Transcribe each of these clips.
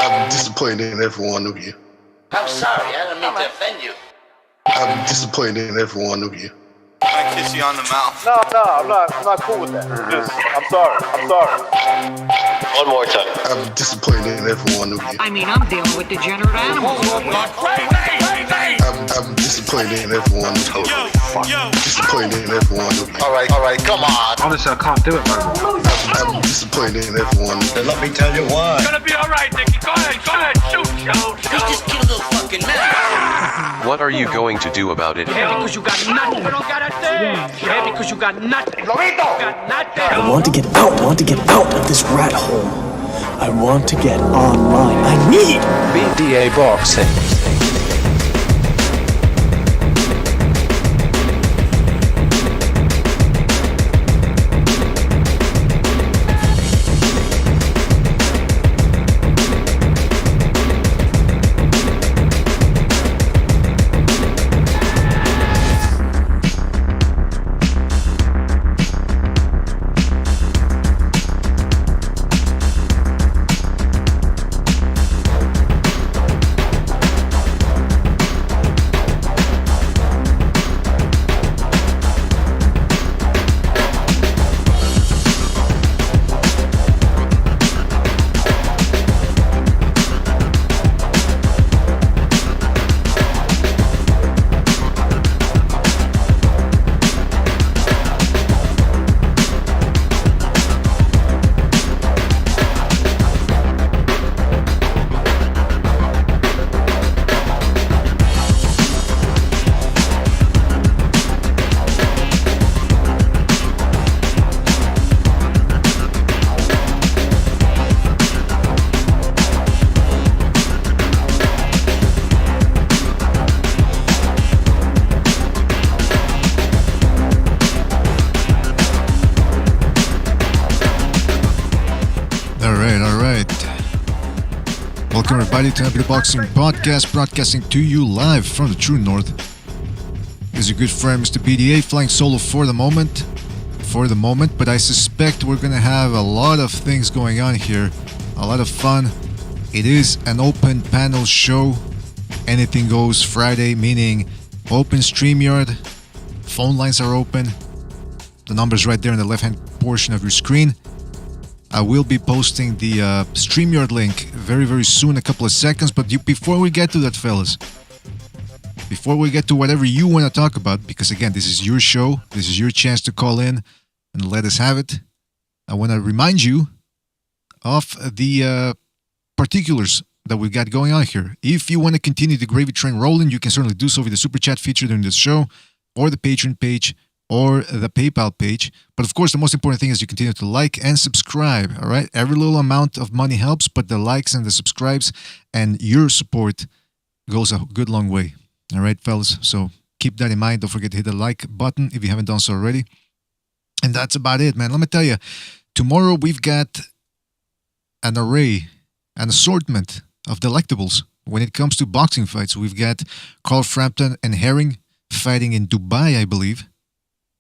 I'm disappointed in every one of you. I'm sorry, I didn't mean to offend you. I'm disappointed in every one of you. I kiss you on the mouth. No, I'm not cool with that. Just, I'm sorry. One more time. I'm disappointed in every one of you. I mean, I'm dealing with degenerate animals. I'm disappointed in every one of you. Disappointed in every one of you. All right, come on. Honestly, I can't do it, man. I'm disappointed in every one of you. Let me tell you why. It's gonna be all right, Nicky. Go ahead, shoot. He's just cute little fucking man. What are you going to do about it? Yeah, because you got nothing. You don't got a thing. Yeah, because you got nothing. Got nothing. I want to get out of this rat hole. I want to get online. I need BDA boxing. Welcome everybody to Happy the Boxing Podcast, broadcasting to you live from the true north. This is your good friend Mr. BDA, flying solo for the moment, but I suspect we're going to have a lot of things going on here, a lot of fun. It is an open panel show, anything goes Friday, meaning open Streamyard, phone lines are open, the number's right there in the left hand portion of your screen. I will be posting the Streamyard link very, very soon, a couple of seconds. But before we get to that, fellas, before we get to whatever you want to talk about, because again, this is your show, this is your chance to call in and let us have it, I want to remind you of the particulars that we got going on here. If you want to continue the gravy train rolling, you can certainly do so with the Super Chat feature during this show, or the Patreon page, or the PayPal page. But of course, the most important thing is you continue to like and subscribe, all right? Every little amount of money helps, but the likes and the subscribes and your support goes a good long way, all right, fellas? So keep that in mind. Don't forget to hit the like button if you haven't done so already. And that's about it, man. Let me tell you, tomorrow we've got an array, an assortment of delectables when it comes to boxing fights. We've got Carl Frampton and Herring fighting in Dubai, I believe.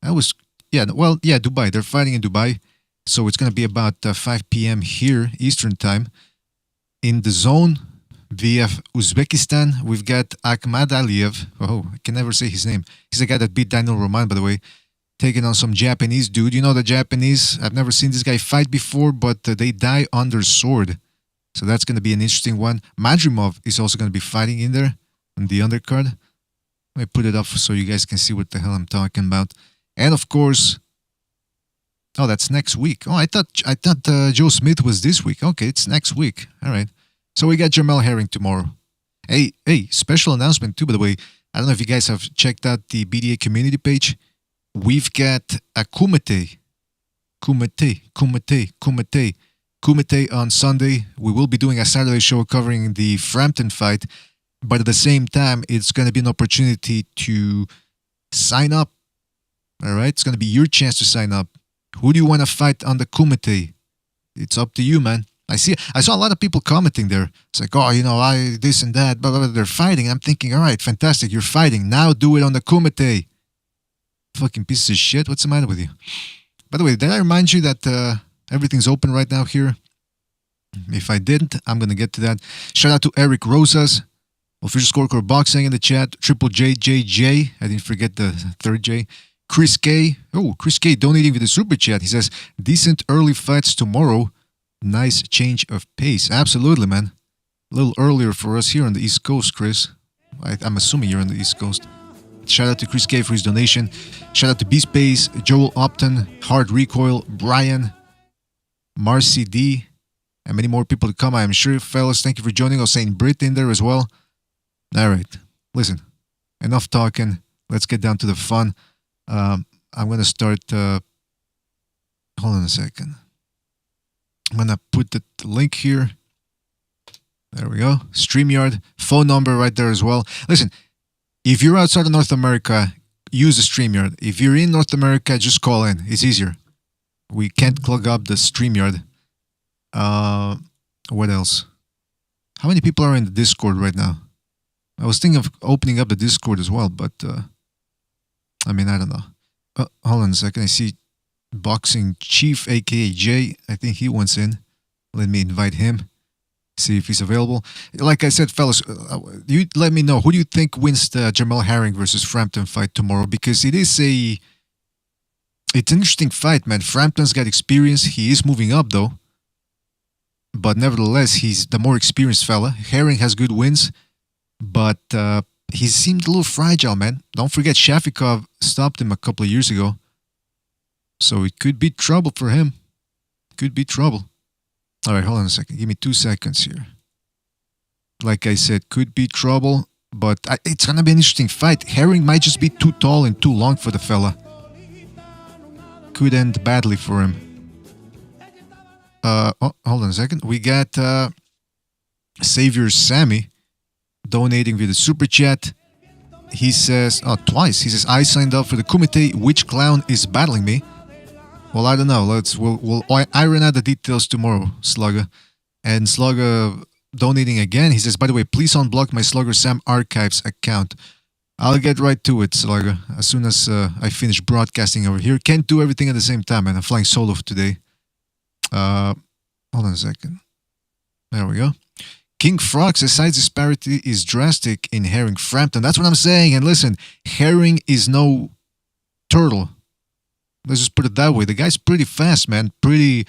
Dubai. They're fighting in Dubai. So it's going to be about 5 p.m. here, Eastern Time. In the zone, via Uzbekistan, we've got Akhmad Aliyev. Oh, I can never say his name. He's the guy that beat Daniel Roman, by the way, taking on some Japanese dude. You know the Japanese, I've never seen this guy fight before, but they die under sword. So that's going to be an interesting one. Madrimov is also going to be fighting in there on the undercard. Let me put it up so you guys can see what the hell I'm talking about. And of course, that's next week. Oh, I thought Joe Smith was this week. Okay, it's next week. All right. So we got Jamel Herring tomorrow. Hey, special announcement too, by the way. I don't know if you guys have checked out the BDA community page. We've got a kumite on Sunday. We will be doing a Saturday show covering the Frampton fight, but at the same time, it's going to be an opportunity to sign up. All right, it's going to be your chance to sign up. Who do you want to fight on the kumite? It's up to you, man. I saw a lot of people commenting there. It's like, this and that, blah, blah, blah. They're fighting. I'm thinking, all right, fantastic. You're fighting. Now do it on the kumite. Fucking pieces of shit. What's the matter with you? By the way, did I remind you that everything's open right now here? If I didn't, I'm going to get to that. Shout out to Eric Rosas, Official Scorecard Boxing in the chat. Triple JJJ. I didn't forget the third J. Chris K. Oh, Chris K donating with the super chat. He says, decent early fights tomorrow. Nice change of pace. Absolutely, man. A little earlier for us here on the East Coast, Chris. I'm assuming you're on the East Coast. Shout out to Chris K for his donation. Shout out to B-Space, Joel Upton, Hard Recoil, Brian, Marcy D, and many more people to come, I am sure. Fellas, thank you for joining us. Saint Brit in there as well. All right. Listen, enough talking. Let's get down to the fun. I'm going to start... hold on a second. I'm going to put the link here. There we go. Streamyard. Phone number right there as well. Listen, if you're outside of North America, use the Streamyard. If you're in North America, just call in. It's easier. We can't clog up the Streamyard. What else? How many people are in the Discord right now? I was thinking of opening up the Discord as well, but I mean, I don't know. Hold on a second. I see Boxing Chief, aka Jay. I think he wants in. Let me invite him. See if he's available. Like I said, fellas, you let me know. Who do you think wins the Jamel Herring versus Frampton fight tomorrow? Because it's an interesting fight, man. Frampton's got experience. He is moving up, though. But nevertheless, he's the more experienced fella. Herring has good wins, but he seemed a little fragile, man. Don't forget, Shafikov stopped him a couple of years ago. So it could be trouble for him. Could be trouble. All right, hold on a second. Give me 2 seconds here. Like I said, could be trouble, but it's going to be an interesting fight. Herring might just be too tall and too long for the fella. Could end badly for him. Hold on a second. We got Savior Sammy donating via the super chat. He says, twice. He says, I signed up for the Kumite. Which clown is battling me? Well, I don't know. We'll iron out the details tomorrow, Slugger. And Slugger donating again. He says, by the way, please unblock my Slugger Sam Archives account. I'll get right to it, Slugger, as soon as I finish broadcasting over here. Can't do everything at the same time, man. I'm flying solo today. Hold on a second. There we go. King Frog says size disparity is drastic in Herring Frampton. That's what I'm saying. And listen, Herring is no turtle. Let's just put it that way. The guy's pretty fast, man. Pretty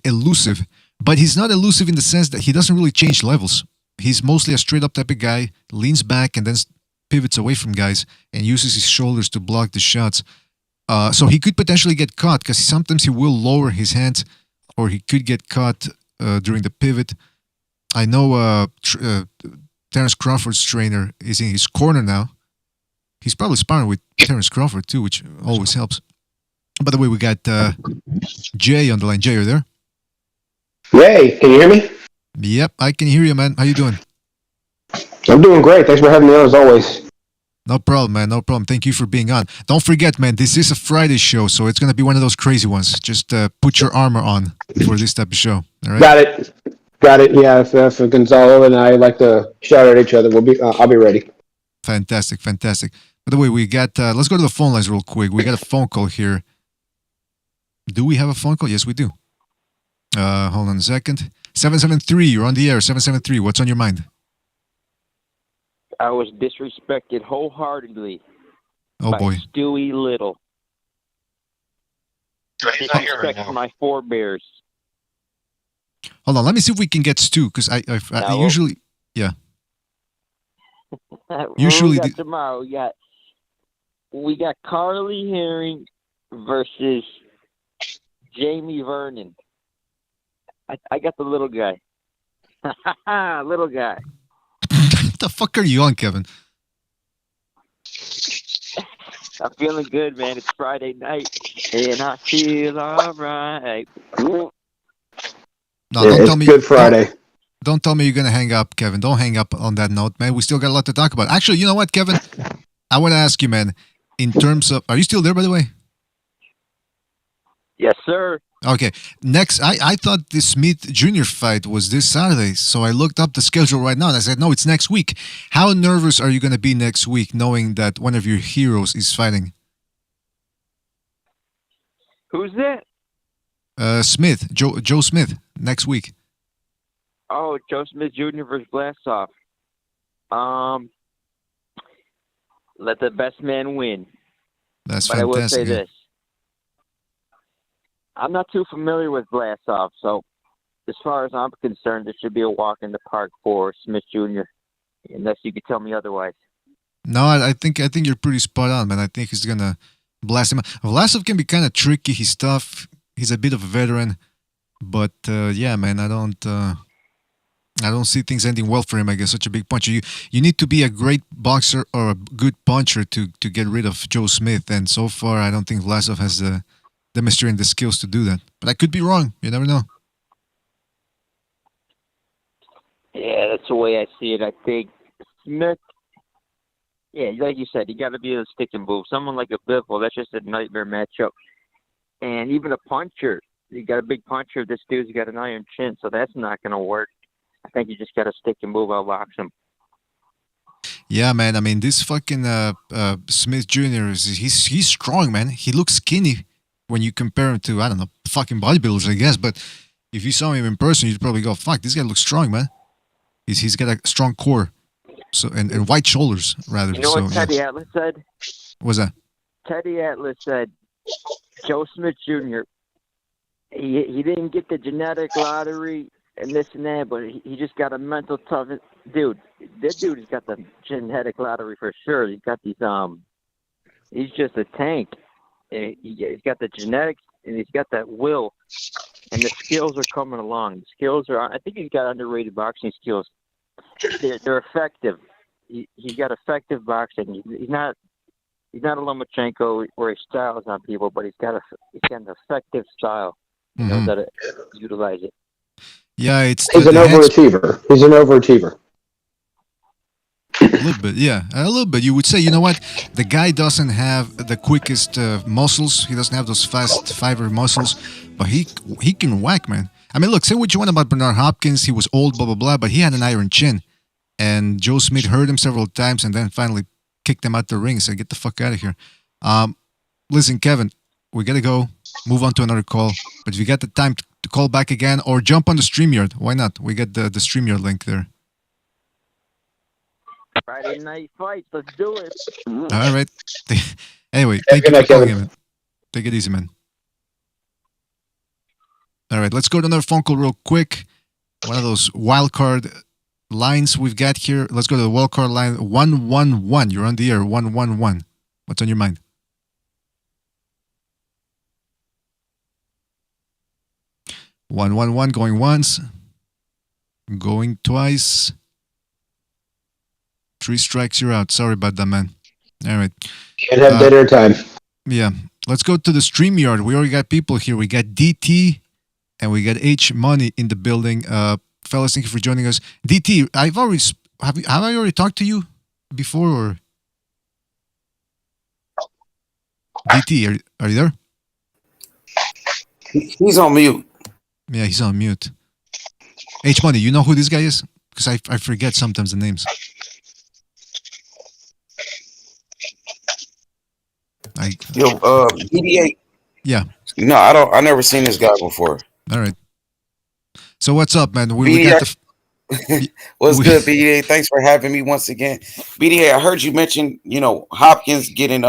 elusive. But he's not elusive in the sense that he doesn't really change levels. He's mostly a straight-up type of guy, leans back and then pivots away from guys and uses his shoulders to block the shots. So he could potentially get caught because sometimes he will lower his hands or he could get caught during the pivot. I know Terence Crawford's trainer is in his corner now. He's probably sparring with Terence Crawford too, which always helps. By the way, we got Jay on the line. Jay, are you there? Yay, can you hear me? Yep, I can hear you, man. How you doing? I'm doing great. Thanks for having me on as always. No problem, man. No problem. Thank you for being on. Don't forget, man, this is a Friday show, so it's going to be one of those crazy ones. Just put your armor on for this type of show. All right? Got it. Yeah, if Gonzalo and I like to shout at each other, I'll be ready. Fantastic. By the way, we got, let's go to the phone lines real quick. We got a phone call here. Do we have a phone call? Yes, we do. Hold on a second. 773, you're on the air. 773, what's on your mind? I was disrespected wholeheartedly by Stewie Little. He's not here right now. My forebears. Hold on, let me see if we can get Stu, because I usually, yeah. Usually, tomorrow we got Carly Herring versus Jamie Vernon. I got the little guy. Little guy. What the fuck are you on, Kevin? I'm feeling good, man. It's Friday night, and I feel alright. No, don't tell me. Good Friday. Don't tell me you're gonna hang up, Kevin. Don't hang up on that note, man. We still got a lot to talk about. Actually, you know what, Kevin? I want to ask you, man. In terms of, are you still there, by the way? Yes, sir. Okay. Next, I thought the Smith Jr. fight was this Saturday, so I looked up the schedule right now and I said, no, it's next week. How nervous are you going to be next week knowing that one of your heroes is fighting? Who's that? Smith, Joe Smith, next week. Oh, Joe Smith Jr. versus Blassoff. Let the best man win. That's but fantastic. I will say this. I'm not too familiar with Blassoff, so as far as I'm concerned, it should be a walk in the park for Smith Jr., unless you could tell me otherwise. No, I think you're pretty spot on, man. I think he's going to blast him. Vlasov can be kind of tricky. He's tough. He's a bit of a veteran. But, yeah, man, I don't see things ending well for him against such a big puncher. You need to be a great boxer or a good puncher to get rid of Joe Smith. And so far, I don't think Vlasov has demonstrated the skills to do that. But I could be wrong. You never know. Yeah, that's the way I see it. I think Smith, yeah, like you said, you got to be able to stick and move. Someone like a Biffle, that's just a nightmare matchup. And even a puncher, you got a big puncher. This dude's got an iron chin, so that's not going to work. I think you just got to stick and move. Outbox him. Yeah, man. I mean, this fucking Smith Jr. He's strong, man. He looks skinny when you compare him to, I don't know, fucking bodybuilders, I guess. But if you saw him in person, you'd probably go, "Fuck, this guy looks strong, man." He's got a strong core, so and wide shoulders rather. You know what Teddy Atlas said? What was that? Teddy Atlas said, Joe Smith Jr. He didn't get the genetic lottery and this and that, but he just got a mental tough dude. That dude has got the genetic lottery for sure. He's got these he's just a tank. He's got the genetics and he's got that will, and the skills are coming along. The skills are. I think he's got underrated boxing skills. They're effective. He's got effective boxing. He's not a Lomachenko where he styles on people, but he's got an effective style. He knows how to utilize it. Yeah, he's an overachiever. He's an overachiever. A little bit, yeah. A little bit. You would say, you know what? The guy doesn't have the quickest muscles. He doesn't have those fast fiber muscles, but he can whack, man. I mean, look, say what you want about Bernard Hopkins. He was old, blah, blah, blah, but he had an iron chin. And Joe Smith hurt him several times and then finally kicked him out the ring. So get the fuck out of here. Listen, Kevin, we got to go. Move on to another call. But if you got the time to call back again or jump on the Streamyard, why not? We got the Streamyard link there. Friday night fights. Let's do it. All right. Anyway, thank you for calling in. Take it easy, man. All right, let's go to another phone call real quick. One of those wild card lines we've got here. Let's go to the wild card line 111. You're on the air. 111. What's on your mind? (111) going once, going twice. 3 strikes, you're out. Sorry about that, man. All right. Can't have dead air time. Yeah. Let's go to the Streamyard. We already got people here. We got DT and we got H Money in the building. Fellas, thank you for joining us. DT, have I already talked to you before or? DT, are you there? He's on mute. Yeah, he's on mute. H Money, you know who this guy is? Because I forget sometimes the names. BDA. Yeah. No, I never seen this guy before. All right. So what's up, man? We got what's good, BDA? Thanks for having me once again. BDA, I heard you mention, Hopkins getting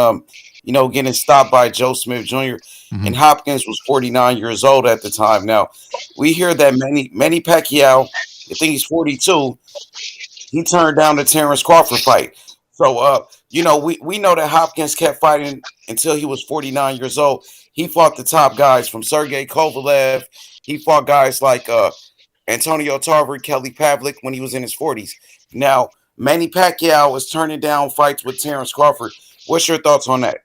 getting stopped by Joe Smith Jr. And Hopkins was 49 years old at the time. Now, we hear that Manny Pacquiao, I think he's 42, he turned down the Terrence Crawford fight. So, we know that Hopkins kept fighting until he was 49 years old. He fought the top guys from Sergey Kovalev. He fought guys like Antonio Tarver, Kelly Pavlik when he was in his 40s. Now, Manny Pacquiao was turning down fights with Terrence Crawford. What's your thoughts on that?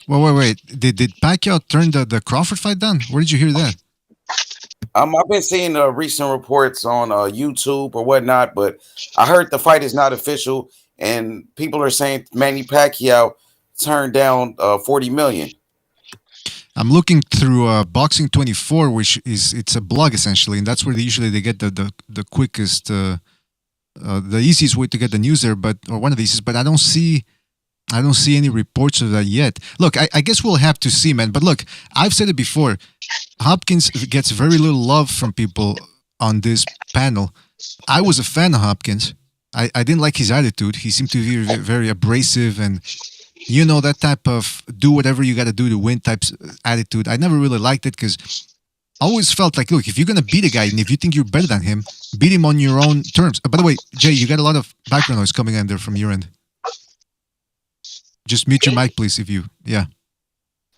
Well, wait. Did Pacquiao turn the Crawford fight down? Where did you hear that? I've been seeing recent reports on YouTube or whatnot, but I heard the fight is not official, and people are saying Manny Pacquiao turned down $40 million. I'm looking through Boxing 24, which it's a blog essentially, and that's where they get the quickest, the easiest way to get the news there, or one of the easiest. But I don't see any reports of that yet. Look, I guess we'll have to see, man. But look, I've said it before. Hopkins gets very little love from people on this panel. I was a fan of Hopkins. I didn't like his attitude. He seemed to be very abrasive and, that type of do whatever you got to do to win type attitude. I never really liked it because I always felt like, look, if you're going to beat a guy and if you think you're better than him, beat him on your own terms. By the way, Jay, you got a lot of background noise coming in there from your end. Just mute your mic, please, yeah.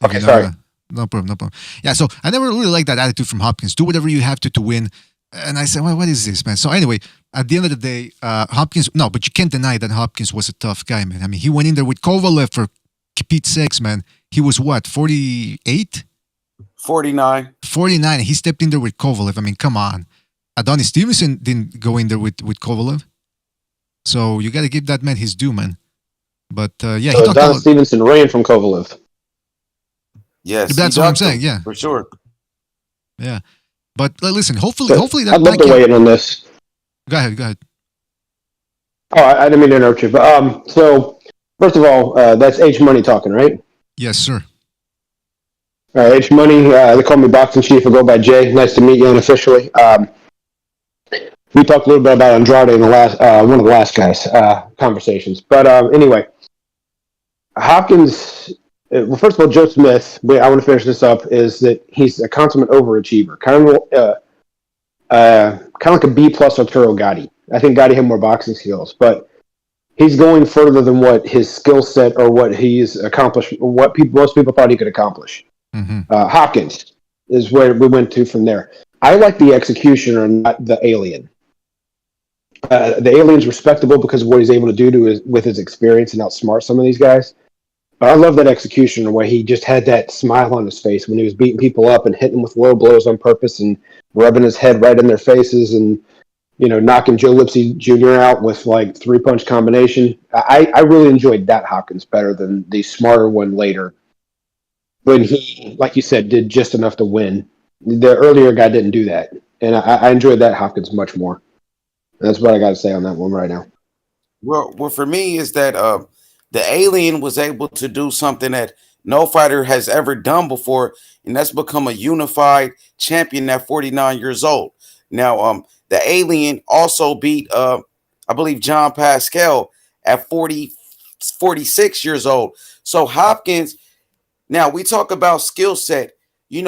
Okay, sorry. No problem. Yeah, so I never really liked that attitude from Hopkins. Do whatever you have to win. And I said, well, what is this, man? So anyway, at the end of the day, Hopkins, no, but you can't deny that Hopkins was a tough guy, man. I mean, he went in there with Kovalev for Pete's sakes, man. He was what, 48? 49. 49, and he stepped in there with Kovalev. I mean, come on. Adonis Stevenson didn't go in there with Kovalev. So you got to give that man his due, man. But yeah, so Adonis Stevenson ran from Kovalev. Yes, that's what I'm saying. Yeah, for sure. Yeah, but listen. Hopefully that. I'd love to weigh in on this. Go ahead. Oh, I didn't mean to interrupt you. But so first of all, that's H Money talking, right? Yes, sir. All right, H Money. They call me Boxing Chief. I go by Jay. Nice to meet you unofficially. We talked a little bit about Andrade in the last one of the last guys' conversations. But anyway, Hopkins. Well, first of all, Joe Smith. I want to finish this up. Is that he's a consummate overachiever, kind of like a B plus Arturo Gatti. I think Gatti had more boxing skills, but he's going further than what his skill set or what he's accomplished, what most people thought he could accomplish. Mm-hmm. Hopkins is where we went to from there. I like the executioner, not the alien. The alien's respectable because of what he's able to do with his experience and outsmart some of these guys. But I love that executioner where he just had that smile on his face when he was beating people up and hitting them with low blows on purpose and rubbing his head right in their faces and, knocking Joe Lipsy Jr. out with like 3-punch combination. I really enjoyed that Hopkins better than the smarter one later. When he, like you said, did just enough to win. The earlier guy didn't do that. And I enjoyed that Hopkins much more. And that's what I got to say on that one right now. Well, for me is that the alien was able to do something that no fighter has ever done before, and that's become a unified champion at 49 years old. Now, the alien also beat, I believe, John Pascal at 46 years old. So Hopkins, now we talk about skill set. He,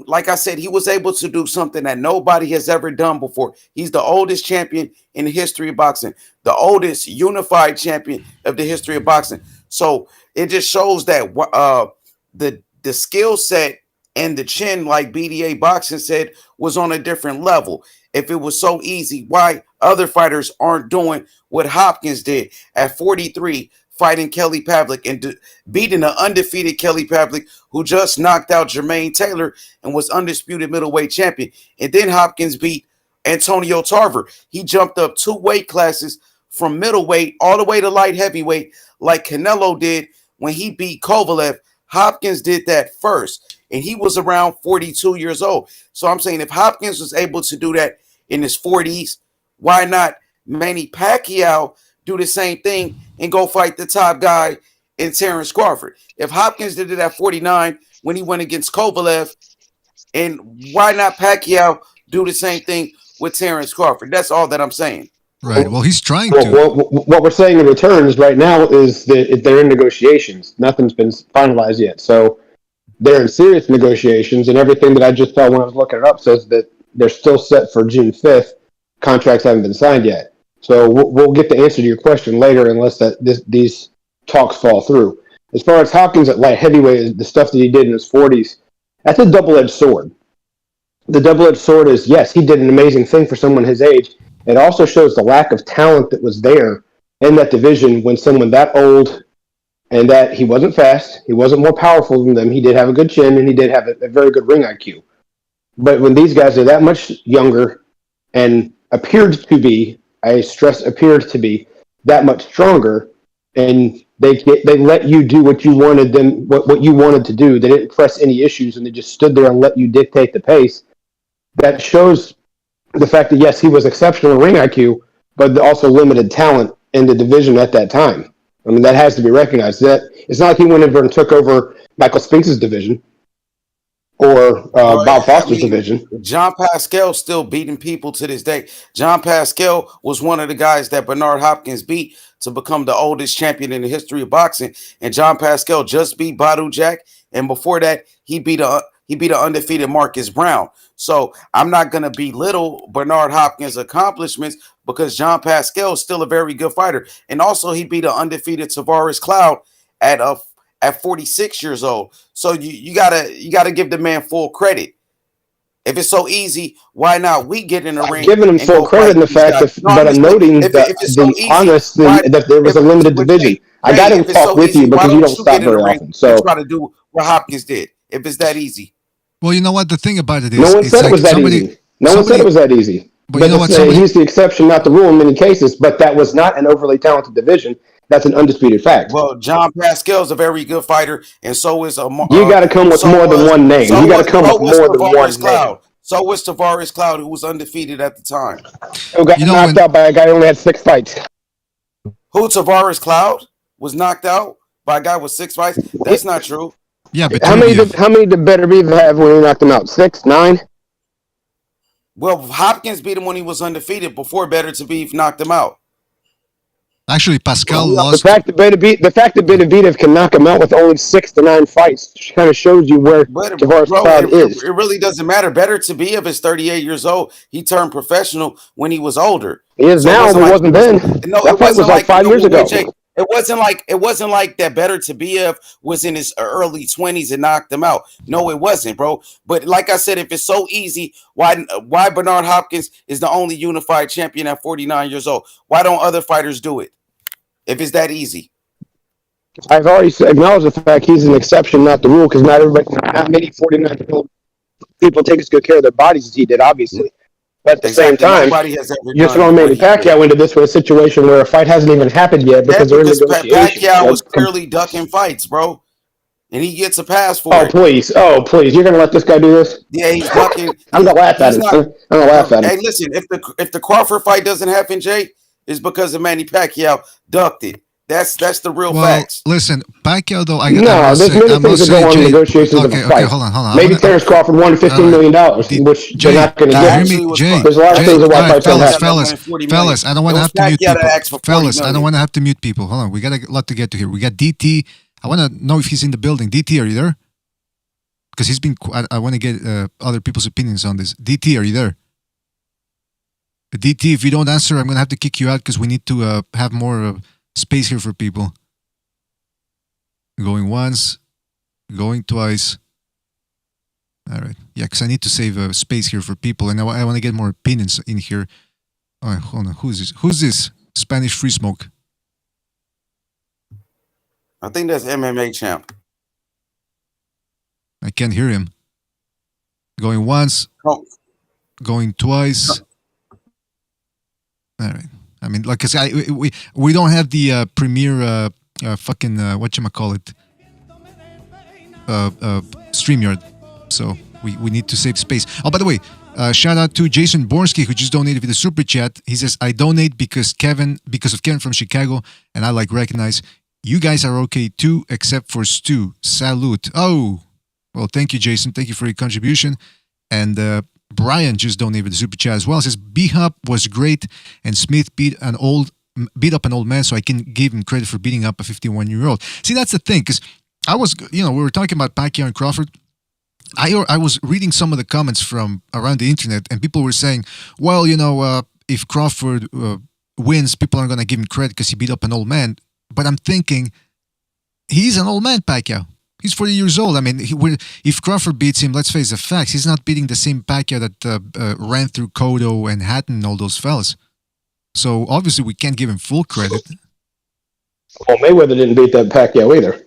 like I said, he was able to do something that nobody has ever done before. He's the oldest champion in the history of boxing, the oldest unified champion of the history of boxing. So it just shows that the skill set and the chin, like BDA Boxing said, was on a different level. If it was so easy, why other fighters aren't doing what Hopkins did at 43, fighting Kelly Pavlik and beating the undefeated Kelly Pavlik, who just knocked out Jermaine Taylor and was undisputed middleweight champion. And then Hopkins beat Antonio Tarver. He jumped up 2 weight classes from middleweight all the way to light heavyweight like Canelo did when he beat Kovalev. Hopkins did that first, and he was around 42 years old. So I'm saying if Hopkins was able to do that in his 40s, why not Manny Pacquiao do the same thing and go fight the top guy in Terrence Crawford? If Hopkins did it at 49 when he went against Kovalev, and why not Pacquiao do the same thing with Terrence Crawford? That's all that I'm saying. Right. Well, he's trying to. What we're saying in returns right now is that they're in negotiations. Nothing's been finalized yet. So they're in serious negotiations, and everything that I just saw when I was looking it up says that they're still set for June 5th. Contracts haven't been signed yet. So we'll get the answer to your question later unless these talks fall through. As far as Hopkins at light heavyweight, the stuff that he did in his 40s, that's a double-edged sword. The double-edged sword is, yes, he did an amazing thing for someone his age. It also shows the lack of talent that was there in that division when someone that old and that he wasn't fast, he wasn't more powerful than them, he did have a good chin, and he did have a very good ring IQ. But when these guys are that much younger and appeared to be, I stress appeared to be, that much stronger, and they let you do what you wanted them, what you wanted to do. They didn't press any issues, and they just stood there and let you dictate the pace. That shows the fact that, yes, he was exceptional in ring IQ, but also limited talent in the division at that time. I mean, that has to be recognized. That it's not like he went over and took over Michael Spinks' division or Bob Foster's division. John Pascal still beating people to this day. John Pascal was one of the guys that Bernard Hopkins beat to become the oldest champion in the history of boxing. And John Pascal just beat Badu Jack, and before that, he beat an undefeated Marcus Brown. So I'm not going to belittle Bernard Hopkins' accomplishments because John Pascal is still a very good fighter. And also he beat an undefeated Tavares Cloud at 46 years old. So you gotta give the man full credit. If it's so easy, why not we get in the ring? Giving him full credit in the fact that, but I'm noting that that there was a limited division. I got to talk with you because you don't stop very often. So try to do what Hopkins did. If it's that easy. Well, you know what? The thing about it is, no one said it was that easy. No one said it was that easy. But you know what? He's the exception, not the rule in many cases. But that was not an overly talented division. That's an undisputed fact. Well, John Pascal is a very good fighter, and so is you got to come with more than one name. You got to come with more than one name. So was Tavares Cloud, who was undefeated at the time. Who got knocked out by a guy who only had 6 fights. Who, Tavares Cloud was knocked out by a guy with 6 fights? That's not true. Yeah, but how many did Beterbiev have when he knocked him out? 6, 9? Well, Hopkins beat him when he was undefeated before Beterbiev knocked him out. Actually, Pascal lost. The fact that Beterbiev can knock him out with only 6 to 9 fights kind of shows you where Tavares Cloud is. It really doesn't matter. Beterbiev is 38 years old. He turned professional when he was older. He is now, but wasn't then. No, that fight was like 5 years ago. It wasn't like that Beterbiev was in his early 20s and knocked him out. No, it wasn't, bro. But like I said, if it's so easy, why Bernard Hopkins is the only unified champion at 49 years old? Why don't other fighters do it? If it's that easy. I've already acknowledged the fact he's an exception, not the rule, because not many 49-year-old people take as good care of their bodies as he did, obviously. But at the same time, you're throwing Manny Pacquiao into this with a situation where a fight hasn't even happened yet because they're in negotiations. Pacquiao was clearly ducking fights, bro. And he gets a pass for it. Oh, please. You're going to let this guy do this? Yeah, he's ducking. I'm going to laugh at him. I'm going to laugh at him. Hey, listen, if the Crawford fight doesn't happen, Jay, it's because of Manny Pacquiao ducked it. That's the real facts. Listen, Pacquiao though. There's many things that go on in negotiations of a fight. Hold on. Maybe Terrence Crawford won $15 million, which they're not going to get. There's a lot of things that why fights don't happen. Fellas, I don't want to have to mute people. Fellas, I don't want to have to mute people. Hold on, we got a lot to get to here. We got DT. I want to know if he's in the building. DT, are you there? Because he's been. I want to get other people's opinions on this. DT, are you there? DT, if you don't answer, I'm going to have to kick you out because we need to have more space here for people. Going once, going twice. All right. Yeah, because I need to save space here for people, and I want to get more opinions in here. All right, hold on. Who's this? Who's this? Spanish Free Smoke. I think that's MMA champ. I can't hear him. Going once. Oh. Going twice. All right. I mean, like I said, we don't have the premier fucking whatchamacallit StreamYard, so we need to save space. Oh, by the way, shout out to Jason Bornsky who just donated with the super chat. He says, "I donate because of Kevin from Chicago, and I recognize you guys are okay too, except for Stu. Salute." Oh, well, thank you, Jason. Thank you for your contribution, and. Brian just donated the super chat as well. It says B-Hop was great and Smith beat up an old man, so I can give him credit for beating up a 51-year-old. See, that's the thing, because I was, we were talking about Pacquiao and Crawford. I was reading some of the comments from around the internet, and people were saying, well, if Crawford wins, people aren't going to give him credit because he beat up an old man. But I'm thinking, he's an old man, Pacquiao. He's 40 years old. I mean, if Crawford beats him, let's face the facts, he's not beating the same Pacquiao that ran through Cotto and Hatton and all those fellas. So, obviously, we can't give him full credit. Well, Mayweather didn't beat that Pacquiao either.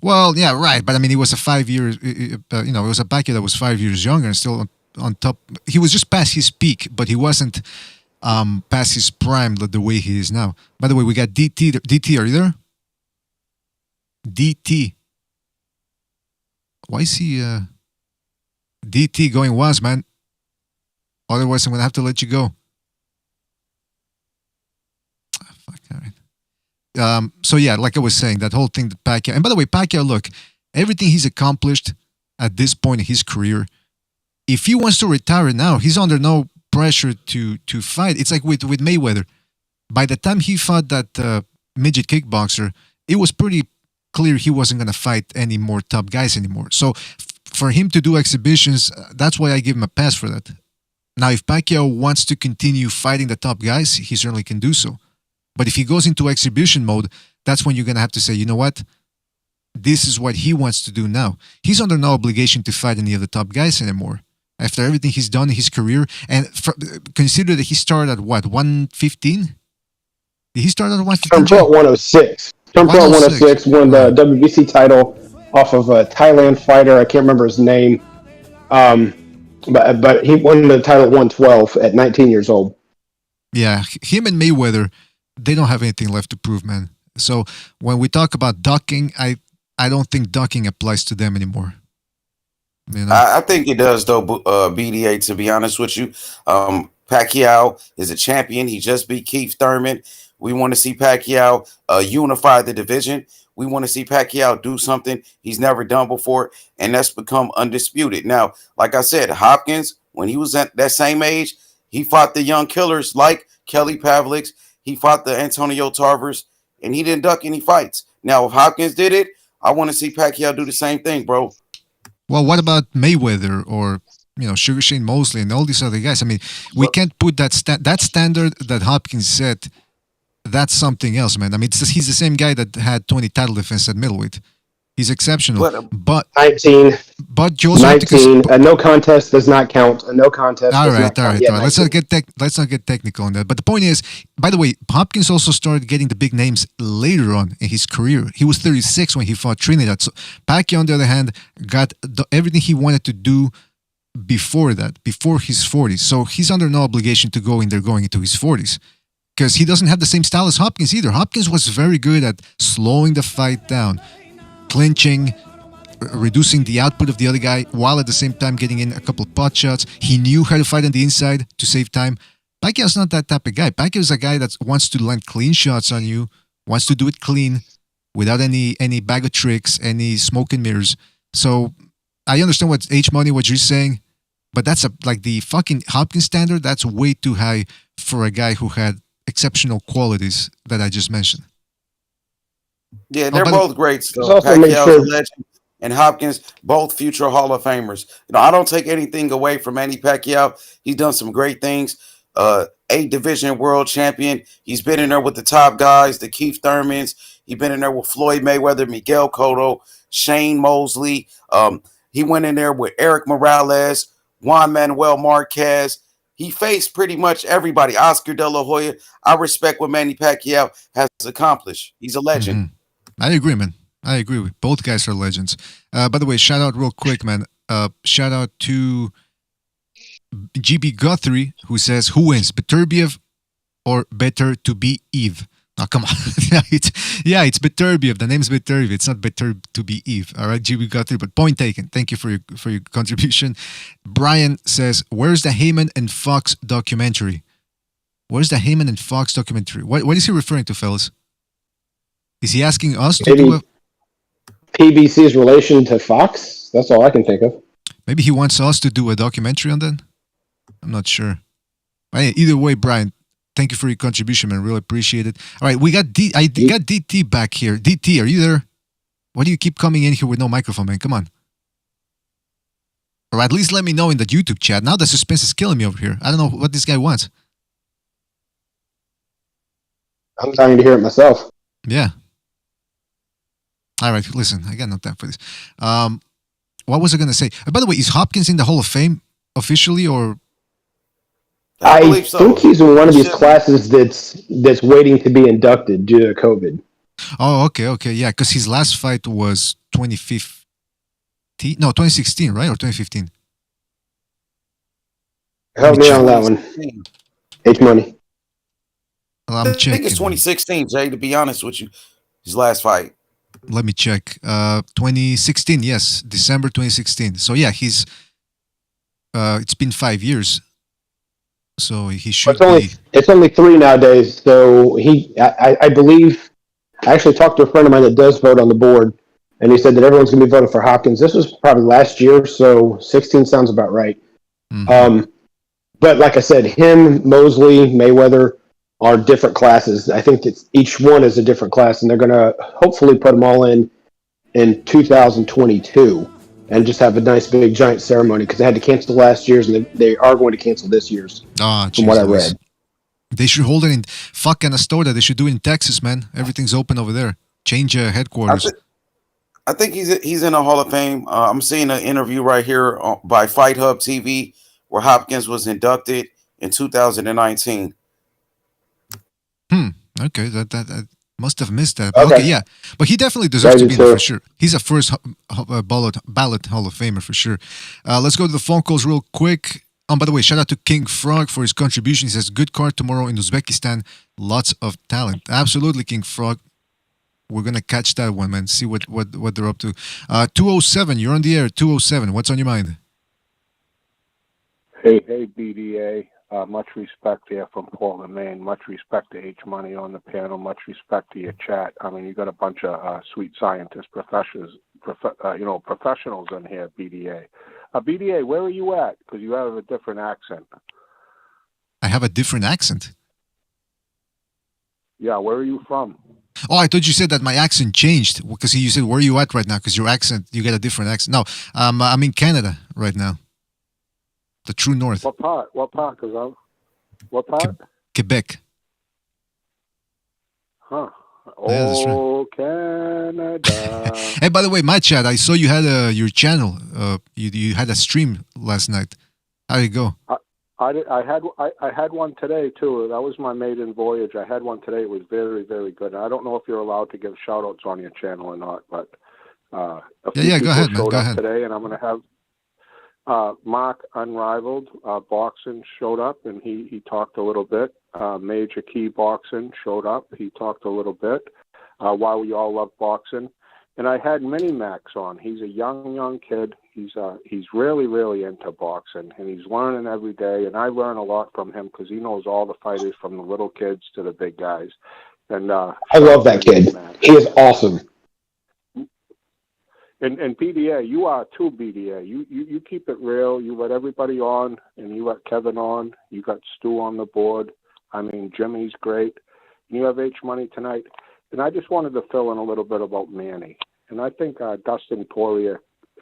Well, yeah, right. But, I mean, it was a 5 year, it was a Pacquiao that was 5 years younger and still on top. He was just past his peak, but he wasn't past his prime the way he is now. By the way, we got DT. DT, are you there? DT. Why is he DT going once, man? Otherwise, I'm going to have to let you go. Fuck, all right. So, yeah, like I was saying, that whole thing that Pacquiao... And by the way, Pacquiao, look, everything he's accomplished, at this point in his career. If he wants to retire now, he's under no pressure to fight. It's like with Mayweather. By the time he fought that midget kickboxer, it was pretty clear he wasn't going to fight any more top guys anymore. So for him to do exhibitions, that's why I give him a pass for that. Now, if Pacquiao wants to continue fighting the top guys, he certainly can do so. But if he goes into exhibition mode, that's when you're going to have to say, you know what? This is what he wants to do now. He's under no obligation to fight any of the top guys anymore. After everything he's done in his career, and consider that he started at what, 115? Did he start at 115? Turned pro at 106. Turned pro at 106, won the WBC title off of a Thailand fighter. I can't remember his name. But he won the title at 112 at 19 years old. Yeah, him and Mayweather, they don't have anything left to prove, man. So when we talk about ducking, I don't think ducking applies to them anymore. You know? I think it does, though, BDA, to be honest with you. Pacquiao is a champion. He just beat Keith Thurman. We want to see Pacquiao unify the division. We want to see Pacquiao do something he's never done before, and that's become undisputed. Now, like I said, Hopkins, when he was at that same age, he fought the young killers like Kelly Pavlik. He fought the Antonio Tarvers, and he didn't duck any fights. Now, if Hopkins did it, I want to see Pacquiao do the same thing, bro. Well, what about Mayweather or Sugar Shane Mosley and all these other guys? I mean, we can't put that standard that Hopkins set. That's something else, man. I mean, he's the same guy that had 20 title defense at middleweight. He's exceptional. But 19. But you also 19. A no contest does not count. A no contest. All does right, not count. all right. Yeah, Let's not get technical on that. But the point is, by the way, Hopkins also started getting the big names later on in his career. He was 36 when he fought Trinidad. So Pacquiao, on the other hand, got everything he wanted to do before that, before his 40s. So he's under no obligation to go in there going into his 40s. Because he doesn't have the same style as Hopkins either. Hopkins was very good at slowing the fight down, clinching, reducing the output of the other guy, while at the same time getting in a couple of pot shots. He knew how to fight on the inside to save time. Pacquiao's not that type of guy. Pacquiao's a guy that wants to land clean shots on you, wants to do it clean, without any bag of tricks, any smoke and mirrors. So I understand what you're saying, but that's like the fucking Hopkins standard. That's way too high for a guy who had exceptional qualities that I just mentioned. Yeah, they're both great. So Pacquiao's a legend, and Hopkins, both future Hall of Famers. I don't take anything away from Manny Pacquiao. He's done some great things. 8-division world champion. He's been in there with the top guys, the Keith Thurmans. He's been in there with Floyd Mayweather, Miguel Cotto, Shane Mosley. He went in there with Eric Morales, Juan Manuel Marquez. He faced pretty much everybody. Oscar De La Hoya. I respect what Manny Pacquiao has accomplished. He's a legend. Mm-hmm. I agree, man. I agree with both guys are legends. By the way, shout out real quick, man. Shout out to GB Guthrie, who says, who wins, Beterbiev or Better to be Eve? Oh, come on. it's Beterbiev. The name's Beterbiev. It's not Better to be Eve. All right, GB Guthrie, but point taken. Thank you for your contribution. Brian says, where's the Heyman and Fox documentary? Where's the Heyman and Fox documentary? What is he referring to, fellas? Is he asking us to do a... PBC's relation to Fox? That's all I can think of. Maybe he wants us to do a documentary on that? I'm not sure. But hey, either way, Brian, thank you for your contribution, man. Really appreciate it. All right, we got I got DT back here. DT, are you there? Why do you keep coming in here with no microphone, man? Come on. Or at least let me know in the YouTube chat. Now the suspense is killing me over here. I don't know what this guy wants. I'm dying to hear it myself. Yeah. All right, listen, I got no time for this. What was I going to say? By the way, is Hopkins in the Hall of Fame officially, or? I think he's in one of these classes that's waiting to be inducted due to COVID. Oh, okay, yeah, because his last fight was 2016, right, or 2015? Help me on that one. H-Money. Well, I'm checking. I think it's 2016, Jay, to be honest with you. His last fight. Let me check. 2016, yes, December 2016. So yeah, he's. It's been 5 years, so he should be. It's only 3 nowadays. So I believe. I actually talked to a friend of mine that does vote on the board, and he said that everyone's going to be voting for Hopkins. This was probably last year, so 16 sounds about right. But like I said, him, Mosley, Mayweather are different classes. I think it's, each one is a different class, and they're going to hopefully put them all in 2022 and just have a nice big giant ceremony because they had to cancel last year's and they are going to cancel this year's. From what I read. They should hold it in fucking Astoria. They should do it in Texas, man. Everything's open over there. Change headquarters. I think he's in the Hall of Fame. I'm seeing an interview right here by Fight Hub TV where Hopkins was inducted in 2019. Okay, that must have missed that. But okay, yeah. But he definitely deserves to be there for sure. He's a first ballot Hall of Famer for sure. Let's go to the phone calls real quick. By the way, shout out to King Frog for his contribution. He says, good card tomorrow in Uzbekistan. Lots of talent. Absolutely, King Frog. We're going to catch that one, man. See what they're up to. 207, you're on the air. 207, what's on your mind? Hey, BDA. Much respect there from Portland, Maine. Much respect to H Money on the panel. Much respect to your chat. I mean, you got a bunch of sweet scientists, professionals in here. BDA. BDA, where are you at? Because you have a different accent. I have a different accent. Yeah, where are you from? Oh, I thought you said that my accent changed because you said where are you at right now? Because your accent, you get a different accent. No, I'm in Canada right now. The true north. What part? What part? What part? Quebec. Huh. Yeah, that's right. Canada. Hey, by the way, my chat, I saw you had your channel. You had a stream last night. How did it go? I had one today too. That was my maiden voyage. I had one today. It was very, very good. And I don't know if you're allowed to give shout outs on your channel or not, but a few go people ahead, man. showed Go up ahead. today, and I'm going to have Mark Unrivaled Boxing showed up, and he talked a little bit. Major Key Boxing showed up. He talked a little bit. Why we all love boxing. And I had Mini Max on. He's a young kid. He's really, really into boxing, and he's learning every day. And I learn a lot from him because he knows all the fighters from the little kids to the big guys. And I love that kid. He is awesome. And BDA, you are too, BDA. You keep it real. You let everybody on, and you let Kevin on. You got Stu on the board. I mean, Jimmy's great. You have H Money tonight. And I just wanted to fill in a little bit about Manny. And I think Dustin Poirier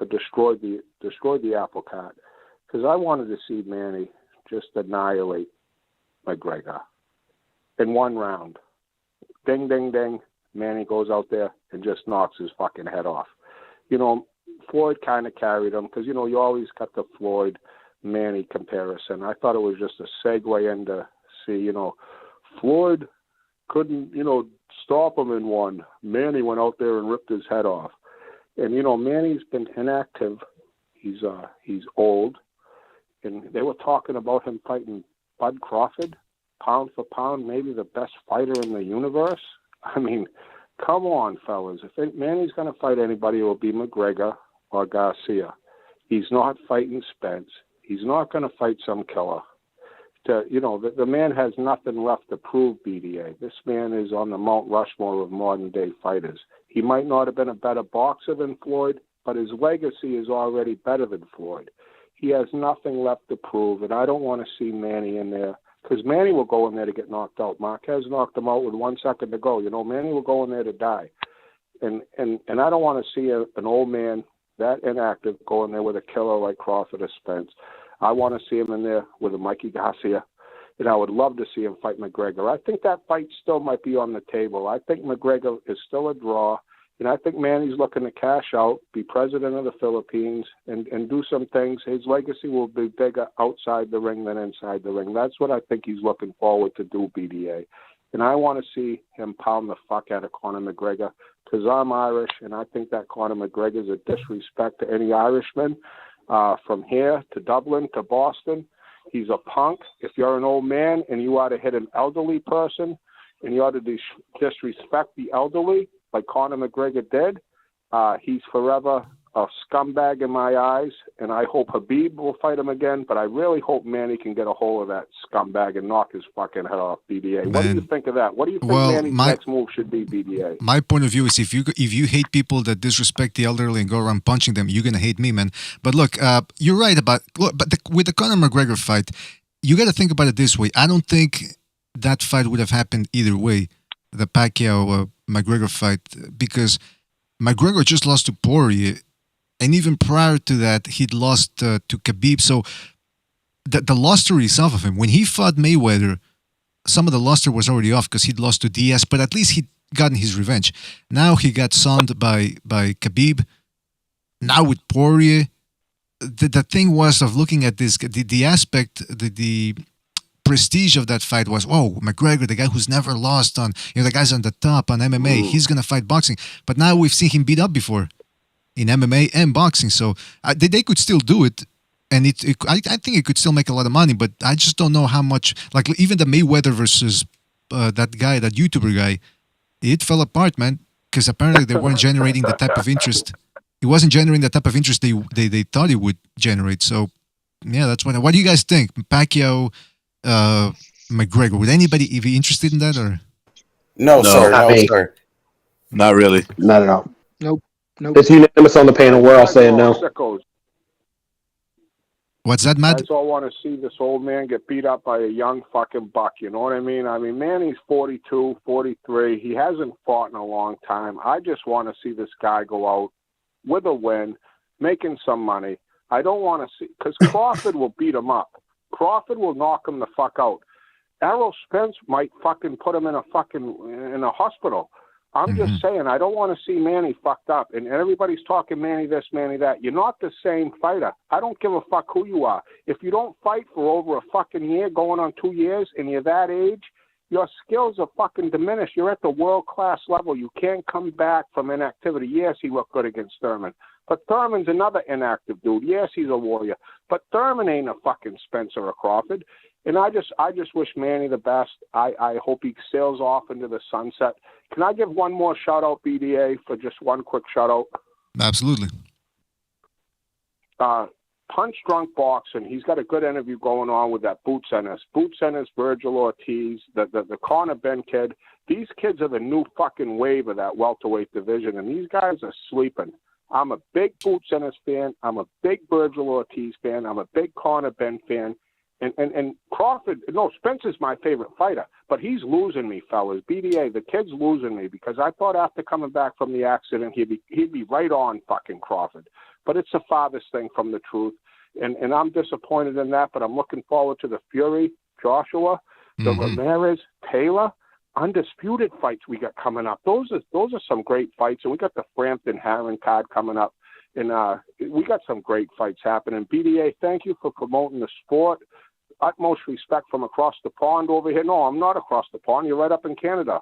destroyed the apple cart because I wanted to see Manny just annihilate McGregor in one round. Ding, ding, ding. Manny goes out there and just knocks his fucking head off. You know, Floyd kind of carried him because, you know, you always got the Floyd-Manny comparison. I thought it was just a segue into see, you know, Floyd couldn't, you know, stop him in one. Manny went out there and ripped his head off. And, you know, Manny's been inactive. He's old. And they were talking about him fighting Bud Crawford, pound for pound, maybe the best fighter in the universe. I mean, come on, fellas. If Manny's going to fight anybody, it will be McGregor or Garcia. He's not fighting Spence. He's not going to fight some killer. You know, the man has nothing left to prove, BDA. This man is on the Mount Rushmore of modern-day fighters. He might not have been a better boxer than Floyd, but his legacy is already better than Floyd. He has nothing left to prove, and I don't want to see Manny in there because Manny will go in there to get knocked out. Marquez knocked him out with 1 second to go. You know, Manny will go in there to die. And I don't want to see an old man that inactive go in there with a killer like Crawford or Spence. I want to see him in there with a Mikey Garcia, and I would love to see him fight McGregor. I think that fight still might be on the table. I think McGregor is still a draw, and I think Manny's looking to cash out, be president of the Philippines, and do some things. His legacy will be bigger outside the ring than inside the ring. That's what I think he's looking forward to do, BDA. And I want to see him pound the fuck out of Conor McGregor because I'm Irish, and I think that Conor McGregor is a disrespect to any Irishman. From here to Dublin to Boston, he's a punk. If you're an old man and you ought to hit an elderly person and you ought to disrespect the elderly like Conor McGregor did, he's forever a scumbag in my eyes, and I hope Habib will fight him again, but I really hope Manny can get a hold of that scumbag and knock his fucking head off, BDA. What do you think of that? What do you think Manny's next move should be, BDA? My point of view is if you hate people that disrespect the elderly and go around punching them, you're going to hate me, man. But look, you're right with the Conor McGregor fight, you got to think about it this way. I don't think that fight would have happened either way, the Pacquiao-McGregor fight, because McGregor just lost to Poirier. And even prior to that, he'd lost to Khabib. So the luster is off of him. When he fought Mayweather, some of the luster was already off because he'd lost to Diaz, but at least he'd gotten his revenge. Now he got sunned by Khabib. Now with Poirier, the thing was of looking at this, the aspect, the prestige of that fight was, whoa, McGregor, the guy who's never lost on, the guy's on the top on MMA. He's going to fight boxing. But now we've seen him beat up before in MMA and boxing, so they could still do it, and I think it could still make a lot of money, but I just don't know how much, like even the Mayweather versus that YouTuber guy, it fell apart, man, because apparently they weren't generating the type of interest. It wasn't generating the type of interest they thought it would generate, so yeah, that's what do you guys think? Pacquiao, McGregor, would anybody be interested in that, or? No, sir. Not really. Not at all. Nope. It's unanimous on the panel. We're all saying no. What's that, Matt? I just all want to see this old man get beat up by a young fucking buck. You know what I mean? I mean, Manny's 42, 43. He hasn't fought in a long time. I just want to see this guy go out with a win, making some money. I don't want to see, because Crawford will beat him up. Crawford will knock him the fuck out. Errol Spence might fucking put him in a hospital. I'm just saying, I don't want to see Manny fucked up. And everybody's talking Manny this, Manny that. You're not the same fighter. I don't give a fuck who you are. If you don't fight for over a fucking year, going on 2 years, and you're that age, your skills are fucking diminished. You're at the world-class level. You can't come back from inactivity. Yes, he looked good against Thurman. But Thurman's another inactive dude. Yes, he's a warrior. But Thurman ain't a fucking Spencer or Crawford. And I just wish Manny the best. I hope he sails off into the sunset. Can I give one more shout-out, BDA, for just one quick shout-out? Absolutely. Punch Drunk Boxing, he's got a good interview going on with that Boots Ennis. Boots Ennis, Virgil Ortiz, the Conor Ben kid. These kids are the new fucking wave of that welterweight division, and these guys are sleeping. I'm a big Boots Ennis fan. I'm a big Virgil Ortiz fan. I'm a big Conor Ben fan. And Crawford, no, Spencer's my favorite fighter, but he's losing me, fellas. BDA, the kid's losing me, because I thought after coming back from the accident, he'd be right on fucking Crawford. But it's the farthest thing from the truth, and I'm disappointed in that, but I'm looking forward to the Fury, Joshua, the Linares, Taylor, undisputed fights we got coming up. Those are some great fights, and we got the Frampton Harron card coming up, and we got some great fights happening. BDA, thank you for promoting the sport. Utmost respect from across the pond over here. No, I'm not across the pond. You're right up in Canada.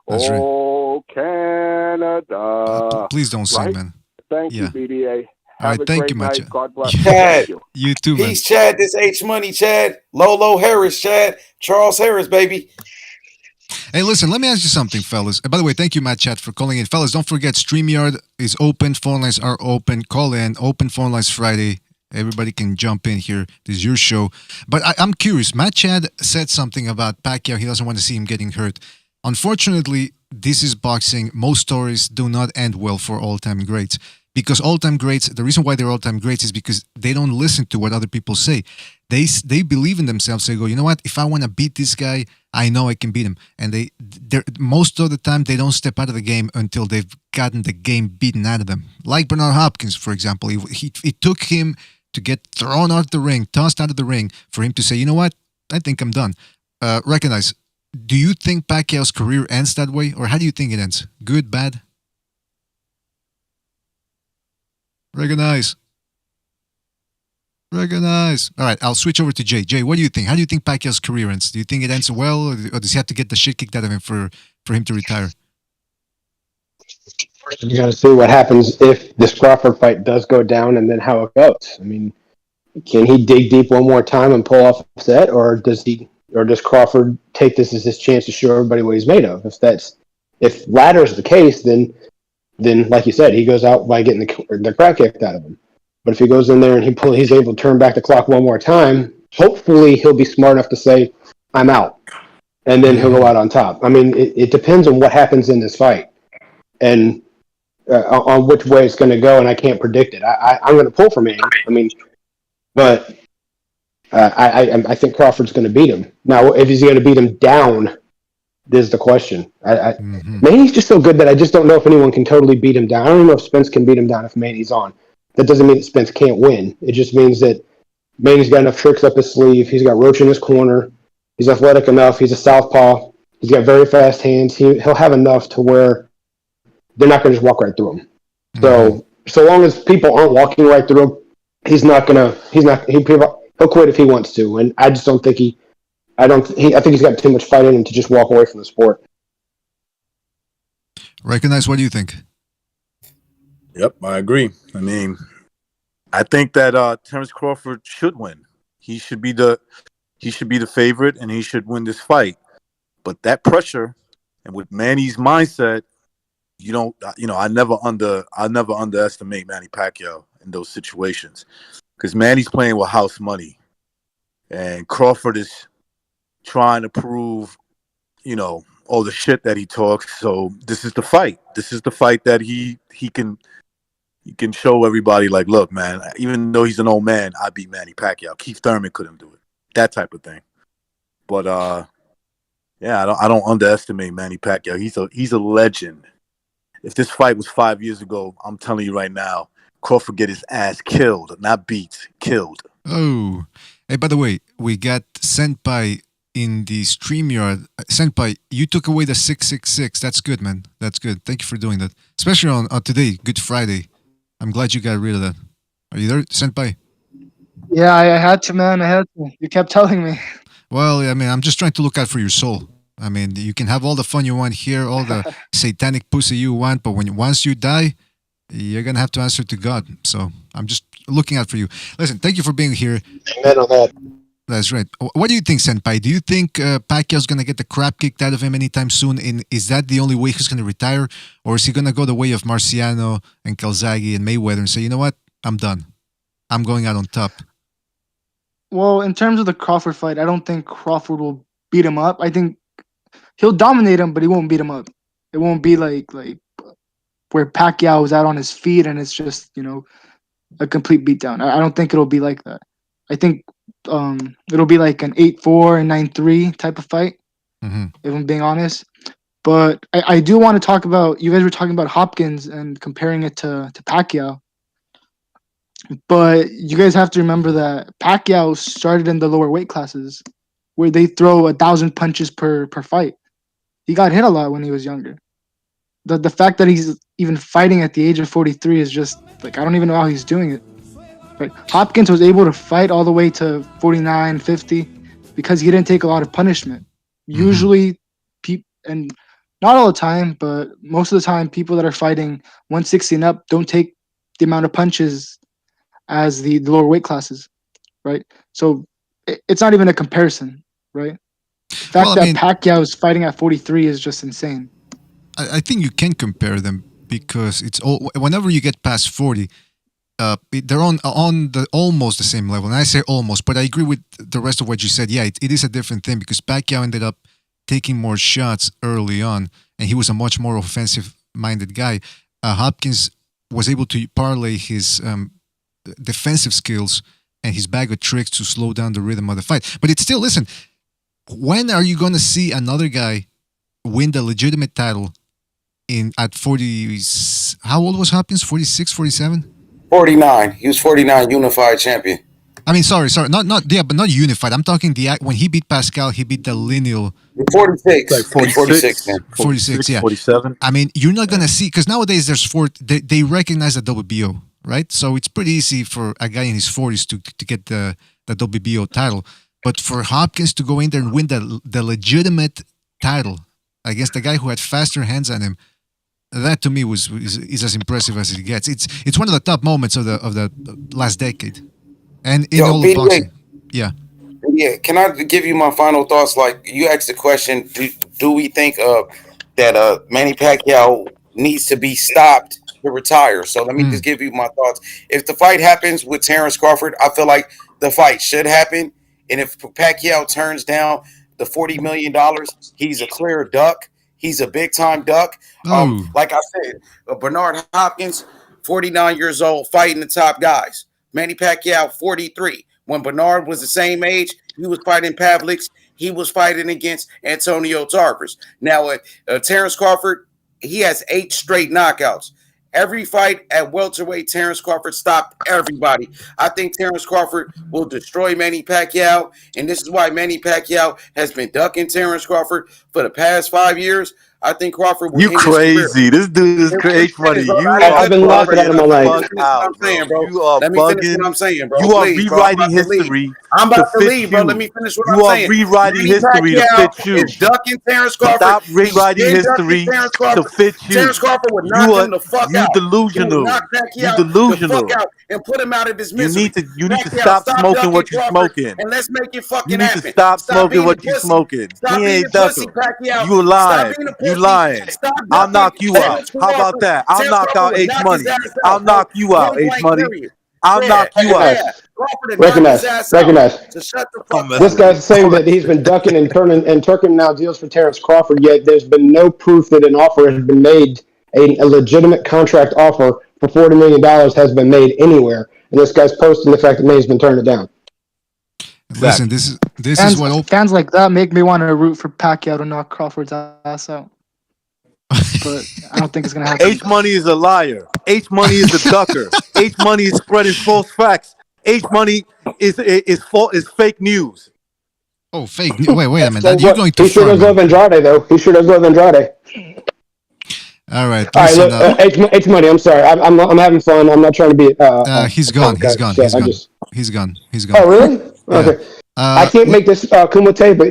That's right. Canada. Please don't sing, man. Thank you, BDA. All right, thank you, night. Matt. God bless Chad, you too, man. Peace, Chad. This H Money, Chad. Lolo Harris, Chad. Charles Harris, baby. Hey, listen, let me ask you something, fellas. By the way, thank you, Matt Chat, for calling in. Fellas, don't forget, Streamyard is open. Phone lines are open. Call in. Open phone lines Friday. Everybody can jump in here. This is your show. But I'm curious. Matt Chad said something about Pacquiao. He doesn't want to see him getting hurt. Unfortunately, this is boxing. Most stories do not end well for all-time greats. Because all-time greats, the reason why they're all-time greats is because they don't listen to what other people say. They believe in themselves. They go, you know what? If I want to beat this guy, I know I can beat him. And they're most of the time, they don't step out of the game until they've gotten the game beaten out of them. Like Bernard Hopkins, for example. It took him to get thrown out of the ring, tossed out of the ring, for him to say, you know what? I think I'm done. Recognize, do you think Pacquiao's career ends that way? Or how do you think it ends? Good, bad? Recognize. All right, I'll switch over to Jay. Jay, what do you think? How do you think Pacquiao's career ends? Do you think it ends well, or does he have to get the shit kicked out of him for him to retire? You got to see what happens if this Crawford fight does go down, and then how it goes. I mean, can he dig deep one more time and pull off upset, or does Crawford take this as his chance to show everybody what he's made of? If latter is the case, then then like you said, he goes out by getting the crap kicked out of him. But if he goes in there and he's able to turn back the clock one more time, hopefully he'll be smart enough to say, I'm out. And then he'll go out on top. I mean, it depends on what happens in this fight and on which way it's going to go, and I can't predict it. I'm going to pull for Manny. I mean, but I think Crawford's going to beat him. Now, if he's going to beat him down, this is the question. Manny's just so good that I just don't know if anyone can totally beat him down. I don't even know if Spence can beat him down if Manny's on. That doesn't mean that Spence can't win. It just means that Manny's got enough tricks up his sleeve. He's got Roach in his corner. He's athletic enough. He's a southpaw. He's got very fast hands. He'll have enough to where they're not going to just walk right through him. So long as people aren't walking right through him, he'll quit if he wants to. And I just don't think I think he's got too much fight in him to just walk away from the sport. Recognize, what do you think? Yep, I agree. I mean, I think that Terence Crawford should win. He should be the favorite, and he should win this fight. But that pressure, and with Manny's mindset, I never underestimate Manny Pacquiao in those situations, because Manny's playing with house money, and Crawford is trying to prove, all the shit that he talks. So this is the fight. This is the fight that he can show everybody, like, look, man, even though he's an old man, I beat Manny Pacquiao. Keith Thurman couldn't do it. That type of thing. But I don't underestimate Manny Pacquiao. He's a legend. If this fight was 5 years ago, I'm telling you right now, Crawford get his ass killed, not beat, killed. Oh, hey, by the way, we got Senpai in the Streamyard. Senpai, you took away the 666. That's good, man. That's good. Thank you for doing that. Especially on today, Good Friday. I'm glad you got rid of that. Are you there, Senpai? Yeah, I had to, man. I had to. You kept telling me. Well, I mean, I'm just trying to look out for your soul. I mean, you can have all the fun you want here, all the satanic pussy you want, but once you die, you're going to have to answer to God. So I'm just looking out for you. Listen, thank you for being here. Amen on that. That's right. What do you think, Senpai? Do you think Pacquiao's going to get the crap kicked out of him anytime soon? And is that the only way he's going to retire? Or is he going to go the way of Marciano and Calzaghe and Mayweather and say, you know what? I'm done. I'm going out on top. Well, in terms of the Crawford fight, I don't think Crawford will beat him up. I think he'll dominate him, but he won't beat him up. It won't be like where Pacquiao was out on his feet and it's just, a complete beatdown. I don't think it'll be like that. I think it'll be like an 8-4 and 9-3 type of fight, if I'm being honest. But I do want to talk about, you guys were talking about Hopkins and comparing it to Pacquiao. But you guys have to remember that Pacquiao started in the lower weight classes where they throw 1,000 punches per fight. He got hit a lot when he was younger. The fact that he's even fighting at the age of 43 is just, I don't even know how he's doing it. Right? Hopkins was able to fight all the way to 49, 50 because he didn't take a lot of punishment. Usually, and not all the time, but most of the time, people that are fighting 160 and up don't take the amount of punches as the lower weight classes, right? So it's not even a comparison, right? The fact that Pacquiao is fighting at 43 is just insane. I think you can compare them because it's all, whenever you get past 40, they're on almost the same level. And I say almost, but I agree with the rest of what you said. Yeah, it is a different thing because Pacquiao ended up taking more shots early on, and he was a much more offensive-minded guy. Hopkins was able to parlay his defensive skills and his bag of tricks to slow down the rhythm of the fight. But it's still, listen, when are you going to see another guy win the legitimate title at 40? How old was Hopkins? 46, 47? 49. He was 49 unified champion. I mean, sorry, but not unified. I'm talking when he beat Pascal, he beat the lineal. 46. Like 46, man. 46, yeah. 47. I mean, you're not going to see, because nowadays there's they recognize the WBO, right? So it's pretty easy for a guy in his 40s to get the WBO title. But for Hopkins to go in there and win the legitimate title against a guy who had faster hands on him, that to me is as impressive as it gets. It's one of the top moments of the last decade, and in all of boxing. Yeah. Can I give you my final thoughts? Like you asked the question, do we think that Manny Pacquiao needs to be stopped to retire. So let me just give you my thoughts. If the fight happens with Terrence Crawford, I feel like the fight should happen. And if Pacquiao turns down the $40 million, he's a clear duck. He's a big time duck. Like I said, Bernard Hopkins, 49 years old, fighting the top guys. Manny Pacquiao, 43. When Bernard was the same age, he was fighting Pavlik. He was fighting against Antonio Tarver. Now, Terrence Crawford, he has 8 straight knockouts. Every fight at welterweight, Terrence Crawford stopped everybody. I think Terrence Crawford will destroy Manny Pacquiao, and this is why Manny Pacquiao has been ducking Terrence Crawford for the past 5 years. I think Crawford will You crazy. This dude is crazy funny. I've been laughing at him all night. You are Let me finish bugging. what I'm saying, bro. You are Please, bro. rewriting history. I'm about to fit leave, bro. you. Let me finish what You I'm saying. are rewriting history to Pacquiao fit you. is ducking Terrence Crawford. Stop rewriting history to fit you. Terrence Crawford would knock him the fuck out. Delusional. He would knock You Pacquiao delusional. the fuck out and put him out of his misery. You need to Pacquiao, stop smoking what you're Crawford, smoking. and let's make it fucking You need happen. to stop smoking what you're pussy. smoking. Stop He being ain't a pussy, ducking. Pacquiao. You lying. Stop being a You pussy. lying. Stop I'll knock you out. Terrence How about Crawford. that? I'll Terrence knock Crawford out would H knock Money. his ass out, I'll bro. knock you out, Point H blank, Money. period. I'll knock you out. Crawford would knock his ass Recognize. out. So shut the fuck up. This guy's saying that he's been ducking and turking now deals for Terrence Crawford, yet there's been no proof that an offer has been made, a legitimate contract offer for $40 million has been made anywhere. And this guy's posting the fact that May's been turning it down. Listen, this is what fans like that make me want to root for Pacquiao to knock Crawford's ass out. But I don't think it's gonna happen. H Money is a liar. H Money is a ducker. H Money is spreading false facts. H Money is fake news. Oh, fake news. Wait a minute. So You're going too he sure far. does love Andrade, though. He sure does love Andrade. All right. All right, Listen, look, H Money. I'm sorry. I'm having fun. I'm not trying to be. He's gone. He's gone. He's gone. Oh, really? Yeah. Okay. I can't make this Kumite, but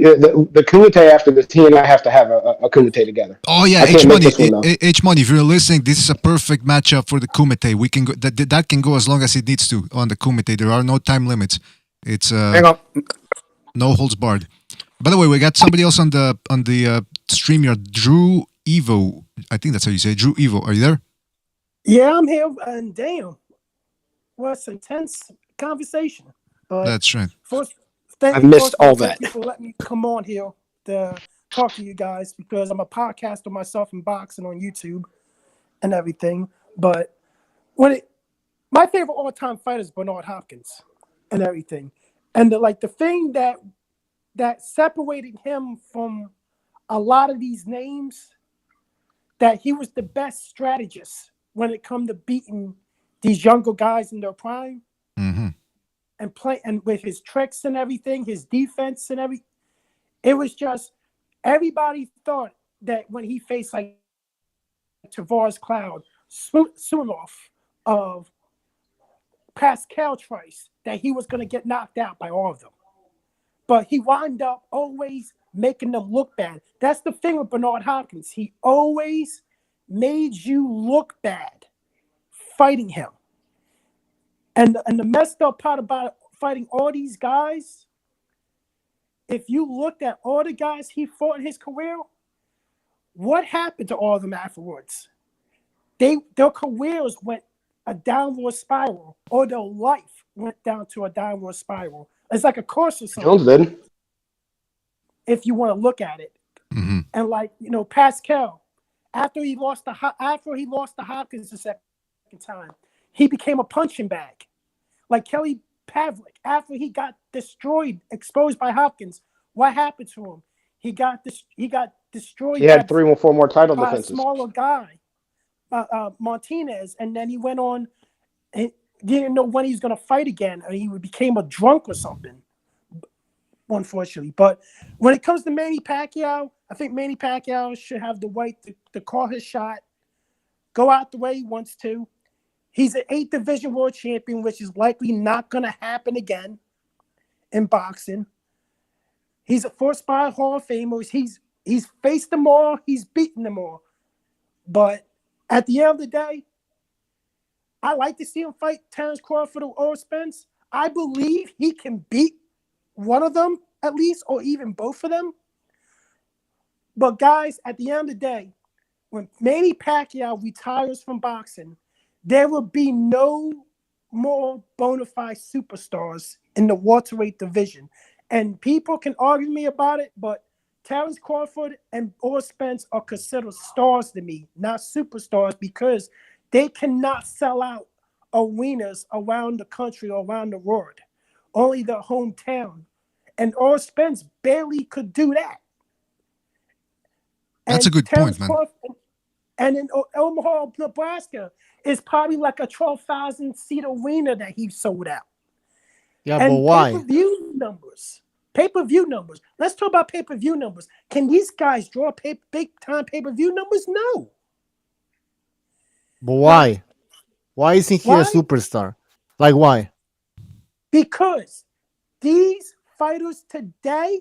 the Kumite after this, he and I have to have a Kumite together. Oh yeah, H Money. H Money. If you're listening, this is a perfect matchup for the Kumite. We can go. That can go as long as it needs to on the Kumite. There are no time limits. It's Hang on. No holds barred. By the way, we got somebody else on the Streamyard. Drew Evo. I think that's how you say it. Drew Evo. Are you there? Yeah, I'm here. And damn, what's intense conversation. But that's right. I've missed all that. Thank you for letting me come on here to talk to you guys because I'm a podcaster myself in boxing on YouTube and everything. But my favorite all-time fighter is Bernard Hopkins and everything. And the thing that separated him from a lot of these names, that he was the best strategist when it come to beating these younger guys in their prime. Mm-hmm. And with his tricks and everything, his defense and everything, it was just everybody thought that when he faced like Tavares Cloud, Sunoff of Pascal Trice, that he was going to get knocked out by all of them. But he wound up always making them look bad. That's the thing with Bernard Hopkins. He always made you look bad fighting him. And the messed up part about fighting all these guys, if you looked at all the guys he fought in his career, what happened to all of them afterwards? Their careers went a downward spiral, or their life went down to a downward spiral. It's like a course or something. Jones did. If you want to look at it. Mm-hmm. And Pascal, after he lost to Hopkins the second time, he became a punching bag. Like Kelly Pavlik, after he got exposed by Hopkins, what happened to him? He got destroyed. He had 3 or 4 more title by defenses. A smaller guy, Martinez, and then he went on. He didn't know when he was going to fight again, and he became a drunk or something. Unfortunately, but when it comes to Manny Pacquiao, I think Manny Pacquiao should have the right to call his shot, go out the way he wants to. He's an 8th division world champion, which is likely not going to happen again in boxing. He's a 4-spot Hall of Famer. He's faced them all. He's beaten them all. But at the end of the day, I like to see him fight Terrence Crawford or Spence. I believe he can beat one of them at least, or even both of them. But guys, at the end of the day, when Manny Pacquiao retires from boxing, there will be no more bona fide superstars in the welterweight division. And people can argue me about it, but Terrence Crawford and Errol Spence are considered stars to me, not superstars, because they cannot sell out arenas around the country or around the world. Only their hometown. And Errol Spence barely could do that. That's a good point, man. And in Omaha, Nebraska, is probably like a 12,000 seat arena that he sold out. Yeah, and but why? Pay-per-view numbers. Let's talk about pay-per-view numbers. Can these guys draw big-time pay-per-view numbers? No. But why? Why isn't he a superstar? Like, why? Because these fighters today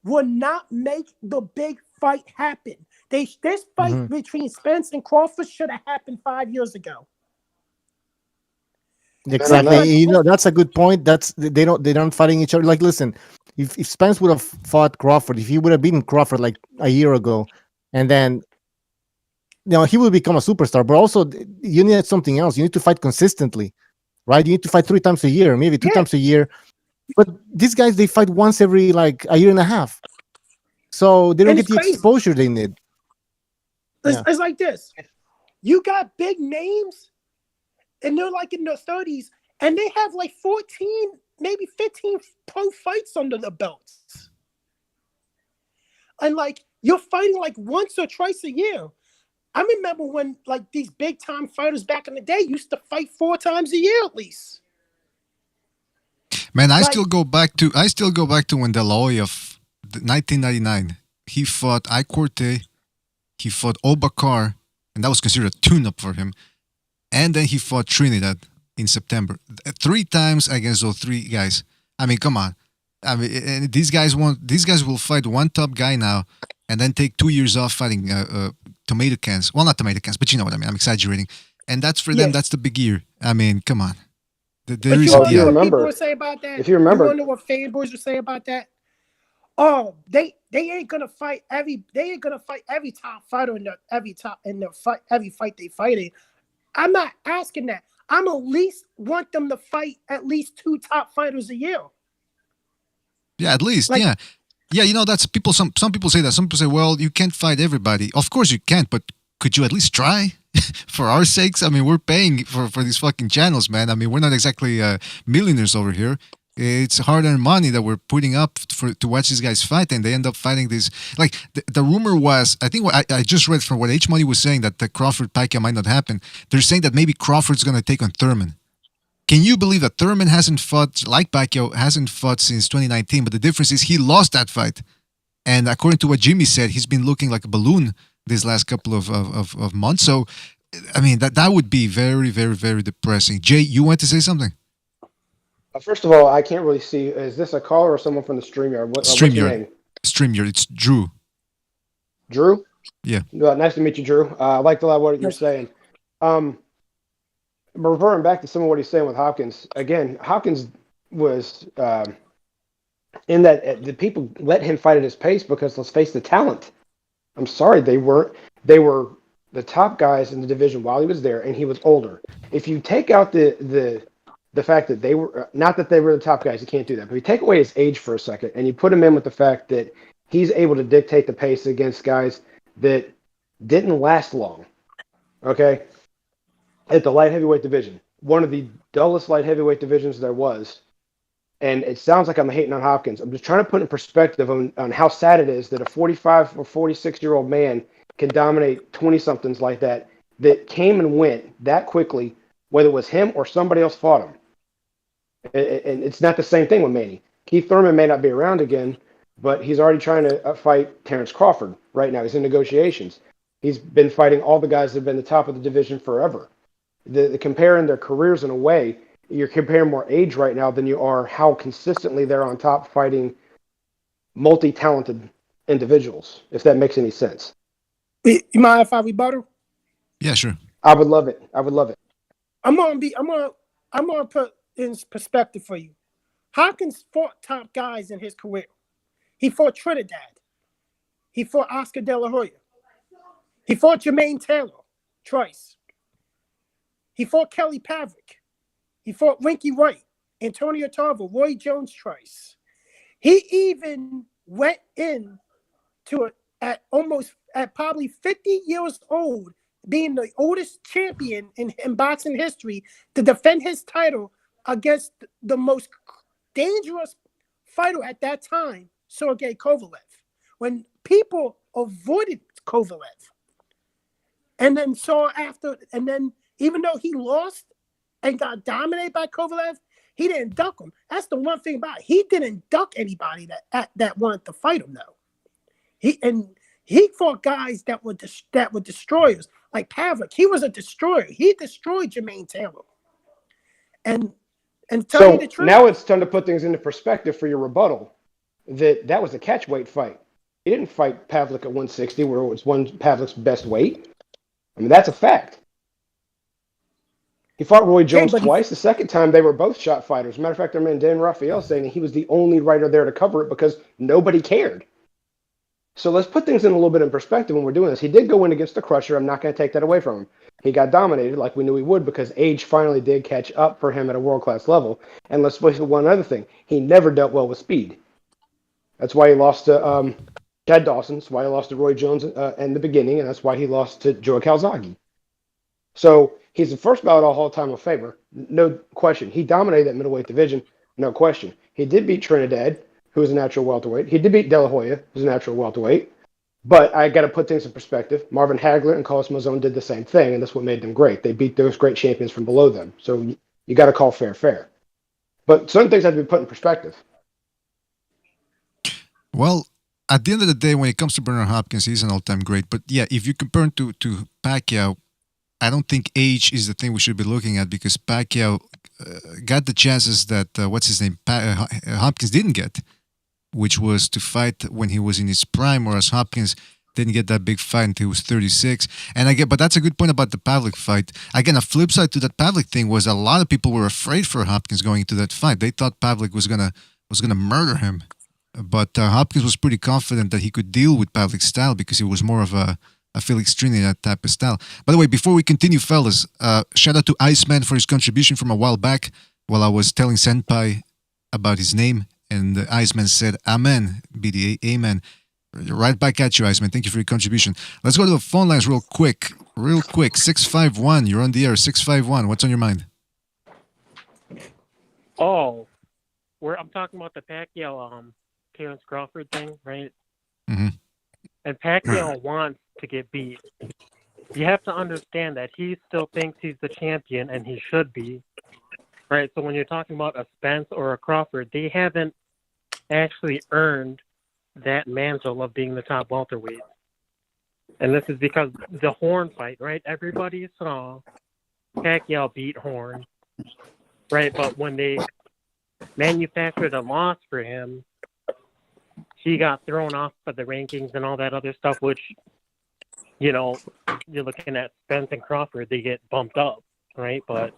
will not make the big fight happen. This fight between Spence and Crawford should have happened 5 years ago. Exactly. You know, that's a good point. They're not fighting each other. Like, listen, if Spence would have fought Crawford, if he would have beaten Crawford like a year ago, and then he will become a superstar. But also, you need something else. You need to fight consistently, right? You need to fight 3 times a year, maybe 2 times a year. But these guys, they fight once every like a year and a half, so they don't get the exposure they need. It's like this: you got big names, and they're like in their 30s, and they have like 14, maybe 15 pro fights under the belts, and like you're fighting like once or twice a year. I remember when like these big time fighters back in the day used to fight 4 times a year at least. Man, I still go back to when De La Hoya of 1999. He fought Icorte, he fought Obakar, and that was considered a tune-up for him. And then he fought Trinidad in September. 3 times against those 3 guys. I mean, come on. I mean, these guys will fight one top guy now, and then take 2 years off fighting tomato cans. Well, not tomato cans, but you know what I mean. I'm exaggerating. And that's for them. That's the big year. I mean, come on. There is you remember what say about that? If you remember, you know what fanboys would say about that? Oh, they ain't gonna fight every top fighter every fight they fighting. I'm not asking that. I'm at least want them to fight at least 2 top fighters a year. Yeah, at least, yeah. You know, that's people. Some people say that. Some people say, well, you can't fight everybody. Of course you can't, but could you at least try? For our sakes, I mean, we're paying for these fucking channels, man. I mean, we're not exactly millionaires over here. It's hard-earned money that we're putting up to watch these guys fight, and they end up fighting these. Like the rumor was, I think I just read from what H Money was saying that the Crawford Pacquiao might not happen. They're saying that maybe Crawford's gonna take on Thurman. Can you believe that Thurman hasn't fought like Pacquiao hasn't fought since 2019? But the difference is he lost that fight, and according to what Jimmy said, he's been looking like a balloon these last couple of months. So, I mean, that would be very, very, very depressing. Jay, you want to say something? First of all, I can't really see. Is this a caller or someone from the Streamyard? What's your name? Streamyard. It's Drew. Drew? Yeah. Nice to meet you, Drew. I liked a lot of what you're saying. Referring back to some of what he's saying with Hopkins, again, Hopkins was in that the people let him fight at his pace because, let's face the talent. I'm sorry, they were the top guys in the division while he was there, and he was older. If you take out the fact that they were not that they were the top guys, you can't do that. But if you take away his age for a second, and you put him in with the fact that he's able to dictate the pace against guys that didn't last long, okay, at the light heavyweight division, one of the dullest light heavyweight divisions there was. And it sounds like I'm hating on Hopkins. I'm just trying to put in perspective on how sad it is that a 45 or 46-year-old man can dominate 20-somethings like that came and went that quickly, whether it was him or somebody else fought him. And it's not the same thing with Manny. Keith Thurman may not be around again, but he's already trying to fight Terrence Crawford right now. He's in negotiations. He's been fighting all the guys that have been the top of the division forever. The comparing their careers in a way, you're comparing more age right now than you are how consistently they're on top fighting multi-talented individuals, if that makes any sense. You mind if I rebuttal? Yeah, sure. I would love it. I'm gonna put in perspective for you. Hopkins fought top guys in his career. He fought Trinidad. He fought Oscar De La Hoya. He fought Jermaine Taylor twice. He fought Kelly Pavlik. He fought Winky Wright, Antonio Tarver, Roy Jones twice. He even went in to it at probably 50 years old, being the oldest champion in boxing history, to defend his title against the most dangerous fighter at that time, Sergey Kovalev, when people avoided Kovalev. And then even though he lost and got dominated by Kovalev, he didn't duck him. That's the one thing about it. He didn't duck anybody that wanted to fight him, though. He fought guys that were destroyers, like Pavlik. He was a destroyer. He destroyed Jermaine Taylor. And tell you the truth, now it's time to put things into perspective for your rebuttal. That was a catchweight fight. He didn't fight Pavlik at 160, where it was Pavlik's best weight. I mean, that's a fact. He fought Roy Jones twice. The second time, they were both shot fighters. As a matter of fact, our man Dan Raphael saying that he was the only writer there to cover it because nobody cared. So let's put things in a little bit in perspective when we're doing this. He did go in against the Crusher. I'm not going to take that away from him. He got dominated like we knew he would because age finally did catch up for him at a world-class level. And let's face one other thing. He never dealt well with speed. That's why he lost to Chad Dawson. That's why he lost to Roy Jones in the beginning, and that's why he lost to Joe Calzaghe. So he's the first ballot Hall of Fame of Famer, no question. He dominated that middleweight division, no question. He did beat Trinidad, who is a natural welterweight. He did beat De La Hoya, who's a natural welterweight. But I got to put things in perspective. Marvin Hagler and Carlos Mazon did the same thing, and that's what made them great. They beat those great champions from below them. So you got to call fair. But certain things have to be put in perspective. Well, at the end of the day, when it comes to Bernard Hopkins, he's an all-time great. But yeah, if you compare him to Pacquiao, I don't think age is the thing we should be looking at, because Pacquiao got the chances that Hopkins didn't get, which was to fight when he was in his prime, whereas Hopkins didn't get that big fight until he was 36. But that's a good point about the Pavlik fight. Again, a flip side to that Pavlik thing was a lot of people were afraid for Hopkins going into that fight. They thought Pavlik was gonna murder him, but Hopkins was pretty confident that he could deal with Pavlik's style because he was more of a Felix Trinidad type of style. By the way, before we continue, fellas, shout out to Iceman for his contribution from a while back while I was telling Senpai about his name, and Iceman said, Amen, BDA, amen. Right back at you, Iceman. Thank you for your contribution. Let's go to the phone lines real quick. 651, you're on the air. 651, what's on your mind? Oh, I'm talking about the Pacquiao, Terrence Crawford thing, right? Mm-hmm. And Pacquiao wants to get beat. You have to understand that he still thinks he's the champion, and he should be. Right? So when you're talking about a Spence or a Crawford, they haven't actually earned that mantle of being the top welterweight. And this is because the Horn fight, right? Everybody saw Pacquiao beat Horn, right? But when they manufactured a loss for him, he got thrown off of the rankings and all that other stuff, which, you know, you're looking at Spence and Crawford, they get bumped up, right? But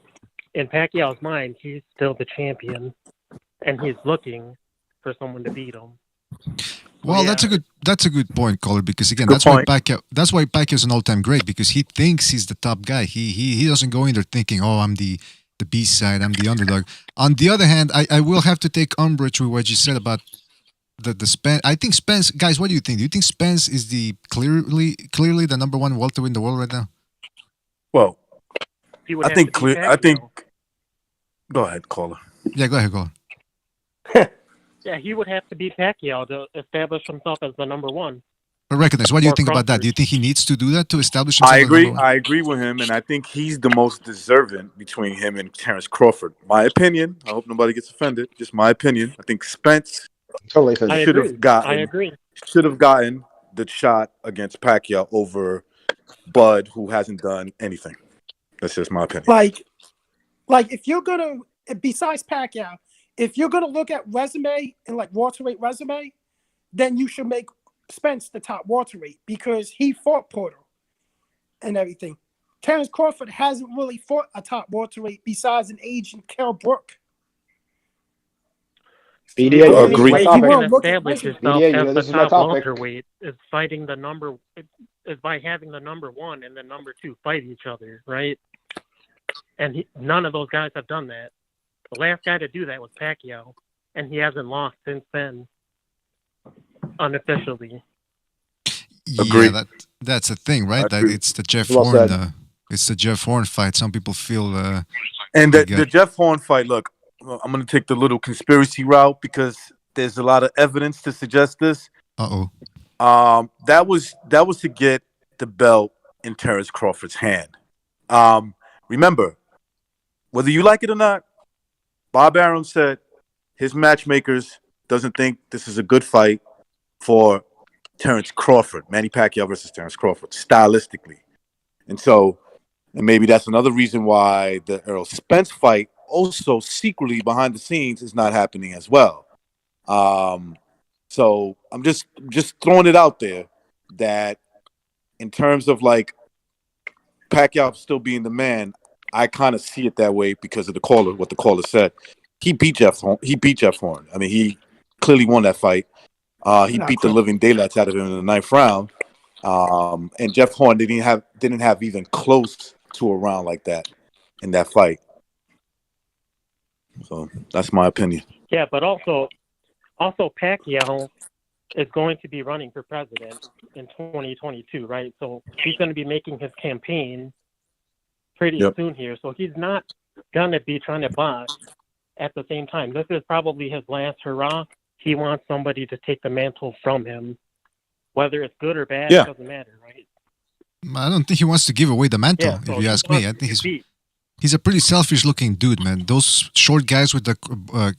in Pacquiao's mind, he's still the champion, and he's looking for someone to beat him. Well, yeah. that's a good point, caller, because again, that's why Pacquiao's an all-time great, because he thinks he's the top guy. He doesn't go in there thinking, oh, I'm the B side, I'm the underdog. On the other hand, I will have to take umbrage with what you said about the Spence. I think Spence, guys, what do you think? Do you think Spence is the clearly the number one welterweight in the world right now? Well, I think go ahead, caller. Yeah, go ahead, caller. Yeah, he would have to beat Pacquiao to establish himself as the number one. But recognize, what do you think about that? Do you think he needs to do that to establish himself? I agree with him, and I think he's the most deserving between him and Terrence Crawford. My opinion. I hope nobody gets offended. Just my opinion. I think Spence should have gotten the shot against Pacquiao over Bud, who hasn't done anything. That's just my opinion. Like if you're gonna, besides Pacquiao, if you're gonna look at resume and like welterweight resume, then you should make Spence the top welterweight because he fought Porter and everything. Terrence Crawford hasn't really fought a top welterweight besides an aging Kell Brook. BDA, establish yourself as the top welterweight is fighting the number. is by having the number 1 and the number 2 fight each other, right? And none of those guys have done that. The last guy to do that was Pacquiao, and he hasn't lost since then, unofficially. Yeah, that's a thing, right? That it's the Jeff Horn. It's the Jeff Horn fight. Some people feel. And the Jeff Horn fight. Look, I'm going to take the little conspiracy route because there's a lot of evidence to suggest this. That was to get the belt in Terrence Crawford's hand. Remember, whether you like it or not, Bob Arum said his matchmakers doesn't think this is a good fight for Terrence Crawford, Manny Pacquiao versus Terrence Crawford, stylistically. And so, and maybe that's another reason why the Errol Spence fight also secretly behind the scenes is not happening as well. So I'm just throwing it out there that in terms of like Pacquiao still being the man, I kind of see it that way because of what the caller said. He beat Jeff Horn. I mean, he clearly won that fight. He beat the living daylights out of him in the 9th round. And Jeff Horn didn't have even close to a round like that in that fight. So that's my opinion. Yeah, but also Pacquiao is going to be running for president in 2022, right? So he's going to be making his campaign pretty soon here. So he's not going to be trying to box at the same time. This is probably his last hurrah. He wants somebody to take the mantle from him. Whether it's good or bad, it doesn't matter, right? I don't think he wants to give away the mantle, if you ask me. I think he's a pretty selfish-looking dude, man. Those short guys with the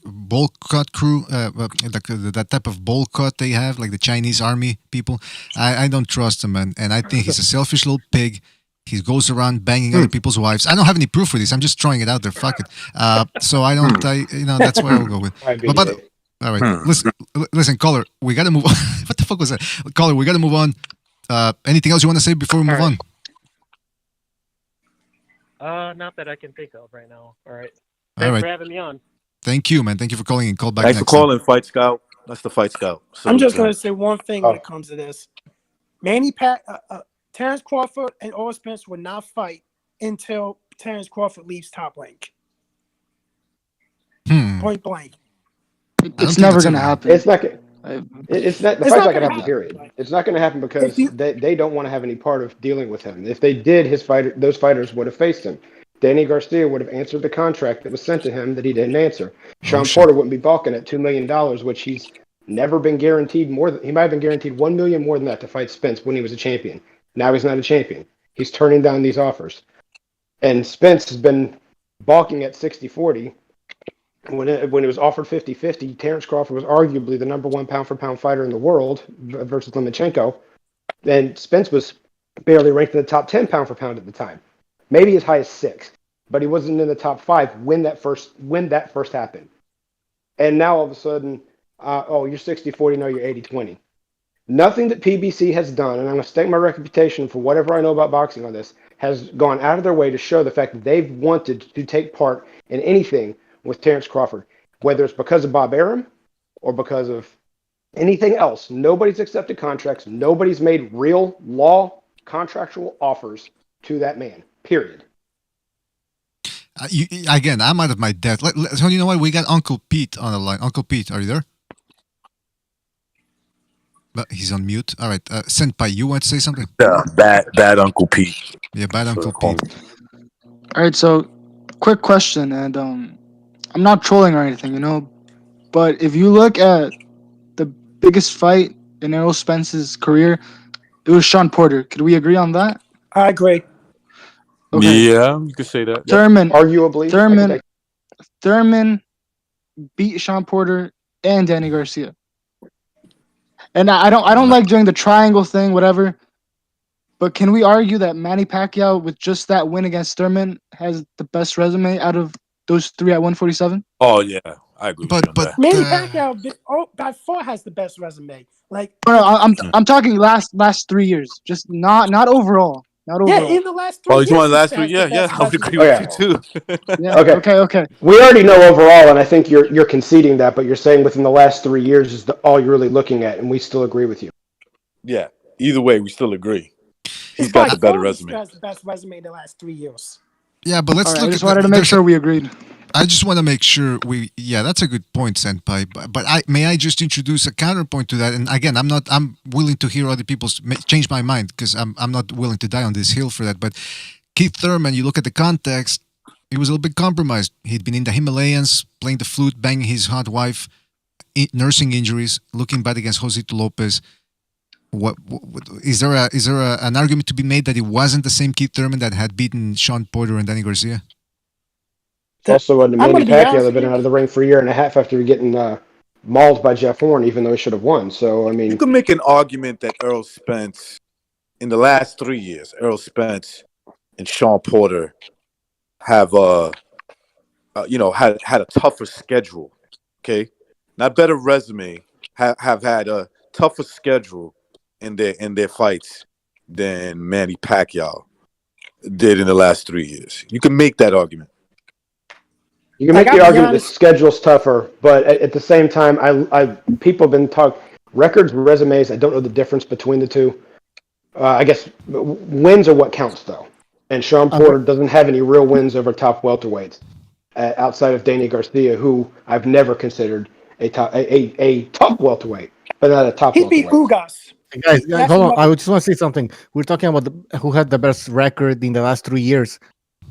bowl cut crew, that type of bowl cut they have, like the Chinese army people, I don't trust him, man. And I think he's a selfish little pig. He goes around banging other people's wives. I don't have any proof for this. I'm just throwing it out there. Fuck it. So I don't. That's what I'll go with. All right. Listen, caller. We gotta move on. What the fuck was that, caller? We gotta move on. Anything else you want to say before we move on? Not that I can think of right now. All right. Thanks for having me on. Thank you, man. Thank you for calling and call back. Thanks for calling, Fight Scout. That's the Fight Scout. So, I'm just gonna say one thing when it comes to this. Terrence Crawford and Errol Spence will not fight until Terrence Crawford leaves Top Rank. Point blank. It's never going to happen. It's not. It's not. The fight's not going to happen. Period. It's not going to happen because they don't want to have any part of dealing with him. If they did, those fighters would have faced him. Danny Garcia would have answered the contract that was sent to him that he didn't answer. Sean Porter wouldn't be balking at $2 million, which he's never been guaranteed more. He might have been guaranteed $1 million more than that to fight Spence when he was a champion. Now he's not a champion. He's turning down these offers. And Spence has been balking at 60-40. When it was offered 50-50, Terrence Crawford was arguably the number 1 pound-for-pound fighter in the world versus Lomachenko. And Spence was barely ranked in the top 10 pound-for-pound at the time. Maybe as high as 6. But he wasn't in the top 5 when that first happened. And now all of a sudden, you're 60-40, no, you're 80-20. Nothing that PBC has done, and I'm going to stake my reputation for whatever I know about boxing on this, has gone out of their way to show the fact that they've wanted to take part in anything with Terrence Crawford, whether it's because of Bob Arum or because of anything else. Nobody's accepted contracts. Nobody's made real law contractual offers to that man, period. Again, I'm out of my depth. So you know what? We got Uncle Pete on the line. Uncle Pete, are you there? But he's on mute. All right. Senpai, you want to say something? Yeah, bad Uncle Pete. Yeah, bad Uncle Pete. All right, so quick question, and I'm not trolling or anything, but if you look at the biggest fight in Errol Spence's career, it was Sean Porter. Could we agree on that? I agree. Okay. Yeah, you could say that. Thurman, arguably. Thurman beat Sean Porter and Danny Garcia. And I don't like doing the triangle thing, whatever. But can we argue that Manny Pacquiao, with just that win against Thurman, has the best resume out of those 3 at 147? Oh yeah, I agree. But Manny Pacquiao by far has the best resume. I'm talking last 3 years, just not overall. Not overall. Yeah, in the last 3 years. Oh, you want the last 3? Yeah, I would agree with you too. Yeah. Okay. We already know overall, and I think you're conceding that, but you're saying within the last 3 years is all you're really looking at, and we still agree with you. Yeah. Either way, we still agree. He's got the better resume. Has the best resume in the last 3 years. Yeah, but let's look. I just wanted to make sure we agreed. I just want to make sure we. Yeah, that's a good point, Senpai. But may I just introduce a counterpoint to that? And again, I'm willing to hear other people's change my mind because I'm not willing to die on this hill for that. But Keith Thurman, you look at the context, he was a little bit compromised. He'd been in the Himalayas, playing the flute, banging his hot wife, nursing injuries, looking bad against Josito Lopez. What is there an argument to be made that it wasn't the same Keith Thurman that had beaten Sean Porter and Danny Garcia? It's also a Manny Pacquiao that been out of the ring for a year and a half after getting mauled by Jeff Horn, even though he should have won. So I mean, you can make an argument that Errol Spence, in the last 3 years, Errol Spence and Sean Porter have had a tougher schedule. Okay, not better resume, have had a tougher schedule in their fights than Manny Pacquiao did in the last 3 years. You can make that argument. You can make the argument the schedule's tougher, but at the same time, people have been talking records, resumes. I don't know the difference between the two. I guess wins are what counts, though. And Sean Porter doesn't have any real wins over top welterweights outside of Danny Garcia, who I've never considered a top welterweight, but not a top welterweight. He beat Ugas. Guys, hold on. I just want to say something. We're talking about who had the best record in the last 3 years,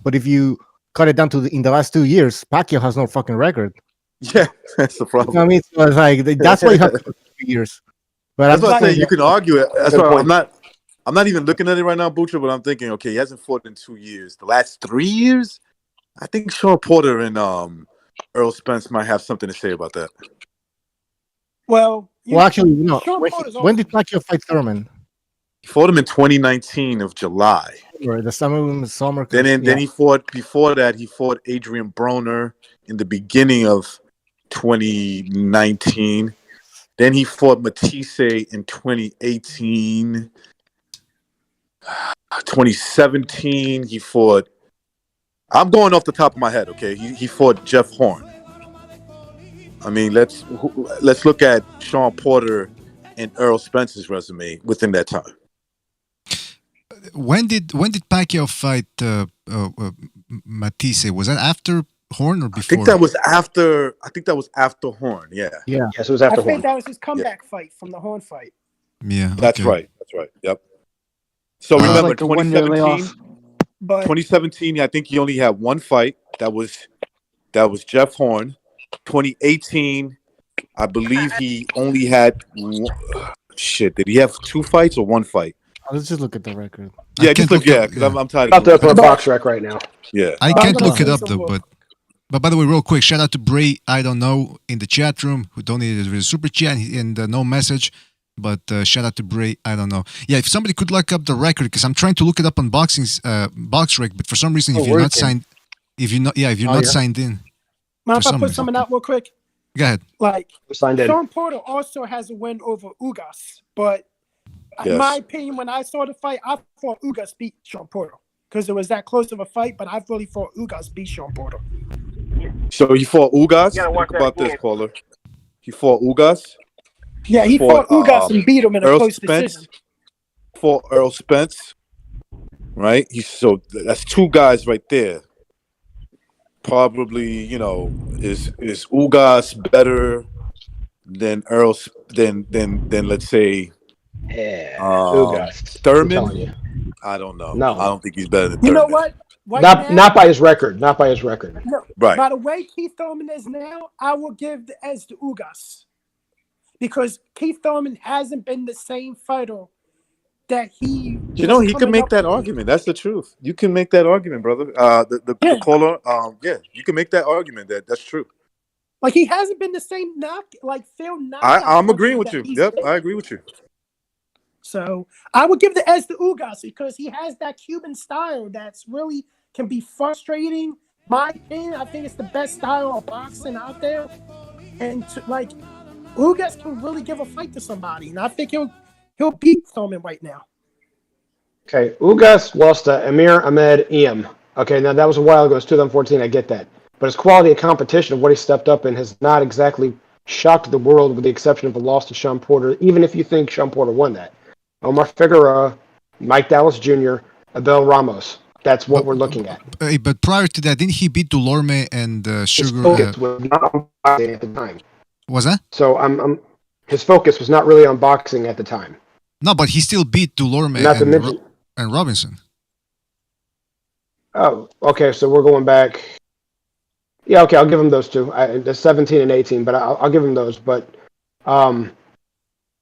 but if you cut it down to in the last 2 years, Pacquiao has no fucking record. Yeah, that's the problem. I mean, so it's like that's why you have 3 years. But that's what I say. You can argue it. That's why I'm not even looking at it right now, Butcher. But I'm thinking, okay, he hasn't fought in 2 years. The last 3 years, I think Sean Porter and Errol Spence might have something to say about that. Well, actually, no. When did Pacquiao fight Thurman? He fought him in 2019 of July. Right, the summer. Then he fought. Before that, he fought Adrian Broner in the beginning of 2019. Then he fought Matisse in 2018. 2017, he fought. I'm going off the top of my head. Okay, he fought Jeff Horn. I mean, let's look at Sean Porter and Errol Spence's resume within that time. When did Pacquiao fight Matisse? Was that after Horn or before? I think that was after Horn. Yeah. Yes, it was after Horn. I think that was his comeback fight from the Horn fight. Yeah, okay. That's right. Yep. So remember, 2017. I think he only had one fight. That was Jeff Horn. 2018, I believe he only had shit. Did he have 2 fights or 1 fight? Let's just look at the record. Yeah, just look. Yeah, because I'm tired. About to open a box rec right now. Yeah, I can't look it up though. But by the way, real quick, shout out to Bray. I don't know in the chat room who donated with a super chat and no message. But shout out to Bray. I don't know. Yeah, if somebody could look up the record, because I'm trying to look it up on BoxRec, but for some reason, if you're not signed in. Mind if I put something out real quick? Go ahead. Like, signed in. Sean Porter also has a win over Ugas, but in my opinion, when I saw the fight, I thought Ugas beat Sean Porter because it was that close of a fight, but I really thought Ugas beat Sean Porter. So he fought Ugas? Think about this, caller. He fought Ugas? Yeah, he fought Ugas and beat him in a close decision. Fought Errol Spence, right? So that's 2 guys right there. Probably, is Ugas better than Errol than let's say Ugas. Thurman? I don't know. No, I don't think he's better than Thurman. You know what? Not by his record. Not by his record. No, right. By the way Keith Thurman is now, I will give the edge to Ugas. Because Keith Thurman hasn't been the same fighter that he... he can make that argument. That's the truth. You can make that argument, brother. The caller, you can make that argument. That's true. Like, he hasn't been the same Phil knocked. I'm agreeing with you. Yep, I agree with you. So, I would give the edge to Ugas because he has that Cuban style that's really can be frustrating. My opinion, I think it's the best style of boxing out there. And, Ugas can really give a fight to somebody. And I think he'll beat Thurman right now. Okay, Ugas lost to Amir Ahmed Iem. Okay, now that was a while ago. It's 2014. I get that. But his quality of competition of what he stepped up in has not exactly shocked the world with the exception of a loss to Sean Porter, even if you think Sean Porter won that. Omar Figueroa Mike Dallas Jr., Abel Ramos. That's what we're looking at. But prior to that, didn't he beat Delorme and Sugar? His focus was not on boxing at the time. Was that? So his focus was not really on boxing at the time. No, but he still beat Delorme and Robinson. Oh, okay. So we're going back. Yeah, okay. I'll give him those two. The 17 and 18, but I'll give him those. But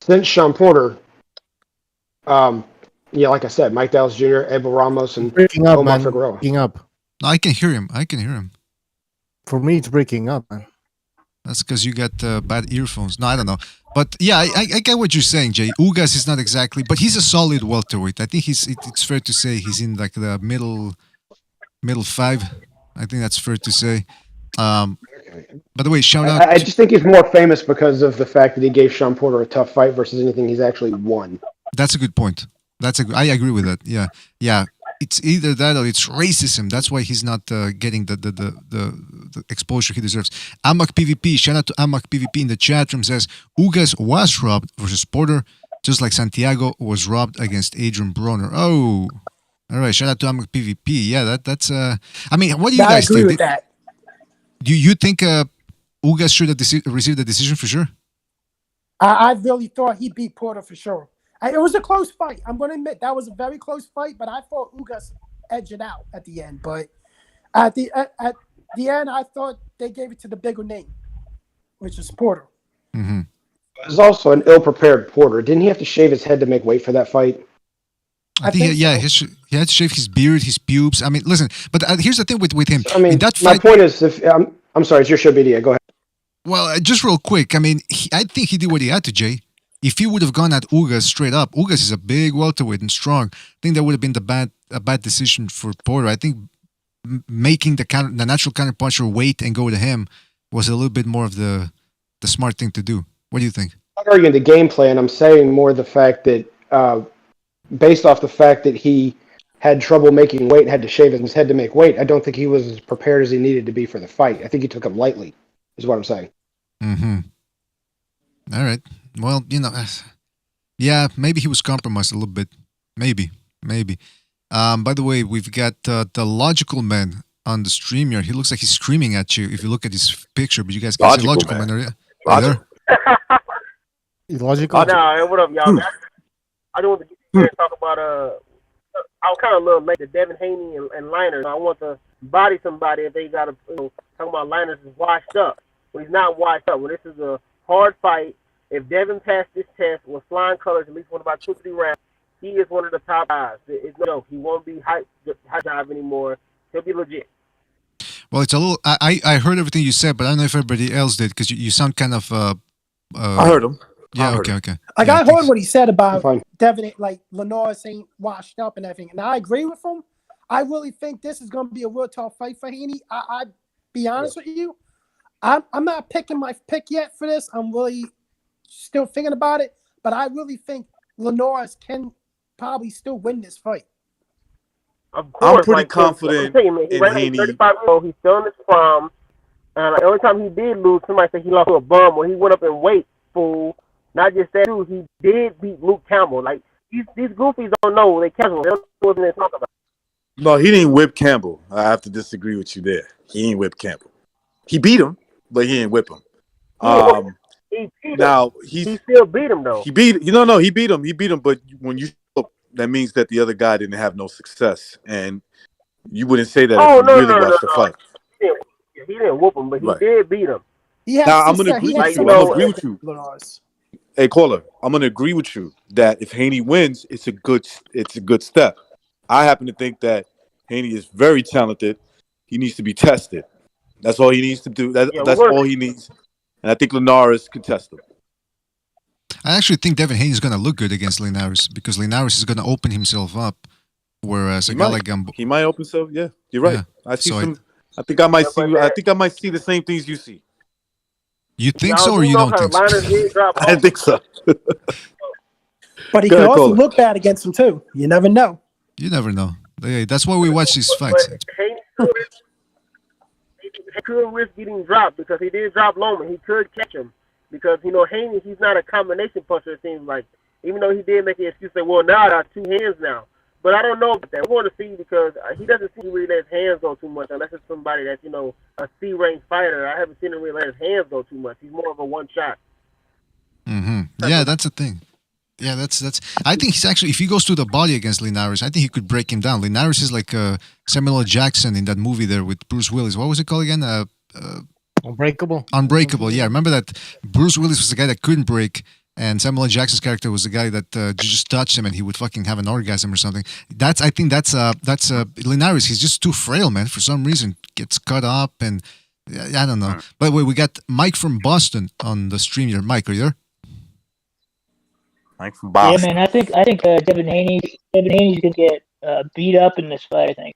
since Sean Porter, like I said, Mike Dallas Jr., Abel Ramos, and Omar Figueroa. Breaking up. No, I can hear him. For me, it's breaking up, man. That's because you got bad earphones. No, I don't know. But yeah, I get what you're saying, Jay. Ugas is not exactly, but he's a solid welterweight. I think it's fair to say he's in like the middle five. I think that's fair to say. By the way, shout out. I just think he's more famous because of the fact that he gave Sean Porter a tough fight versus anything he's actually won. That's a good point. I agree with that. Yeah. It's either that or it's racism. That's why he's not getting the exposure he deserves. Amak PvP, shout out to Amak PvP in the chat room, says Ugas was robbed versus Porter, just like Santiago was robbed against Adrian Broner. Oh, all right. Shout out to Amak PvP. Yeah, that's. I mean, what do you guys think? With that. Do you think Ugas should have received the decision for sure? I really thought he beat Porter for sure. It was a close fight. I'm going to admit that was a very close fight, but I thought Ugas edged it out at the end. But at the end, I thought they gave it to the bigger name, which is Porter. Mm-hmm. It was also an ill-prepared Porter. Didn't he have to shave his head to make weight for that fight? I think he had to shave his beard, his pubes. I mean, listen, but here's the thing with him. I mean, that my fight, point is, I'm sorry, it's your show, BDA. Go ahead. Well, just real quick. I mean, I think he did what he had to, Jay. If he would have gone at Ugas straight up, Ugas is a big welterweight and strong. I think that would have been a bad decision for Porter. I think making the natural counterpuncher wait and go to him was a little bit more of the smart thing to do. What do you think? I'm not arguing the game plan. I'm saying more the fact that, based off the fact that he had trouble making weight and had to shave his head to make weight, I don't think he was as prepared as he needed to be for the fight. I think he took him lightly, is what I'm saying. Mm-hmm. All right. Well, yeah, maybe he was compromised a little bit. Maybe. By the way, we've got the Logical Man on the Streamyard. He looks like he's screaming at you if you look at his picture, but you guys can't see Logical Man. Are you there? Logical? Oh, no, what up, y'all? I don't want to get here and talk about, I was kind of a little late to Devin Haney and Linares. I want to body somebody if they got to, talking about Linares is washed up. Well, he's not washed up. Well, this is a hard fight. If Devin passed this test with flying colors, at least won about 2-3 rounds, he is one of the top guys. It's no joke. He won't be high dive anymore. He'll be legit. Well, it's a little. I heard everything you said, but I don't know if everybody else did because you sound kind of. I heard him. Yeah. Okay. I heard what he said about Devin, like Linares ain't washed up and everything, and I agree with him. I really think this is going to be a real tough fight for Haney. I be honest with you, I'm not picking my pick yet for this. I'm really still thinking about it, but I really think Linares can probably still win this fight. Of course, I'm pretty confident in Haney. 35-year-old, he's still in his prime. The only time he did lose, somebody said he lost to a bum, or he went up in weight, fool. Not just that, dude, he did beat Luke Campbell. Like, these goofies don't know. They casual. They don't know what they're talking about. No, he didn't whip Campbell. I have to disagree with you there. He ain't whip Campbell. He beat him, but he didn't whip him. He still beat him though. He beat him. He beat him. But when you that means that the other guy didn't have no success, and you wouldn't say that if you really watched the fight. He didn't whoop him, but he did beat him. Now I'm gonna agree with you. I'm gonna agree with you. Hey, caller, I'm gonna agree with you that if Haney wins, it's a good step. I happen to think that Haney is very talented. He needs to be tested. That's all he needs to do. That's all he needs. And I think Linares can test him. I actually think Devin Haney is going to look good against Linares because Linares is going to open himself up, whereas a guy like Gambo, he might open himself. Yeah, you're right. Yeah. I think I might see the same things you see. You think so, or you don't think so? I think so. But he can also look bad against him too. You never know. You never know. That's why we watch these fights. He could risk getting dropped because he did drop Loma. He could catch him because Haney, he's not a combination puncher. It seems like Even though he did make an excuse, say, well, now I got 2 hands now. But I don't know about that. We're going to see because he doesn't seem to really let his hands go too much unless it's somebody that's, a C-ranked fighter. I haven't seen him really let his hands go too much. He's more of a one-shot. Yeah, that's the thing. Yeah, that's. I think he's actually, if he goes to the body against Linares, I think he could break him down. Linares is like Samuel L. Jackson in that movie there with Bruce Willis. What was it called again? Unbreakable. Unbreakable. Yeah, remember that Bruce Willis was the guy that couldn't break, and Samuel L. Jackson's character was the guy that just touched him and he would fucking have an orgasm or something. I think that's Linares. He's just too frail, man. For some reason, gets cut up and I don't know. By the way, we got Mike from Boston on the stream here. Mike, are you there? Mike from Boston. Yeah, man. I think Devin Haney's gonna get beat up in this fight. I think.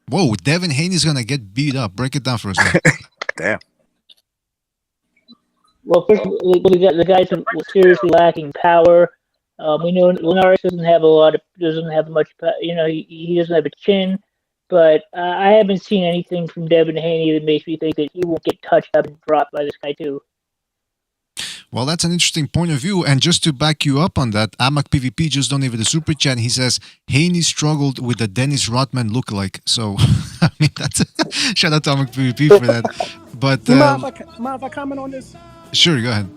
Whoa, Devin Haney's gonna get beat up. Break it down for us, man. Damn. Well, first, the guy's seriously lacking power. We know Linares doesn't have much. He doesn't have a chin. But I haven't seen anything from Devin Haney that makes me think that he won't get touched up and dropped by this guy too. Well, that's an interesting point of view. And just to back you up on that, Amak PvP just donated the super chat. He says Haney struggled with the Dennis Rodman lookalike. So, I mean, that's shout out to Amak PvP for that. But mind if I comment on this? Sure, go ahead.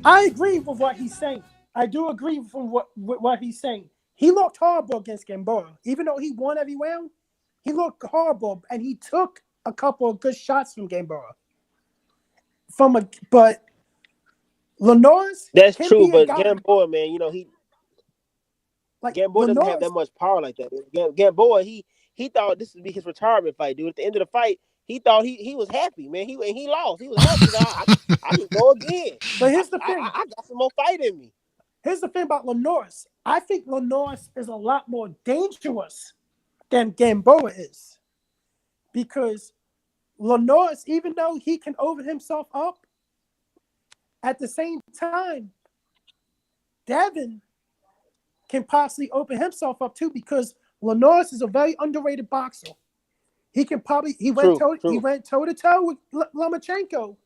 I agree with what he's saying. I do agree with what he's saying. He looked horrible against Gamboa. Even though he won every round, he looked horrible, and he took a couple of good shots from Gamboa. But Linares, that's true. But Gamboa, man, Gamboa doesn't have that much power like that. Gamboa, he thought this would be his retirement fight, dude. At the end of the fight, he thought he was happy, man. He lost. He was happy. I can go again. But here's the thing: I got some more fight in me. Here's the thing about Linares. I think Linares is a lot more dangerous than Gamboa is. Because Linares, even though he can open himself up, at the same time, Devin can possibly open himself up too because Linares is a very underrated boxer. He went toe to toe with Lomachenko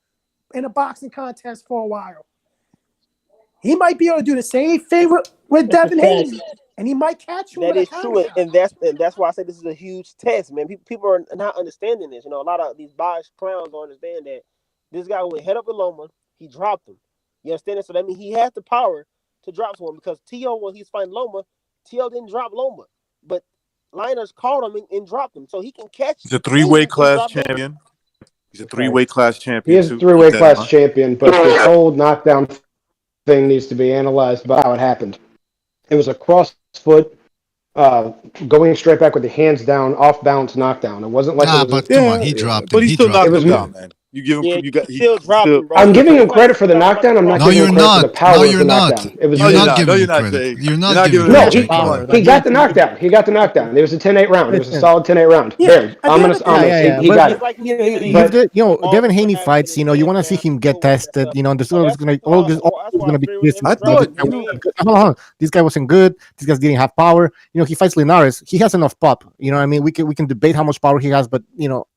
in a boxing contest for a while. He might be able to do the same thing with Devin Haney, and he might catch you. That is true, and that's why I say this is a huge test, man. People are not understanding this. A lot of these box clowns don't understand that this guy went head up with Loma, he dropped him. You understand it? So that means he has the power to drop someone because T.O., when he's fighting Loma, T.O. didn't drop Loma, but Liners caught him and dropped him, so he can catch. He's a 3-weight class champion. He's a 3-weight class champion. He is a 3-weight class champion, but this whole knockdown thing needs to be analyzed about how it happened. It was a cross foot, going straight back with the hands down, off balance knockdown. It wasn't like come on, he dropped him. But he still knocked him down, man. You give him. He still dropped him, bro. I'm giving him credit for the knockdown. I'm not giving him credit for the power of the knockdown. It was You're not giving him credit. You're not giving him credit. He got the knockdown. He got the knockdown. It was a 10-8 round. It was a solid 10-8 round. There, I'm honest. He got it. Devin Haney fights. You want to see him get tested. There's always gonna be this. This guy wasn't good. This guy didn't have power. He fights Linares. He has enough pop. You know what I mean? We can debate how much power he has, but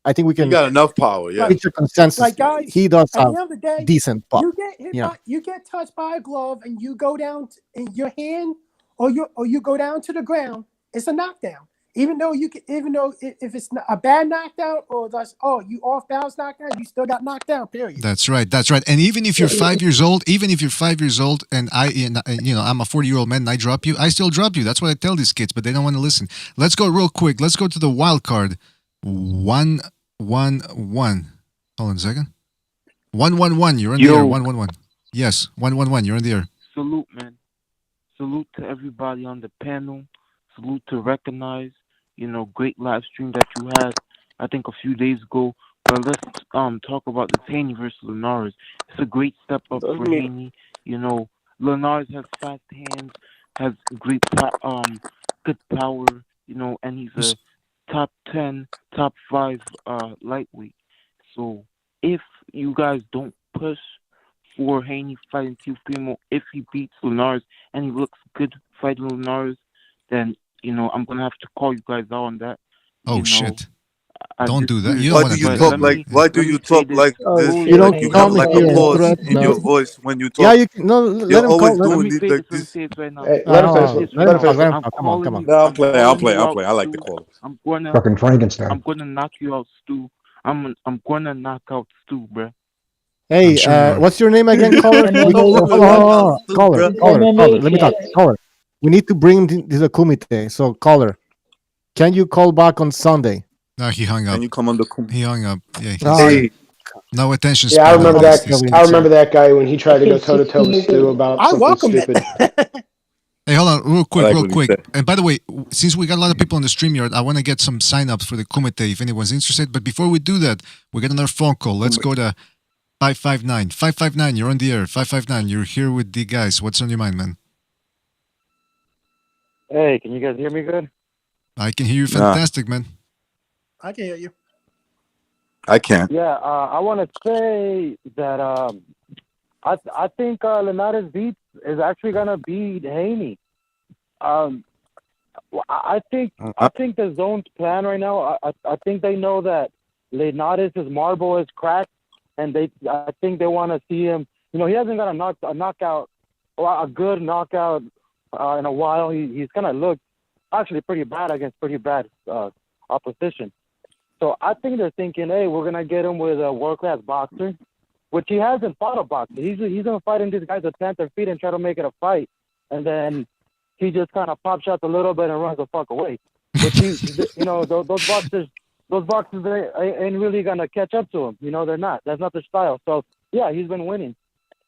I think we can. He got enough power. Yeah. Reach a consensus. Like guys, he does have at the end of the day, decent pop. You get touched by a glove and you go down in your hand, or you go down to the ground. It's a knockdown. Even though if it's a bad knockdown or you off balance knockdown, you still got knocked down. Period. That's right. And even if you're 5 years old, and I'm a 40-year-old man and I drop you, I still drop you. That's what I tell these kids, but they don't want to listen. Let's go real quick. Let's go to the wild card. 1-1-1. Hold on a second. 1-1-1. You're in the air. 1-1-1. Yes, 1-1-1. You're in the air. Salute, man. Salute to everybody on the panel. Salute to Recognize. Great live stream that you had, I think, a few days ago. But let's talk about this Haney versus Linares. It's a great step up for Haney. Linares has fast hands, has great good power. And he's a top 10, top 5 lightweight. So if you guys don't push for Haney fighting Teofimo, if he beats Linares and he looks good fighting Linares, then I'm gonna have to call you guys out on that. Oh shit! Don't do that. You Why don't do want to you do talk that. like? Why do you talk like this? You Like don't you call have me like here a and pause threat. in your voice when you Yeah, talk. you can. No, let You're him call. always doing say it this. like Let me this. say this right now. Hey, let him finish. This Let right him now. talk. Let him I'm talk. Come on, calling come on. you. No, I'm I'm playing. calling you out, I like the Stu. call. I'm gonna. Fucking Frankenstein. I'm gonna knock you out, Stu. I'm gonna knock out Stu, bruh. Hey, sure you are. what's your name again, caller? And then We, they- hold on, hold on. Caller, And then caller. they Let me talk. can't. Caller. We need to bring him to the kumite. So, caller, can you call back on Sunday? No, he hung up. Can you come on the? He hung up. Yeah, Hey. no attention Yeah, I span. remember that. He's- I remember that guy when he tried to go toe to toe with Stu about I something welcome stupid. Hey, hold on, real quick, like real what he quick. said. And by the way, since we got a lot of people on the StreamYard, I want to get some sign-ups for the Kumite if anyone's interested. But before we do that, we got another phone call. Let's go to 559. 559, you're on the air. 559, you're here with the guys. What's on your mind, man? Hey, can you guys hear me good? I can hear you Nah. fantastic, man. I can hear you. I can't. Yeah, I want to say that I think Linares beat is actually gonna beat Haney. I think the zone's plan right now. I think they know that Linares' marble is cracked, and I think they want to see him. You know, he hasn't got a knockout, or a good knockout in a while. He's kind of looked actually pretty bad against pretty bad opposition. So I think they're thinking, hey, we're gonna get him with a world-class boxer, which he hasn't fought a boxer. He's gonna fight in these guys that plant their feet and try to make it a fight, and then he just kind of pop shots a little bit and runs the fuck away. Which those boxers ain't really gonna catch up to him. You know, they're not. That's not their style. So yeah, he's been winning.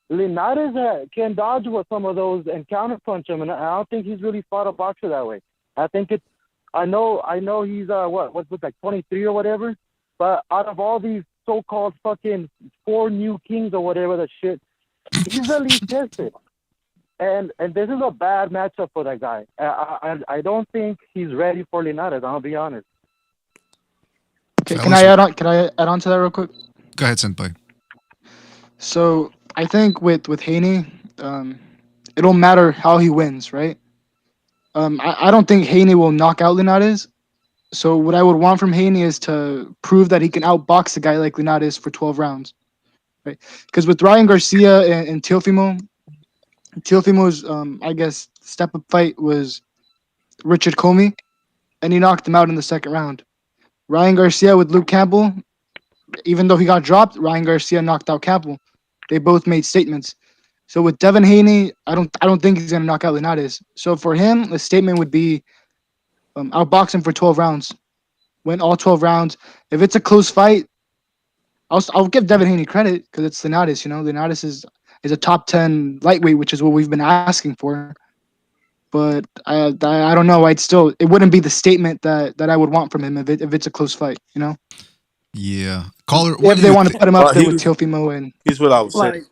Linares can dodge with some of those and counter punch him, and I don't think he's really fought a boxer that way. I think it's. I know he's what's like 23 or whatever, but out of all these so-called fucking 4 new kings or whatever the shit, he's the least tested. And this is a bad matchup for that guy. I don't think he's ready for Linares. I'll be honest. Okay, can I add on? Can I add on to that real quick? Go ahead, Senpai. So I think with Haney, it don't matter how he wins, right? I don't think Haney will knock out Linares. So what I would want from Haney is to prove that he can outbox a guy like Linares for 12 rounds, right? Because with Ryan Garcia and Teofimo's, I guess, step-up fight was Richard Comey, and he knocked him out in the second round. Ryan Garcia with Luke Campbell, even though he got dropped, Ryan Garcia knocked out Campbell. They both made statements. So with Devin Haney, I don't think he's gonna knock out Linares. So for him, the statement would be outbox him for 12 rounds, win all 12 rounds. If it's a close fight, I'll give Devin Haney credit because it's Linares. You know, Linares is a top 10 lightweight, which is what we've been asking for. But I don't know. It wouldn't be the statement that I would want from him if it's a close fight. You know. Yeah, caller. If they want to put him up there with Teofimo and. Here's what I was saying.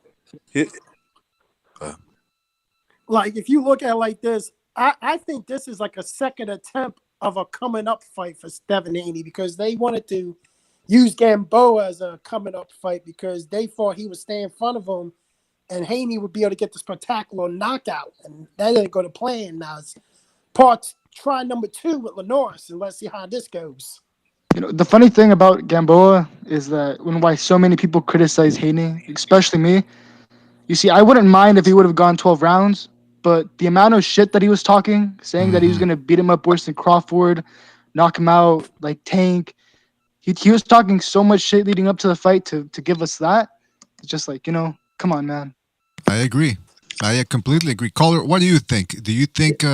Like if you look at it like this, I think this is like a second attempt of a coming up fight for Devin Haney because they wanted to use Gamboa as a coming up fight because they thought he would stay in front of him and Haney would be able to get the spectacular knockout. And that didn't go to plan. Now it's try number 2 with Linares and let's see how this goes. You know, the funny thing about Gamboa is that why so many people criticize Haney, especially me, you see, I wouldn't mind if he would have gone 12 rounds, but the amount of shit that he was talking, saying that he was going to beat him up worse than Crawford, knock him out like Tank, he was talking so much shit leading up to the fight to give us that. It's just like, come on, man. I agree. I completely agree. Caller, what do you think? Do you think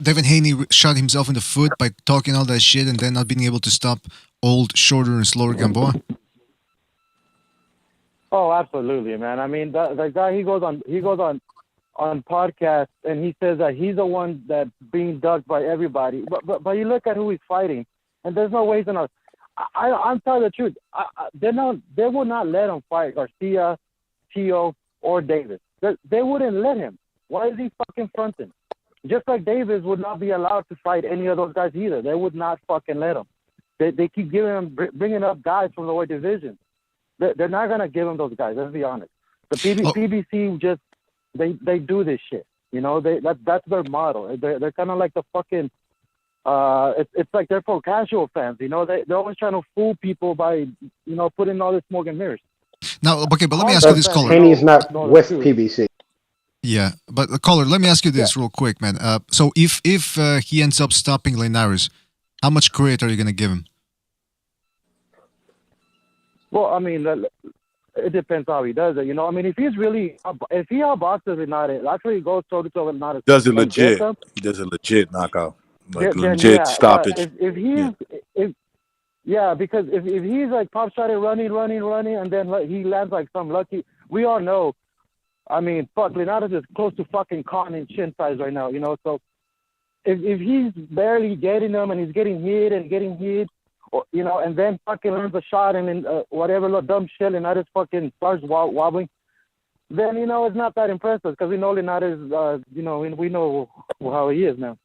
Devin Haney shot himself in the foot by talking all that shit and then not being able to stop old, shorter, and slower Gamboa? Oh, absolutely, man. I mean, the guy he goes on podcasts and he says that he's the one that's being ducked by everybody. But you look at who he's fighting, and there's no ways in us. I'm telling the truth. They will not let him fight Garcia, Tio, or Davis. They wouldn't let him. Why is he fucking fronting? Just like Davis would not be allowed to fight any of those guys either. They would not fucking let him. They keep bringing up guys from the weight division. They're not gonna give him those guys. Let's be honest. The PBC just they do this shit. You know, that's their model. They're kind of like the fucking it's like they're for casual fans. You know, they're always trying to fool people by putting all this smoke and mirrors. Now, okay, but let me ask you this, caller. Haney is not with PBC. Yeah, but caller, let me ask you this real quick, man. So if he ends up stopping Linares, how much credit are you gonna give him? Well, I mean, it depends how he does it. You know, I mean, if he outboxes Linares, actually goes toe to toe with Linares, Does it legit? He does a legit knockout, like then, legit stoppage. Because if he's like pop shotted, running, and then he lands like some lucky, we all know. I mean, fuck, Linares is close to fucking Cotton in chin size right now, you know. So if he's barely getting them and he's getting hit, or, you know, and then fucking lands a shot and then whatever little dumb shit, Linares fucking starts wobbling, then, you know, it's not that impressive because we know Linares, you know, we know how he is now.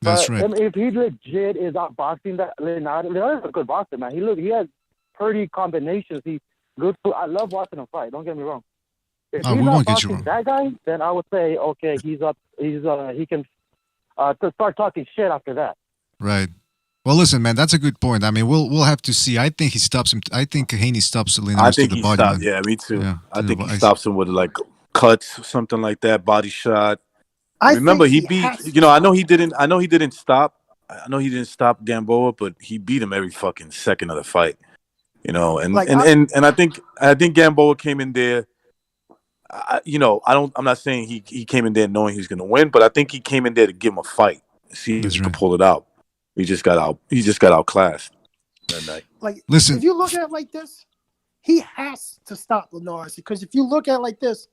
That's right. I mean, if he legit is outboxing that Linares is a good boxer, man. He has pretty combinations. He's good. I love watching him fight. Don't get me wrong. If he's outboxing that guy, then I would say, okay, he can to start talking shit after that. Right. Well, listen, man, that's a good point. I mean, we'll have to see. I think he stops him. I think Haney stops Linares to the body. Man. Yeah, me too. Yeah, I think he stops him with like cuts, something like that, body shot. Remember, he beat. You know, I know he didn't stop. I know he didn't stop Gamboa, but he beat him every fucking second of the fight. You know, and I think Gamboa came in there. I'm not saying he came in there knowing he was going to win, but I think he came in there to give him a fight, see if he can pull it out. He just got outclassed that night. Like, listen, if you look at it like this, he has to stop Linares because if you look at it like this,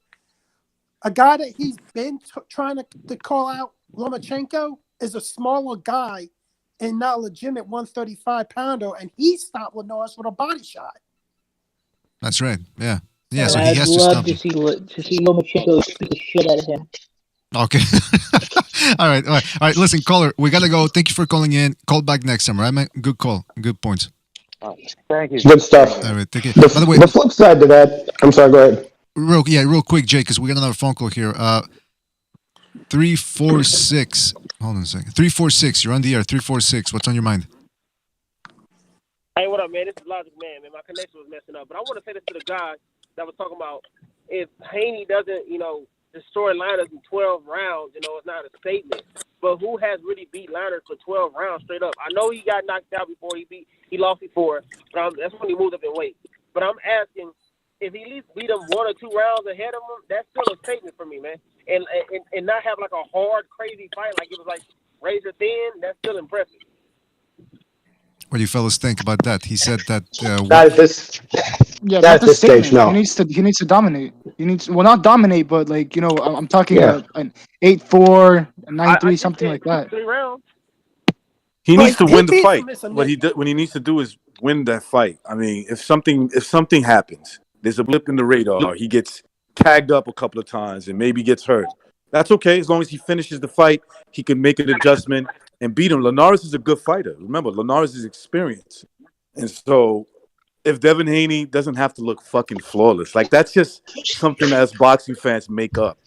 a guy that he's been trying to call out, Lomachenko, is a smaller guy and not a legitimate 135-pounder, and he stopped Linares with a body shot. That's right. Yeah. Yeah, so I'd he has to love stop to see Lomachenko beat the shit out of him. Okay. All right. Listen, caller, we gotta go. Thank you for calling in. Call back next time, right, man? Good call. Good points. Thank you. Good stuff. All right, take it. By the way, the flip side to that, I'm sorry, go ahead. Real quick, Jay, because we got another phone call here. 346. Hold on a second. 346. You're on the air. 346. What's on your mind? Hey, what up, man? This is Logic Man. My connection was messing up, but I want to say this to the guy that was talking about if Haney doesn't, destroy Linares in 12 rounds, it's not a statement. But who has really beat Linares for 12 rounds straight up? I know he got knocked out before he lost before, but that's when he moved up in weight. But I'm asking, if he at least beat him 1 or 2 rounds ahead of him, that's still a statement for me, man. And not have like a hard, crazy fight like it was like razor thin, that's still impressive. What do you fellas think about that? He said that. Not at this stage, no. He needs to dominate. Not dominate, but I'm talking about an 8-4, a 9-3, something like that. 3 rounds. He needs to win the fight. What he needs to do is win that fight. I mean, if something happens, there's a blip in the radar. He gets tagged up a couple of times and maybe gets hurt. That's okay as long as he finishes the fight. He can make an adjustment and beat him. Linares is a good fighter. Remember, Linares is experienced, and so if Devin Haney doesn't have to look fucking flawless, like that's just something that us boxing fans make up.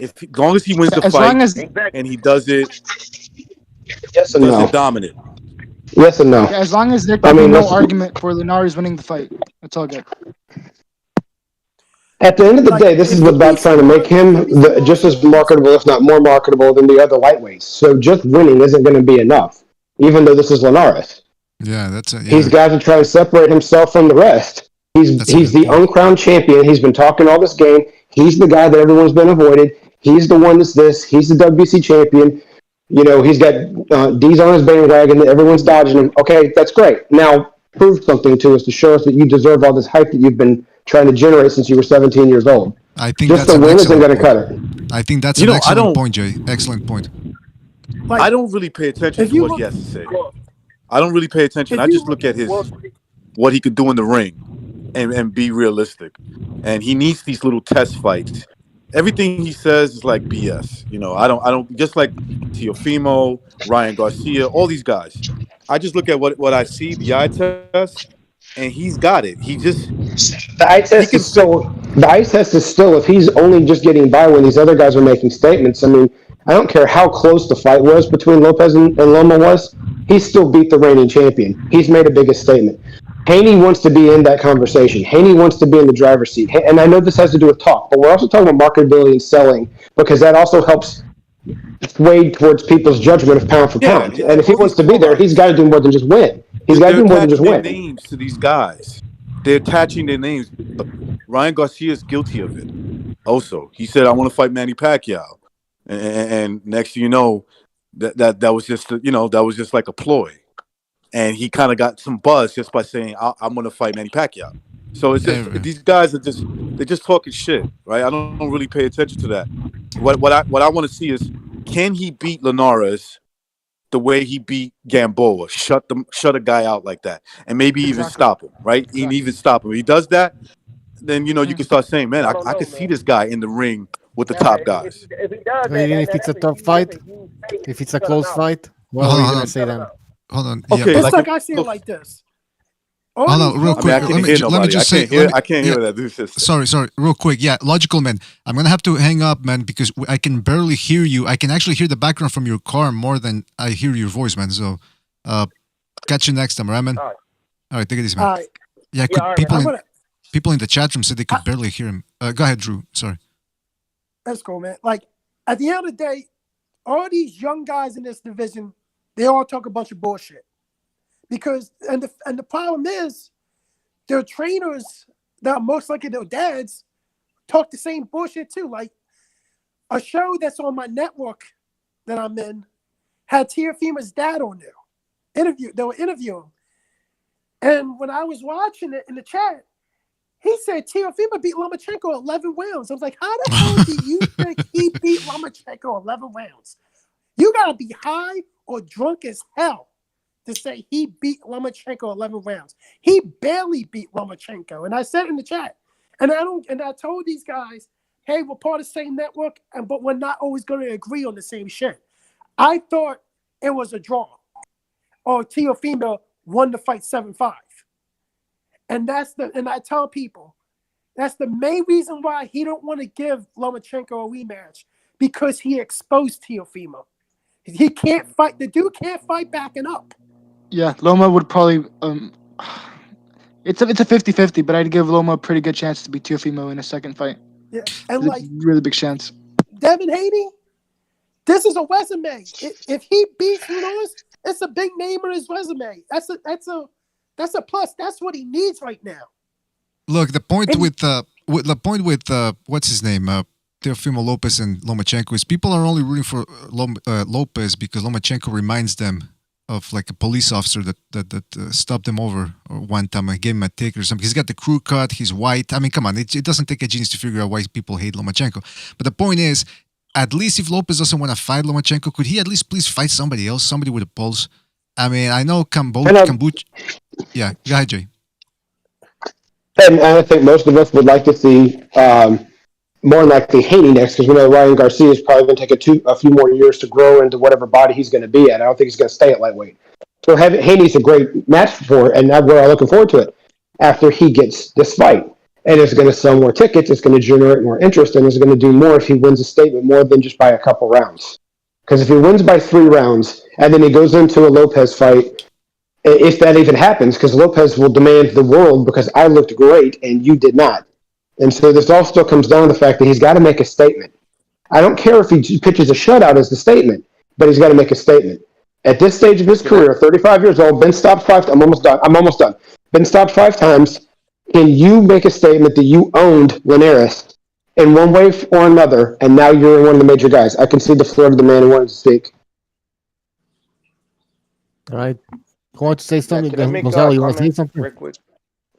As long as he wins the fight and he does it. Yes and no. Dominant. Yes and no. Yeah, as long as there can be no argument for Linares winning the fight, that's all good. At the end of the day, this is about trying to make him just as marketable, if not more marketable, than the other lightweights. So just winning isn't going to be enough, even though this is Linares. Yeah, that's it. Yeah. He's got to try to separate himself from the rest. He's the uncrowned champion. He's been talking all this game. He's the guy that everyone's been avoided. He's the one that's this. He's the WBC champion. He's got D's on his bandwagon that everyone's dodging him. Okay, that's great. Now prove something to us to show us that you deserve all this hype that you've been trying to generate since you were 17 years old. I think just that's the win isn't going to cut it. I think that's an excellent point, Jay. Excellent point. I don't really pay attention to what he has to say. I don't really pay attention. I just look at what he could do in the ring and be realistic. And he needs these little test fights. Everything he says is like BS. I don't just like Teofimo, Ryan Garcia, all these guys. I just look at what I see, the eye test, and he's got it. The eye test is still if he's only just getting by when these other guys are making statements. I mean, I don't care how close the fight was between Lopez and Loma was. he still beat the reigning champion. He's made a biggest statement. Haney wants to be in that conversation. Haney wants to be in the driver's seat. And I know this has to do with talk, but we're also talking about marketability and selling because that also helps sway towards people's judgment of pound for pound. And if he wants to be there, he's got to do more than just win. He's got to do more than just They're win. attaching their names to these guys. They're attaching their names. Ryan Garcia is guilty of it. Also, he said, "I want to fight Manny Pacquiao," and next thing you know, that was just that was just like a ploy, and he kind of got some buzz just by saying, "I'm going to fight Manny Pacquiao." So it's just these guys they're just talking shit, right? I don't really pay attention to that. What I want to see is, can he beat Linares the way he beat Gamboa? Shut a guy out like that, and maybe even stop him, right? Even stop him. If he does that, then you can start saying, "Man, I can see this guy in the ring with the top guys." If he does But even if it's a tough fight, if it's a close fight, what are you gonna say then? Hold on. Okay, It's like I see it like this. Hold on, real quick. Let me just say. I can't hear that. Sorry, real quick. Yeah, logical man. I'm gonna have to hang up, man, because I can barely hear you. I can actually hear the background from your car more than I hear your voice, man. So, catch you next time, right, man? All right, take it easy, man. All right. Yeah, Yeah, all right, people in the chat room said they could barely hear him. Go ahead, Drew. Sorry. That's cool, man. Like, at the end of the day, all these young guys in this division, they all talk a bunch of bullshit. Because the problem is, their trainers that are most likely their dads talk the same bullshit too. Like, a show that's on my network that I'm in had Teofima's dad on there. They were interviewing. And when I was watching it in the chat, he said Teofima beat Lomachenko 11 rounds. I was like, how the hell do you think he beat Lomachenko 11 rounds? You got to be high or drunk as hell to say he beat Lomachenko 11 rounds. He barely beat Lomachenko. And I said in the chat, and I told these guys, hey, we're part of the same network, but we're not always going to agree on the same shit. I thought it was a draw, or Teofima won the fight 7-5. And I tell people, that's the main reason why he don't want to give Lomachenko a rematch, because he exposed Teofima. He can't fight. The dude can't fight backing up. Yeah, Loma would probably it's a 50-50, but I'd give Loma a pretty good chance to beat Teofimo in a second fight. Yeah, and it's a really big chance. Devin Haney, this is a resume. If he beats Lewis, it's a big name on his resume. That's a plus. That's what he needs right now. Look, the point with what's his name, Teofimo Lopez and Lomachenko is people are only rooting for Lopez because Lomachenko reminds them of like a police officer that stopped him over one time and gave him a ticket or something. He's got the crew cut. He's white. I mean, come on. It doesn't take a genius to figure out why people hate Lomachenko. But the point is, at least if Lopez doesn't want to fight Lomachenko, could he at least please fight somebody else, somebody with a pulse? I mean, I know Kombucha. Yeah, go ahead, Jay. And I think most of us would like to see more likely Haney next, because we know Ryan Garcia is probably going to take a few more years to grow into whatever body he's going to be at. I don't think he's going to stay at lightweight. So Haney's a great match for it, and we're all looking forward to it after he gets this fight. And it's going to sell more tickets, it's going to generate more interest, and it's going to do more if he wins a statement more than just by a couple rounds. Because if he wins by 3 rounds, and then he goes into a Lopez fight, if that even happens, because Lopez will demand the world because I looked great and you did not. And so this all still comes down to the fact that he's got to make a statement. I don't care if he pitches a shutout as the statement, but he's got to make a statement. At this stage of his career, 35 years old, been stopped 5 times. I'm almost done. Been stopped 5 times. Can you make a statement that you owned Linares in one way or another, and now you're one of the major guys? I can see the floor of the man who wanted to speak. All right. Who wants to say something? Can I make Gonzalo, you a want to say comment something? real quick?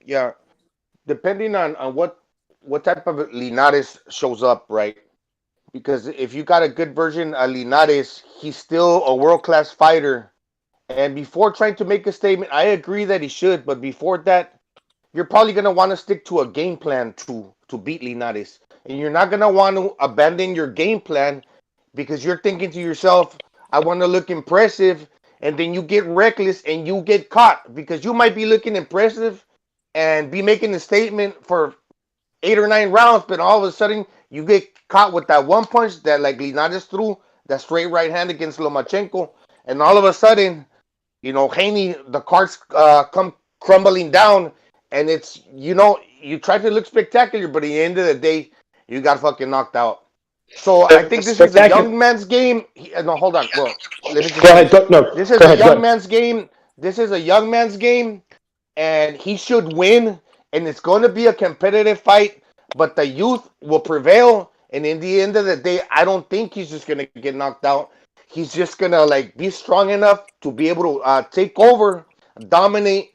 Yeah. Depending on what type of Linares shows up, right? Because if you got a good version of Linares, he's still a world-class fighter. And before trying to make a statement, I agree that he should, but before that, you're probably going to want to stick to a game plan to beat Linares. And you're not going to want to abandon your game plan because you're thinking to yourself, I want to look impressive, and then you get reckless and you get caught because you might be looking impressive and be making a statement for 8 or 9 rounds, but all of a sudden you get caught with that one punch that like Linares threw, that straight right hand against Lomachenko, and all of a sudden, Haney, the cards come crumbling down, and it's you try to look spectacular, but at the end of the day, you got fucking knocked out. So I think this is a young man's game. No, hold on. Well, let me just go ahead. This is a young man's game. This is a young man's game, and he should win. And it's going to be a competitive fight, but the youth will prevail. And in the end of the day, I don't think he's just going to get knocked out. He's just going to be strong enough to be able to take over, dominate,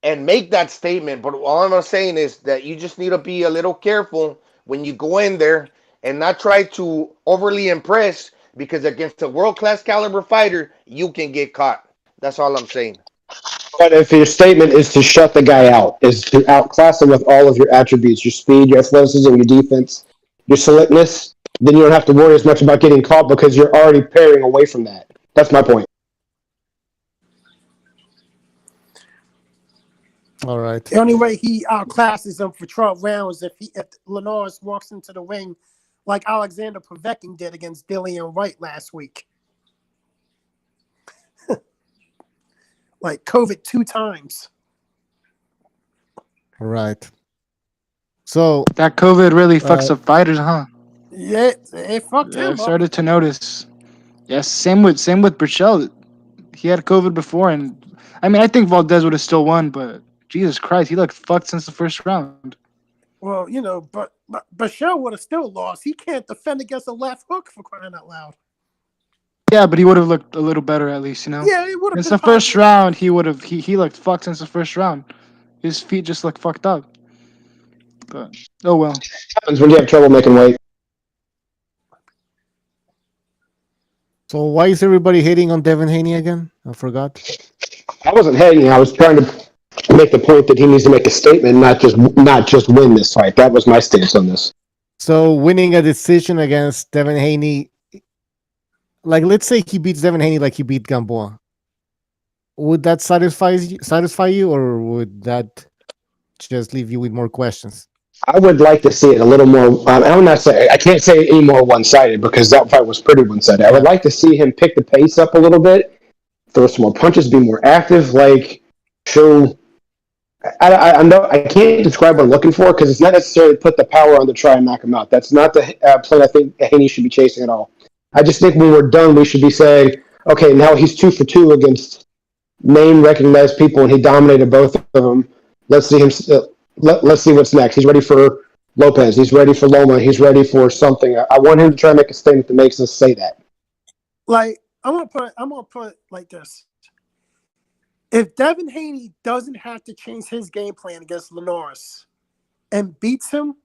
and make that statement. But all I'm saying is that you just need to be a little careful when you go in there and not try to overly impress, because against a world-class caliber fighter, you can get caught. That's all I'm saying. But if your statement is to shut the guy out, is to outclass him with all of your attributes, your speed, your athleticism, your defense, your slickness, then you don't have to worry as much about getting caught because you're already parrying away from that. That's my point. All right. The only way he outclasses him for 12 rounds if Linares walks into the ring like Alexander Povetkin did against Dillian Wright last week. Like COVID 2 times. Right. So that COVID really fucks up fighters, huh? Yeah, it fucked him I up. started to notice. Yes, same with Burchell. He had COVID before, and I mean, I think Valdez would have still won, but Jesus Christ, he looked fucked since the first round. Well, but Burchell would have still lost. He can't defend against a left hook, for crying out loud. Yeah, but he would have looked a little better at least, Yeah, he would have. Since the first round, he would have. He looked fucked since the first round. His feet just looked fucked up. But oh well. Happens when you have trouble making weight. So why is everybody hating on Devin Haney again? I forgot. I wasn't hating. I was trying to make the point that he needs to make a statement, not just win this fight. That was my stance on this. So winning a decision against Devin Haney, like let's say he beats Devin Haney like he beat Gamboa, would that satisfy you, or would that just leave you with more questions? I would like to see it a little more. I can't say any more one-sided because that fight was pretty one-sided. I would like to see him pick the pace up a little bit, throw some more punches, be more active, show. I know I can't describe what I'm looking for because it's not necessarily put the power on to try and knock him out. That's not the plan I think Haney should be chasing at all. I just think when we're done, we should be saying, okay, now he's 2 for 2 against name-recognized people, and he dominated both of them. Let's see him. Let's see what's next. He's ready for Lopez. He's ready for Loma. He's ready for something. I want him to try and make a statement that makes us say that. Like I'm gonna put it like this. If Devin Haney doesn't have to change his game plan against Linares and beats him,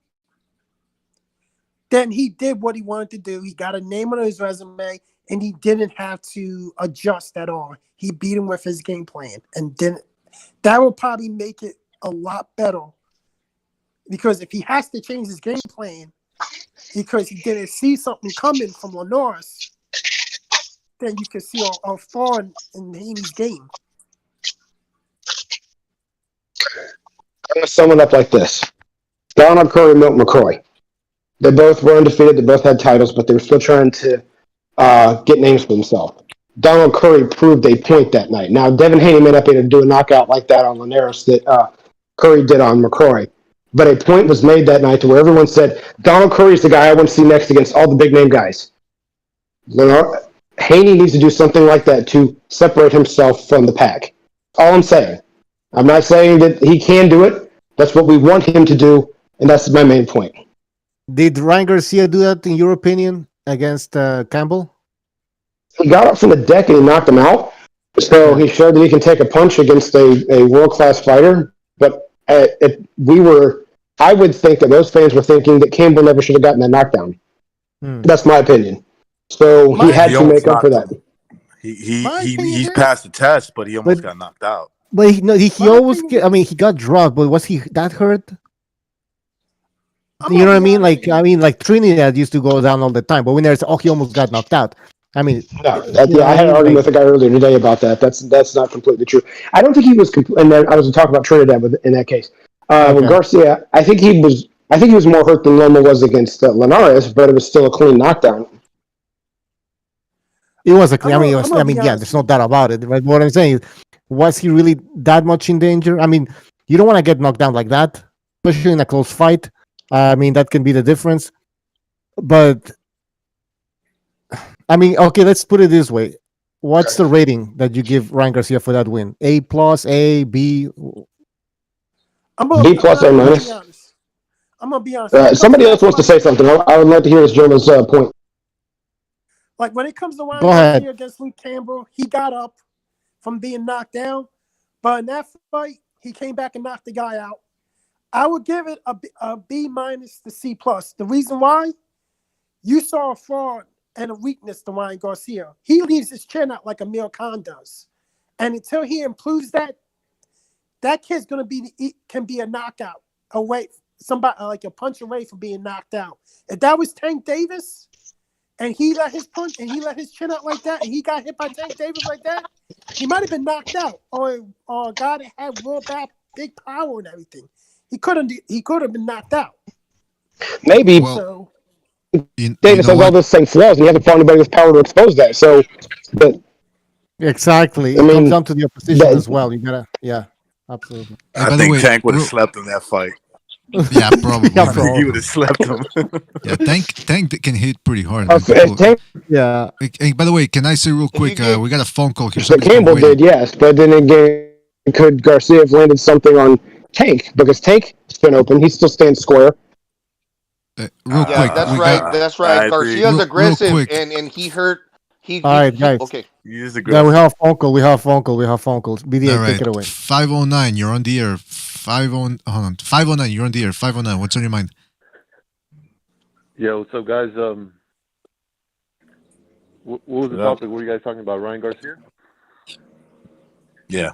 then he did what he wanted to do. He got a name on his resume, and he didn't have to adjust at all. He beat him with his game plan, and that will probably make it a lot better. Because if he has to change his game plan because he didn't see something coming from Linares, then you can see a flaw in Haney's game. I'm going to sum it up like this. Donald Curry, Milton McCroy. They both were undefeated. They both had titles, but they were still trying to get names for themselves. Donald Curry proved a point that night. Now, Devin Haney may not be able to do a knockout like that on Linares that Curry did on McCroy, but a point was made that night to where everyone said, Donald Curry's the guy I want to see next against all the big-name guys. Haney needs to do something like that to separate himself from the pack. All I'm saying. I'm not saying that he can do it. That's what we want him to do, and that's my main point. Did Ryan Garcia do that, in your opinion, against Campbell? He got up from the deck and he knocked him out. So he showed that he can take a punch against a world-class fighter. But I would think that those fans were thinking that Campbell never should have gotten that knockdown. That's my opinion. So he had to make up for that. He's passed the test, but he almost got knocked out. But he always he got drugged, but was he that hurt? You know what I mean? Like Trinidad used to go down all the time, but when there's he almost got knocked out. I mean, I had an argument with a guy earlier today about that. That's not completely true. I don't think he was. And then I was talking about Trinidad in that case. With Garcia, I think he was more hurt than Loma was against Linares, but it was still a clean knockdown. It was a clean. I mean, be yeah, there's no doubt about it. Right? What I'm saying is, was he really that much in danger? I mean, you don't want to get knocked down like that, especially in a close fight. I mean, that can be the difference. But I mean, okay, let's put it this way: what's the rating that you give Ryan Garcia for that win? A plus, A, B? B plus or minus? I'm gonna be honest. Somebody else wants to say something. I would like to hear this gentleman's point. Like when it comes to Ryan Go ahead. Garcia against Luke Campbell, he got up from being knocked down, but in that fight, he came back and knocked the guy out. I would give it a B minus to C plus. The reason why, you saw a fraud and a weakness to Ryan Garcia. He leaves his chin out like Amir Khan does, and until he improves that, that kid's gonna can be a knockout away, somebody like a punch away from being knocked out. If that was Tank Davis, and he let his punch and he let his chin out like that, and he got hit by Tank Davis like that, he might have been knocked out, or a guy that had real bad big power and everything. He could have been knocked out. Maybe Davis has all those same flaws, and he hasn't found anybody with power to expose that. So, but exactly, it comes down to the opposition as well. You gotta, yeah, absolutely. I think Tank would have slept in that fight. Yeah, probably. I think he would have slept him. Yeah, Tank can hit pretty hard. Yeah. Hey, by the way, can I say real quick? We got a phone call here. But Campbell did, yes. But then again, could Garcia have landed something on Tank? Because Tank spin open, he still stands square. Real quick, that's right. Garcia's aggressive, and he hurt. All right, guys. Okay. Yeah, we have a phone call. We have phone calls. BDA, take it away. 509, you're on the air. 509, you're on the air. 509, what's on your mind? Yeah, what's up, guys? What was the topic? What were you guys talking about? Ryan Garcia? Yeah.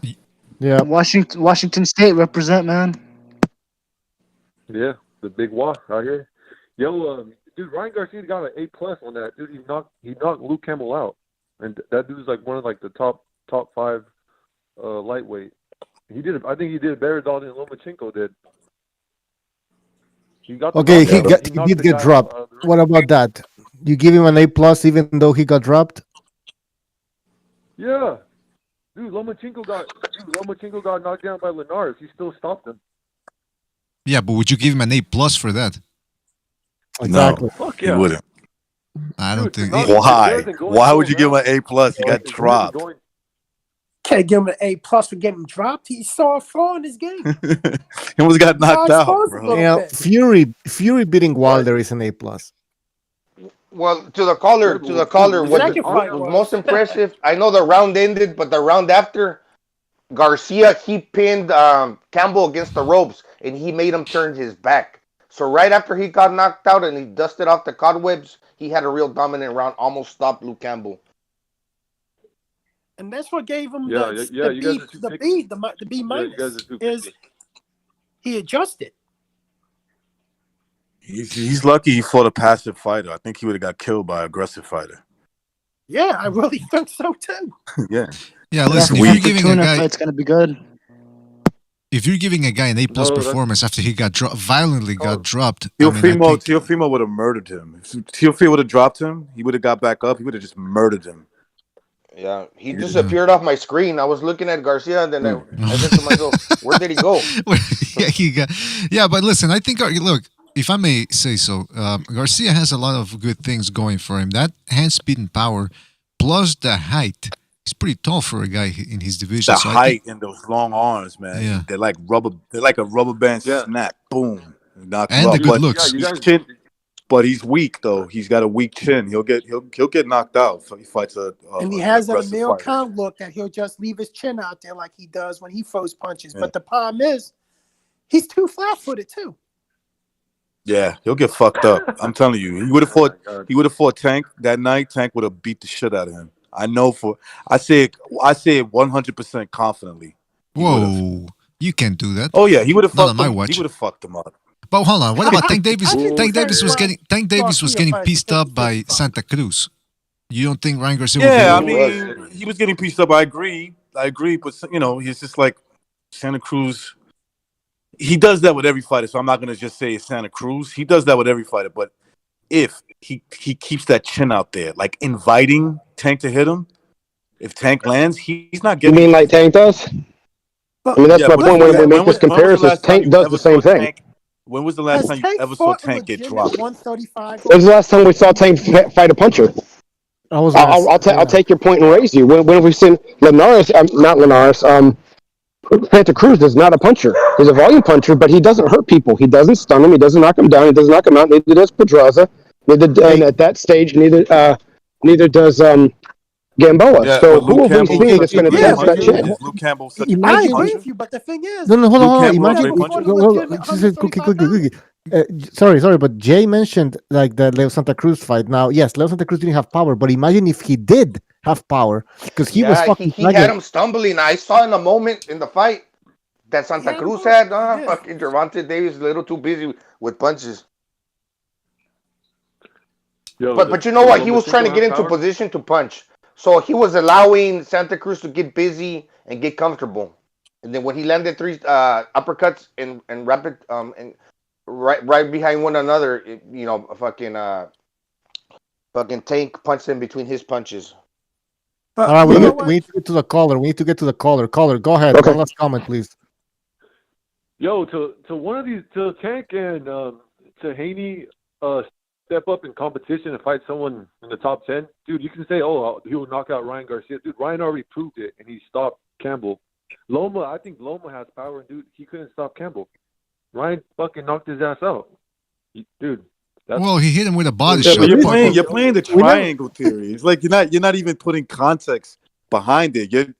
Yeah. Washington State represent, man. Yeah, the big walk out here. Yo, dude, Ryan Garcia got an A plus on that. Dude, he knocked Luke Campbell out, and that dude's like one of like the top 5 lightweight. I think he did better than Lomachenko did. He did get dropped. What about that? You give him an A plus even though he got dropped? Yeah, dude, Lomachenko got knocked down by Linares. He still stopped him. Yeah, but would you give him an A plus for that? Exactly. No, he wouldn't. I don't think. Why? Why would you give him an A plus? He got dropped. Can't give him an A plus for getting dropped. He saw a flaw in his game. He almost got knocked out, bro. You know, Fury beating Wilder is an A plus. Well, to the caller, what was most impressive? I know the round ended, but the round after, Garcia, he pinned Campbell against the ropes, and he made him turn his back. So right after he got knocked out and he dusted off the cobwebs, he had a real dominant round, almost stopped Luke Campbell. And that's what gave him the B minus is he adjusted. He's lucky he fought a passive fighter. I think he would have got killed by an aggressive fighter. Yeah, I really think so too. Yeah. Yeah, listen, if you're giving a guy, it's gonna be good. If you're giving a guy an A plus performance after he got violently got dropped, Teofimo would have murdered him. If Teofimo would have dropped him, he would have got back up. He would have just murdered him. Yeah, he disappeared off my screen. I was looking at Garcia, and then I said to myself, "Where did he go?" Yeah, but listen, I think look, if I may say so, Garcia has a lot of good things going for him. That hand speed and power, plus the height. He's pretty tall for a guy in his division. The height and those long arms, man. Yeah. They're like rubber. They're like a rubber band snap. Boom. And the good looks. But he's weak though. He's got a weak chin. He'll get knocked out if he fights and he has an Amir Khan look that he'll just leave his chin out there like he does when he throws punches. Yeah. But the problem is, he's too flat-footed too. Yeah, he'll get fucked up. I'm telling you, he would have fought Tank that night. Tank would have beat the shit out of him. I know I say it 100% confidently. Whoa, you can't do that. Oh yeah, he would have fucked him. Watch. He would have fucked him up. But hold on, what about Tank Davis? Tank Davis was getting pieced up by Santa Cruz. You don't think Ryan Garcia? Yeah, I mean, he was getting pieced up. I agree, but he's just like Santa Cruz. He does that with every fighter, so I'm not gonna just say it's Santa Cruz. He does that with every fighter, but if he keeps that chin out there, like inviting, Tank to hit him. If Tank lands, he's not You getting. mean like Tank does? I mean, that's Yeah, my but point when we make when this was the comparison. last time Tank you does ever the same saw thing. Tank? When was the last Has time you Tank ever saw fought a Tank get legitimate dropped? 135? When's the last time we saw Tank fight a puncher? I was I'll take your point and raise you. When have we seen Linares? Not Linares. Santa Cruz is not a puncher. He's a volume puncher, but he doesn't hurt people. He doesn't stun them. He doesn't knock them down. He doesn't knock them out. Neither does Pedraza. And at that stage, neither does Gamboa. Yeah, so but who Luke have we Campbell's seen a that's going to great test that puncher. chin? Is Luke Campbell such a I great agree puncher? with you, but the thing is, No, hold Luke on. Campbell a Imagine. great puncher. Sorry, but Jay mentioned like the Leo Santa Cruz fight. Now, yes, Leo Santa Cruz didn't have power, but imagine if he did have power, because he was fucking. he had him stumbling. I saw in the moment in the fight that Santa Cruz had. Fucking Gervonta Davis a little too busy with punches. But you know what? He was trying to get into position to punch. So he was allowing Santa Cruz to get busy and get comfortable. And then when he landed 3 uppercuts and rapid and right behind one another, fucking Tank punched him between his punches. All right, we need to get to the caller. We need to get to the caller. Caller, go ahead. Okay. One last comment, please. Yo, to one of these, to Tank and to Haney step up in competition and fight someone in the top 10, dude, you can say, oh, he will knock out Ryan Garcia. Dude, Ryan already proved it, and he stopped Campbell. I think Loma has power, and dude, he couldn't stop Campbell. Ryan fucking knocked his ass out. Dude. Well, he hit him with a body shot. But you're playing the triangle theory. It's like you're not even putting context behind it.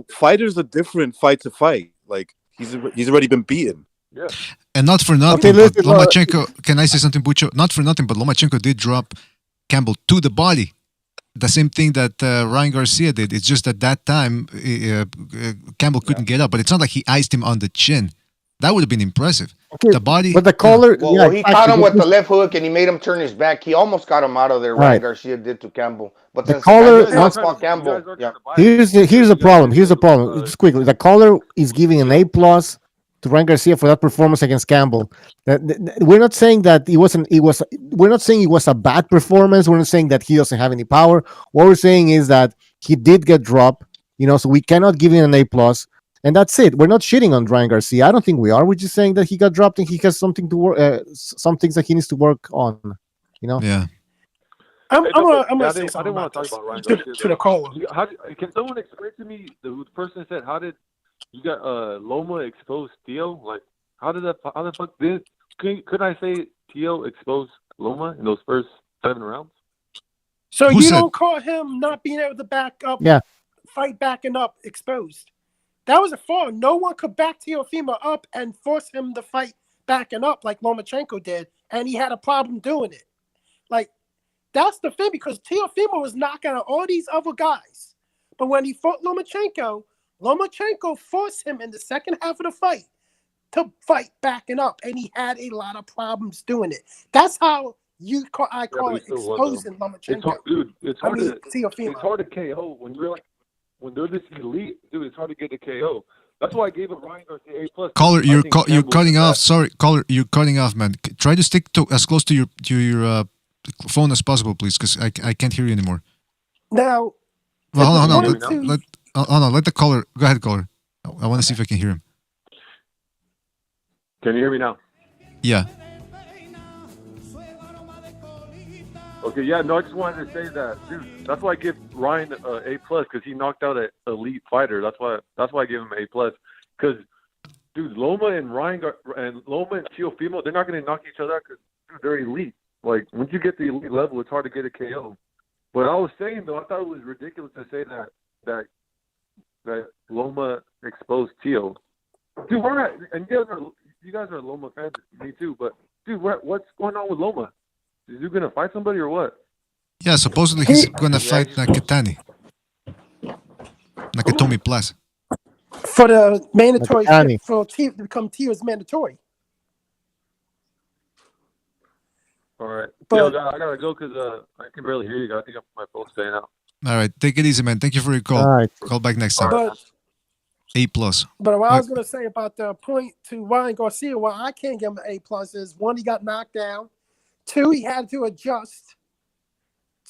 Fighters are different fight to fight. Like he's already been beaten. Yeah. And not for nothing, but Lomachenko, can I say something, Pucho? Not for nothing, but Lomachenko did drop Campbell to the body. The same thing that Ryan Garcia did. It's just that time Campbell couldn't get up, but it's not like he iced him on the chin. That would have been impressive. Okay, the body. But the caller. Well, he caught him with the left hook and he made him turn his back. He almost got him out of there. Ryan Garcia did to Campbell. But the since caller Campbell, here's the problem. Here's the problem. Just quickly, the caller is giving an A+ to Ryan Garcia for that performance against Campbell. We're not saying that we're not saying it was a bad performance. We're not saying that he doesn't have any power. What we're saying is that he did get dropped. So we cannot give him an A+. And that's it. We're not shitting on Ryan Garcia. I don't think we are. We're just saying that he got dropped and he has something to work, some things that he needs to work on. Yeah. I'm gonna say I something didn't want about to talk about Ryan this Garcia. to the caller. Can someone explain to me the person said how did you got Loma expose Theo? Like how the fuck did could I say Theo exposed Loma in those first 7 rounds? So you don't call him not being able to back up, fight backing up exposed? That was a fall. No one could back Teofimo up and force him to fight backing up like Lomachenko did, and he had a problem doing it. Like, that's the thing, because Teofimo was knocking out all these other guys. But when he fought Lomachenko forced him in the second half of the fight to fight backing up, and he had a lot of problems doing it. That's how I call it exposing Lomachenko. It's hard to KO when you're like, when they're this elite, dude, it's hard to get a KO. That's why I gave it Ryan Garcia A+. Caller, you're cutting off. Sorry, caller, you're cutting off, man. Try to stick to as close to your phone as possible, please, because I can't hear you anymore. Now, well, hold on. Let the caller go ahead, caller. I want to see if I can hear him. Can you hear me now? Yeah. Okay, yeah, no, I just wanted to say that, dude. That's why I give Ryan A+ because he knocked out an elite fighter. That's why I give him A+. Because, dude, Loma and Teofimo, they're not going to knock each other out because they're elite. Like once you get the elite level, it's hard to get a KO. But I was saying though, I thought it was ridiculous to say that Loma exposed Teo. Dude, we're not, and you guys are Loma fans, me too. But dude, what's going on with Loma? Is he gonna fight somebody or what? Yeah, supposedly he's gonna fight Nakatomi Plus for the mandatory for Teo to become Teo's mandatory. All right, but I gotta go because I can barely hear you. I think my phone's staying out. All right, take it easy, man. Thank you for your call. All right. Call back next time. But, A+. But what I was gonna say about the point to Ryan Garcia, why I can't give him an A+ is 1, he got knocked down. 2, he had to adjust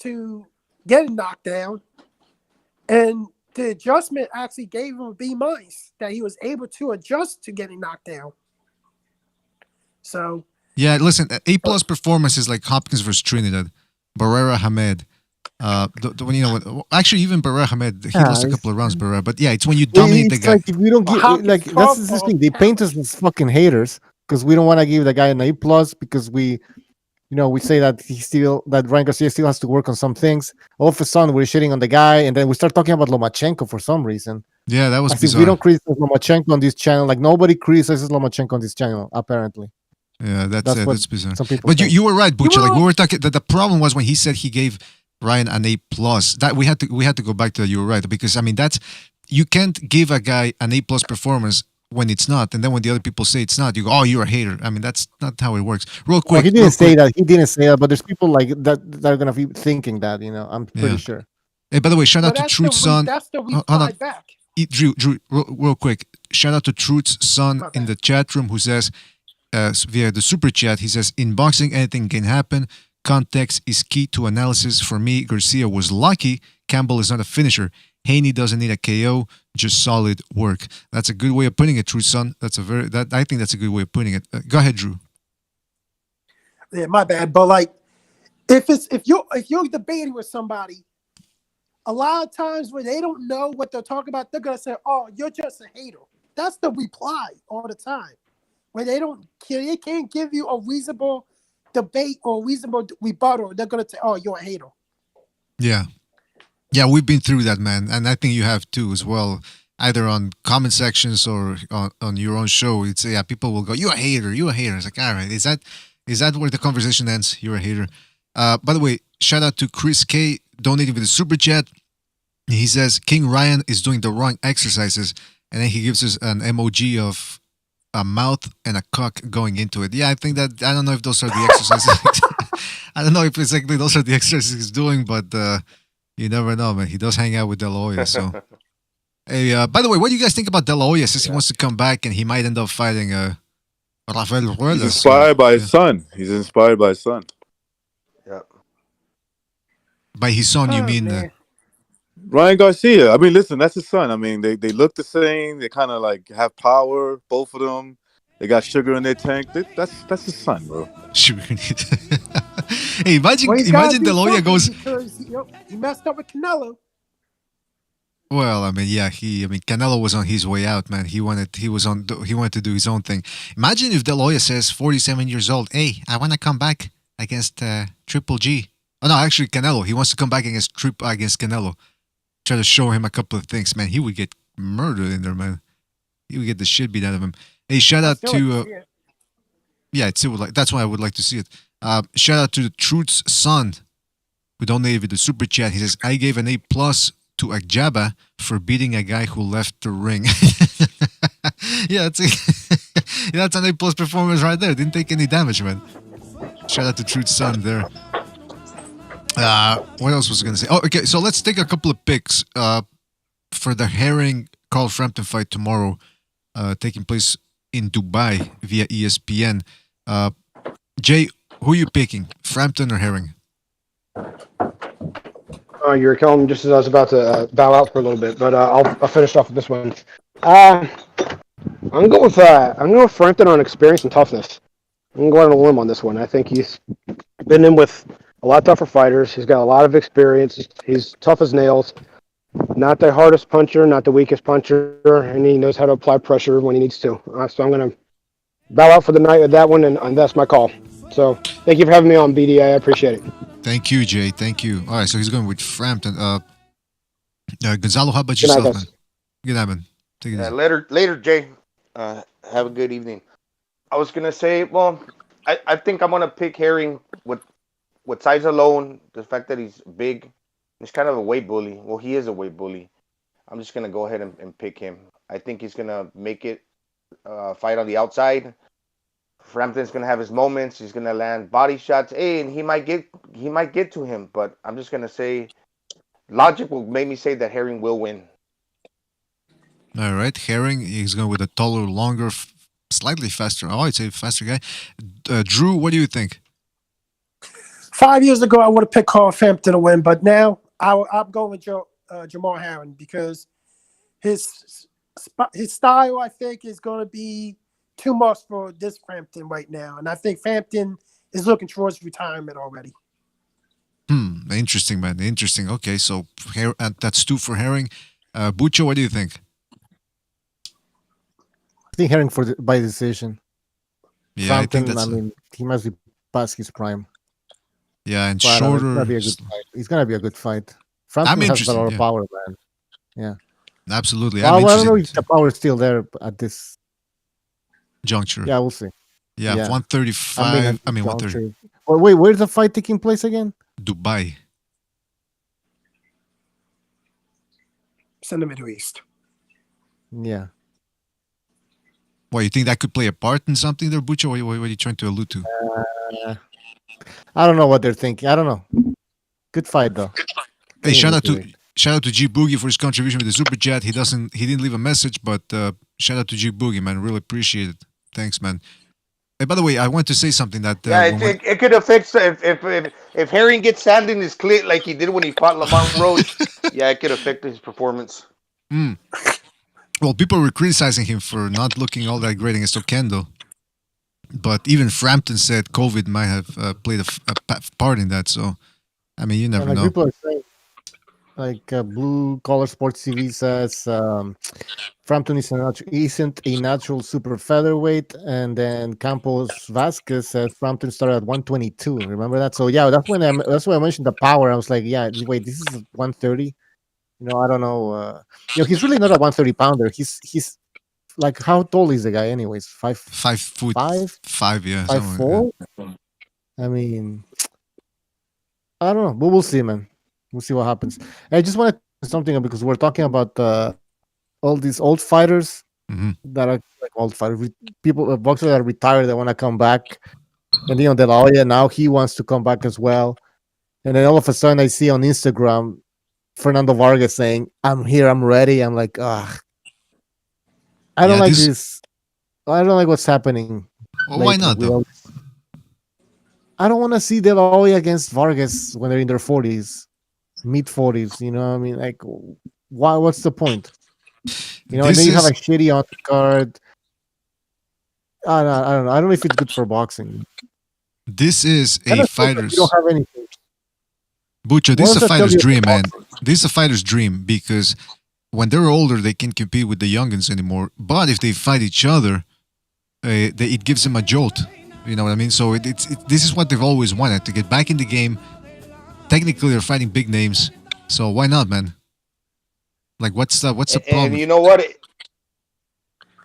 to getting knocked down. And the adjustment actually gave him a B-, that he was able to adjust to getting knocked down. So yeah, listen, A+ performances like Hopkins versus Trinidad, Barrera Hamed. When you know, actually, even Barrera Hamed, he lost a couple of rounds, Barrera. But yeah, it's when you dominate the guy. Like if we don't give, like that's the thing. They paint us as fucking haters because we don't want to give the guy an A+ because we say that Ryan Garcia still has to work on some things. All of a sudden, we're shitting on the guy, and then we start talking about Lomachenko for some reason. Yeah, that was bizarre. We don't criticize Lomachenko on this channel. Like nobody criticizes Lomachenko on this channel, apparently. Yeah, that's bizarre. Some people but you were right, Butcher. Like we were talking. The problem was when he said he gave Ryan an A+. That we had to go back to that. You were right, because I mean you can't give a guy an A+ performance when it's not, and then when the other people say it's not, you go, "Oh, you're a hater." I mean, that's not how it works. Real quick, he didn't say that. He didn't say that, but there's people like that are gonna be thinking that. I'm pretty sure. Hey, by the way, shout out to Truth's son. That's the reply back. Drew, real quick. Shout out to Truth's son in the chat room who says, via the super chat, he says, "In boxing, anything can happen. Context is key to analysis. For me, Garcia was lucky. Campbell is not a finisher. Haney doesn't need a KO, just solid work." That's a good way of putting it, Truth's son. I think that's a good way of putting it. Go ahead, Drew. Yeah, my bad. But like, if you're debating with somebody, a lot of times when they don't know what they're talking about, they're gonna say, "Oh, you're just a hater." That's the reply all the time. When they can't give you a reasonable debate or reasonable rebuttal, they're gonna say, "Oh, you're a hater." Yeah, we've been through that, man, and I think you have too as well. Either on comment sections or on your own show, it's people will go, "You're a hater, you're a hater." It's like, all right, is that where the conversation ends? You're a hater. By the way, shout out to Chris K donating with the super chat. He says King Ryan is doing the wrong exercises, and then he gives us an emoji of a mouth and a cock going into it. Yeah, I think that I don't know if those are the exercises. I don't know if exactly those are the exercises he's doing, but you never know, man. He does hang out with De La Hoya, so. Hey, by the way, what do you guys think about De La Hoya? Since he wants to come back and he might end up fighting Rafael Ruelas. He's inspired by his son. He's inspired by his son. Yeah. By his son, you mean? Ryan Garcia. I mean, listen, that's his son. I mean, they look the same. They kind of like have power, both of them. They got sugar in their tank. That's his son, bro. Sugar in their tank. Hey, imagine De La Hoya goes. He messed up with Canelo. Well, I mean, yeah, Canelo was on his way out, man. He wanted to do his own thing. Imagine if De La Hoya says, 47 years old, "Hey, I want to come back against Triple G." Oh no, actually, Canelo. He wants to come back against Canelo. Try to show him a couple of things, man. He would get murdered in there, man. He would get the shit beat out of him. Hey, shout out to that's why I would like to see it. Shout out to the Truth's son who donated with the super chat. He says, "I gave an A+ to Agjaba for beating a guy who left the ring." Yeah, that's an A+ performance right there. Didn't take any damage, man. Shout out to Truth's son there. What else was I going to say? Oh, okay. So let's take a couple of picks for the Herring Carl Frampton fight tomorrow, taking place in Dubai via ESPN. Jay, who are you picking? Frampton or Herring? You were killing me just as I was about to bow out for a little bit, but I'll finish off with this one. I'm going with Frampton on experience and toughness. I'm going to go on a limb on this one. I think he's been in with a lot tougher fighters. He's got a lot of experience. He's tough as nails. Not the hardest puncher, not the weakest puncher, and he knows how to apply pressure when he needs to. So I'm going to bow out for the night with that one, and that's my call. So thank you for having me on, BDA. I appreciate it. Thank you, Jay. Thank you. All right, so he's going with Frampton. Gonzalo, how about yourself, man? Good night, man. Take it easy. Later, Jay. Have a good evening. I was going to say, well, I think I'm going to pick Herring with size alone, the fact that he's big. He's kind of a weight bully. Well, he is a weight bully. I'm just going to go ahead and pick him. I think he's going to make it fight on the outside. Frampton's going to have his moments. He's going to land body shots. Hey, and he might get to him, but I'm just going to say logic will make me say that Herring will win. All right, Herring, he's going with a taller, longer, slightly faster. Oh, I'd say faster guy. Drew, what do you think? 5 years ago, I would have picked Carl Frampton to win, but now I'll go with Jamal Herring because his style, I think, is going to be too much for this Frampton right now, and I think Frampton is looking towards retirement already. Interesting, man. Interesting. Okay, so that's 2 for Herring. Bucho, what do you think? I think Herring by decision. Yeah, Frampton, I think that's. He must be past his prime. Yeah, and But shorter. It's gonna be a good fight. Frampton has a lot of power, man. Yeah, absolutely. Well, I don't know if the power is still there at this juncture. Yeah, we'll see. Yeah, 135. 130. Well, wait, where's the fight taking place again? Dubai. It's in the Middle East. Yeah. Well, you think that could play a part in something there, Bucho? What are you trying to allude to? I don't know what they're thinking. I don't know. Good fight though. Hey, shout out to G Boogie for his contribution with the super chat. He didn't leave a message, but shout out to G Boogie, man. Really appreciate it. Thanks, man. Hey, by the way, I want to say something that it could affect if Herring gets sand in his clit like he did when he fought Lamont Roach. Yeah, it could affect his performance. Well, people were criticizing him for not looking all that great against Oquendo. But even Frampton said COVID might have played a part in that. So, I mean, you never know. People are saying, like Blue Collar Sports TV says, Frampton isn't a natural super featherweight. And then Campos Vasquez says Frampton started at 122. Remember that? So, yeah, that's why I mentioned the power. I was like, yeah, wait, this is 130? I don't know. He's really not a 130 pounder. He's like, how tall is the guy anyways? 5 foot 5, yeah. 5'4"? I mean, I don't know, but we'll see, man. We'll see what happens. I just wanted to say something because we're talking about all these old fighters that are like old fighters, people, boxers that are retired that want to come back. And De La Hoya now he wants to come back as well. And then all of a sudden I see on Instagram Fernando Vargas saying, "I'm here, I'm ready." I'm like, ugh. I don't like this. I don't like what's happening. Well, why not, though? I don't want to see De La Hoya against Vargas when they're in their 40s, mid-40s. You know what I mean? Like, why? What's the point? And then you have a shitty on card. I don't know. I don't know if it's good for boxing. This is a fighter's... You don't have anything. Bucho, this is a fighter's dream, man. This is a fighter's dream because when they're older, they can't compete with the youngins anymore. But if they fight each other, it gives them a jolt. You know what I mean? So this is what they've always wanted, to get back in the game. Technically, they're fighting big names. So why not, man? Like, what's the problem? And you know what?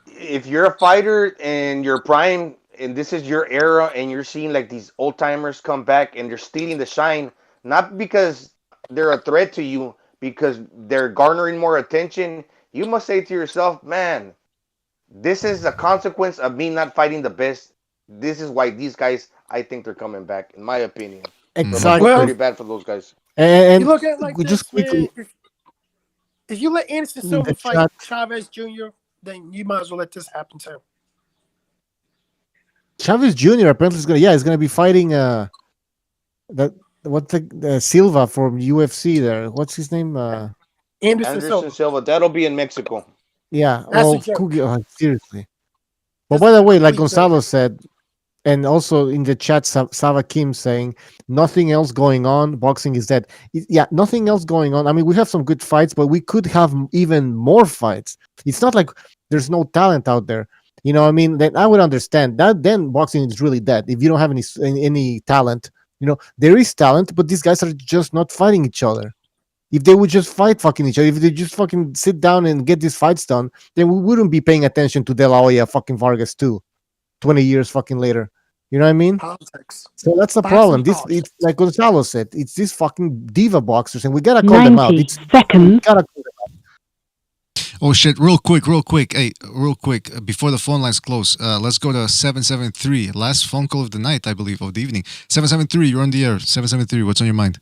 If you're a fighter and you're prime, and this is your era, and you're seeing like these old timers come back and they're stealing the shine, not because they're a threat to you, because they're garnering more attention, you must say to yourself, man, this is a consequence of me not fighting the best. This is why these guys, I think they're coming back, in my opinion. Exactly. It's pretty bad for those guys. And you look at it like just this, quickly, man, if you let Anderson Silva fight Chavez Jr., then you might as well let this happen too. Chavez Jr. apparently is gonna be fighting Silva from UFC there. What's his name? Anderson Silva. That'll be in Mexico. Yeah. Seriously. But by the way, like Gonzalo said, and also in the chat, Sava Kim saying, nothing else going on. Boxing is dead. Yeah, nothing else going on. I mean, we have some good fights, but we could have even more fights. It's not like there's no talent out there. You know what I mean? Then I would understand that. Then boxing is really dead. If you don't have any talent, there is talent, but these guys are just not fighting each other. If they would just fight fucking each other, if they just fucking sit down and get these fights done, then we wouldn't be paying attention to De La Hoya fucking Vargas too, 20 years fucking later. You know what I mean? Politics. So that's the problem. It's like Gonzalo said, it's these fucking diva boxers, and we gotta call them out. 90 seconds. Oh shit, real quick. Hey, real quick, before the phone lines close, let's go to 773. Last phone call of the night, I believe, of the evening. 773, you're on the air. 773, what's on your mind?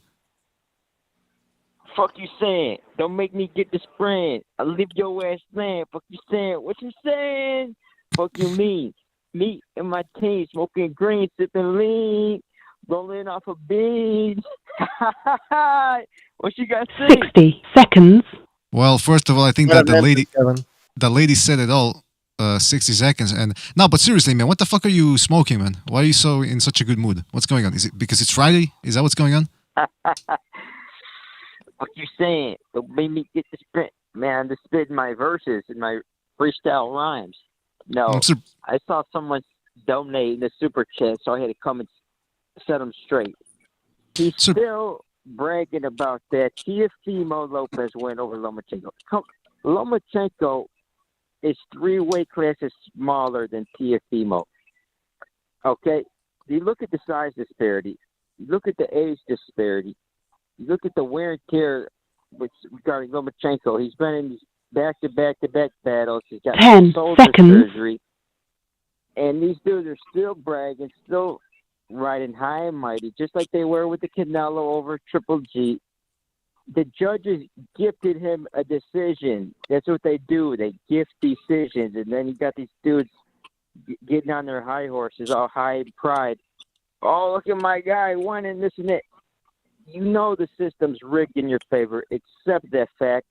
Fuck you saying? Don't make me get the sprint. I leave your ass saying. Fuck you saying? What you saying? Fuck you mean? Me and my team smoking green, sipping lean, rolling off a beach. What you got to say? 60 seconds. Well, first of all, I think that the lady said it all. 60 seconds and no, but seriously, man, what the fuck are you smoking, man? Why are you so in such a good mood? What's going on? Is it because it's Friday? Is that what's going on? What you saying? It made me get to spit, man. To spit my verses and my freestyle rhymes. No, I saw someone donate in the super chat, so I had to come and set him straight. He's still bragging about that. Teofimo Lopez went over Lomachenko. Lomachenko is 3 weight classes smaller than Teofimo. Okay? You look at the size disparity. You look at the age disparity. You look at the wear and tear regarding Lomachenko. He's been in these back-to-back battles. He's got 10 shoulder seconds. surgery. And these dudes are still bragging, still riding high and mighty, just like they were with the Canelo over Triple G. The judges gifted him a decision. That's what they do. They gift decisions. And then you got these dudes getting on their high horses, all high in pride. Oh, look at my guy, won and this and that. You know the system's rigged in your favor. Accept that fact.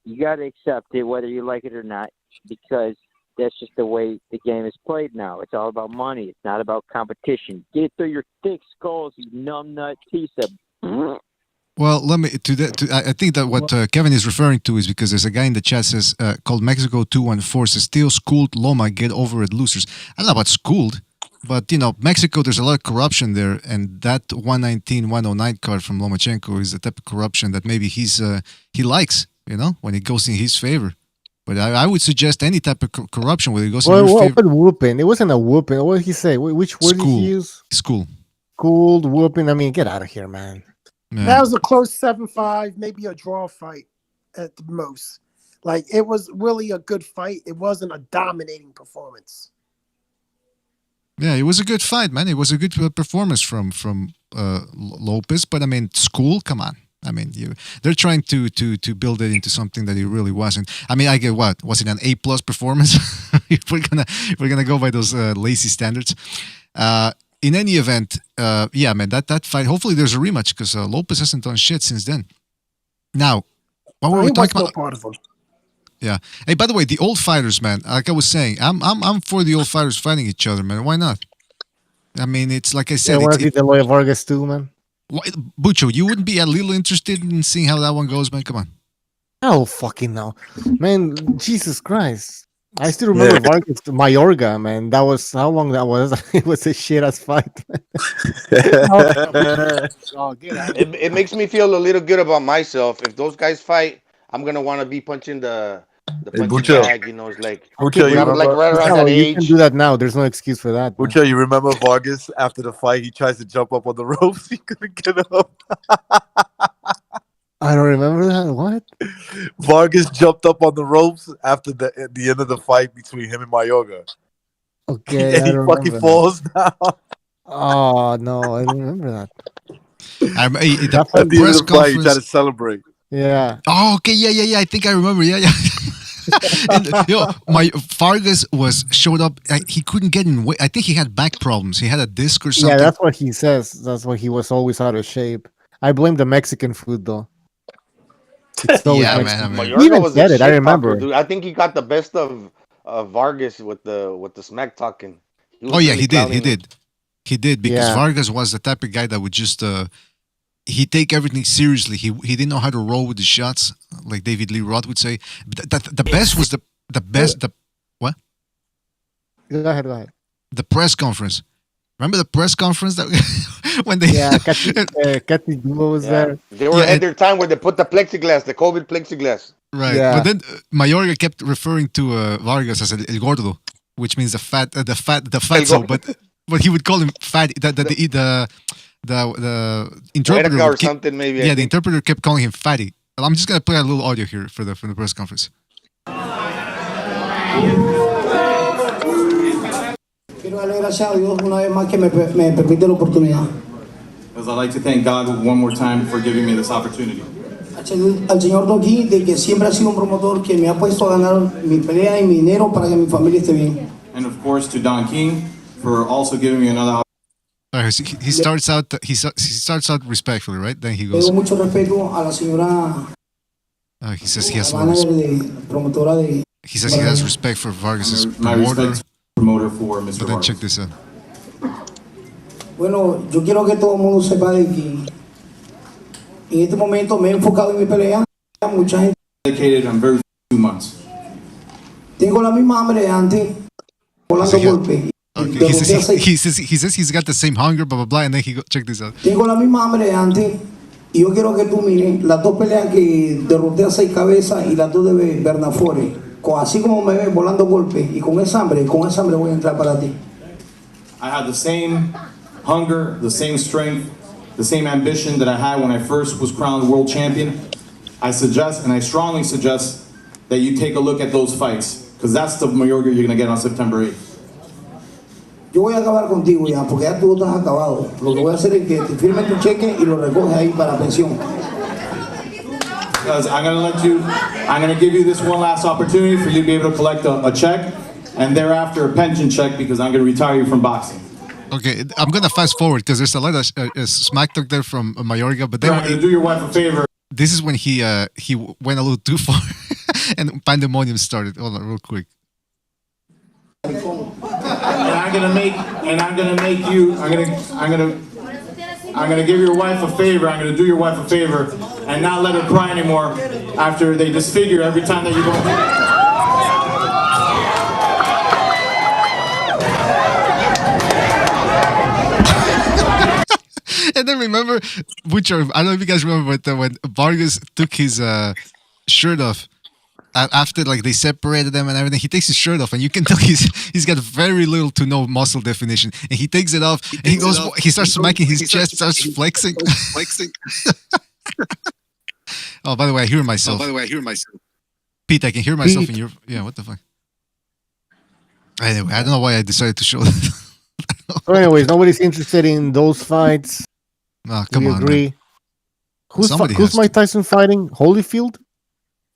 You got to accept it, whether you like it or not, because that's just the way the game is played now. It's all about money. It's not about competition. Get it through your thick skulls, you numbnut T-sub. Well, I think that what Kevin is referring to is because there's a guy in the chat says called Mexico 214 says still schooled Loma, get over it, losers. I don't know about schooled, but Mexico, there's a lot of corruption there, and that 119-109 card from Lomachenko is the type of corruption that maybe he likes, when it goes in his favor. But I would suggest any type of corruption where it goes in your favor. What whooping? It wasn't a whooping. What did he say? Which word did he use? School. Schooled, whooping. I mean, get out of here, man. Yeah. That was a close 7-5, maybe a draw fight at the most. Like, it was really a good fight. It wasn't a dominating performance. Yeah, it was a good fight, man. It was a good performance from Lopez. But I mean, school, come on. I mean, they're trying to build it into something that it really wasn't. I mean, I get what was it an A+ performance? if we're gonna go by those lazy standards. In any event, yeah, man, that fight. Hopefully, there's a rematch because Lopez hasn't done shit since then. Now, what were we talking about? Part of him. Yeah. Hey, by the way, the old fighters, man. Like I was saying, I'm for the old fighters fighting each other, man. Why not? I mean, it's like I said. I want to see the Loya Vargas too, man. Bucho, you wouldn't be a little interested in seeing how that one goes, man? Come on. Oh, fucking no. Man, Jesus Christ. I still remember Vargas Mayorga, man. That was how long that was. It was a shit-ass fight. It makes me feel a little good about myself. If those guys fight, I'm going to want to be punching the punching bag, it's like, like right around that age. You can do that now. There's no excuse for that. Ucha, you remember Vargas after the fight? He tries to jump up on the ropes. He couldn't get up. I don't remember that. What? Vargas jumped up on the ropes after the end of the fight between him and Mayorga. Okay, and he fucking falls down. Oh no, I don't remember that. At the end of the fight, he tried to celebrate. Yeah. Oh, okay. Yeah. I think I remember. Yeah. And, my Vargas showed up. He couldn't get in. I think he had back problems. He had a disc or something. Yeah, that's what he says. That's why he was always out of shape. I blame the Mexican food though. Yeah, man. I mean, Mayorga even was said a it. I remember. Dude. I think he got the best of Vargas with the smack talking. He did because Vargas was the type of guy that would just he take everything seriously. He didn't know how to roll with the shots, like David Lee Roth would say. The best was the best. What? Go ahead. The press conference. Remember the press conference that when they Cathy Dumo was there. They were at their time where they put the COVID plexiglass. Right, but then Mayorga kept referring to Vargas as El Gordo, which means the fatso, but he would call him fat. The interpreter or something maybe. Yeah, the interpreter kept calling him fatty. I'm just gonna play a little audio here from the press conference. Quiero darle gracias a Dios una vez más que me permite la oportunidad. I'd like to thank God one more time for giving me this opportunity. Al señor Doki, de que siempre ha sido un promotor que me ha puesto a ganar mi pelea y mi dinero para que mi familia esté bien. And of course to Don King for also giving me another opportunity. He starts out. He starts out respectfully, right? Then he Le goes. doy mucho respeto a la señora He says he has. manager de promotora de. He says he has respect for Vargas's My promoter. respect promoter for Mr. But then Vargas. check this out. Bueno, yo quiero que todo el mundo sepa de que en este momento me he enfocado en mi pelea. Mucha gente. Dedicated on very few months. Tengo la misma hambre de antes, volando golpes. Okay. He says he's got the same hunger, blah blah blah, and then check this out. Tengo la misma hambre de antes y yo quiero que tú mires las dos peleas que derroté a 6 cabezas y las dos de Bernafore. Así como me ves volando golpes y con esa hambre voy a entrar para ti. I have the same hunger, the same strength, the same ambition that I had when I first was crowned world champion. I suggest, and I strongly suggest, that you take a look at those fights, because that's the Mayorga you're going to get on September 8th. Yo voy a acabar contigo ya, porque ya tú estás acabado. Lo que voy a hacer es que te firme tu cheque y lo recoges ahí para pensión. Because I'm going to give you this one last opportunity for you to be able to collect a check, and thereafter a pension check, because I'm going to retire you from boxing. Okay, I'm gonna fast forward because there's a lot of smack talk there from Mayorga, but then I'm going to do your wife a favor. This is when he went a little too far, and pandemonium started. Hold on, real quick. And I'm gonna give your wife a favor. I'm gonna do your wife a favor and not let her cry anymore after they disfigure every time that you go. And then remember, which I don't know if you guys remember, but when Vargas took his shirt off after like they separated them and everything, he takes his shirt off and you can tell he's got very little to no muscle definition, and he takes it off and he starts smacking his chest, starts flexing. Oh, by the way, I hear myself. Pete, I can hear myself in your. Yeah, what the fuck? Anyway, I don't know why I decided to show that. So anyways, nobody's interested in those fights. Oh, come on, agree. man. Who's Mike Tyson fighting? Holyfield?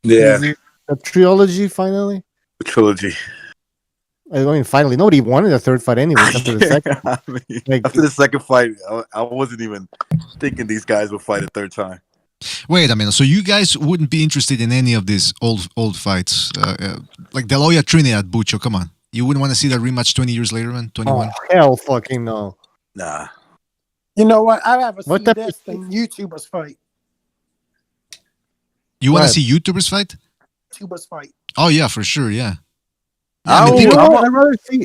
Yeah. Is it a trilogy finally? Trilogy. I mean, finally, nobody wanted a third fight anyway. After the second, after the second fight, I wasn't even thinking these guys would fight a third time. Wait a minute. So you guys wouldn't be interested in any of these old fights, like De La Hoya Trinidad Bucho? Come on, you wouldn't want to see that rematch 20 years later, man. 21. Oh, hell, fucking no. Nah. You know what? I'd rather see What type this than YouTubers fight. You want to see YouTubers fight? YouTubers fight. Oh yeah, for sure. Yeah. I'd rather see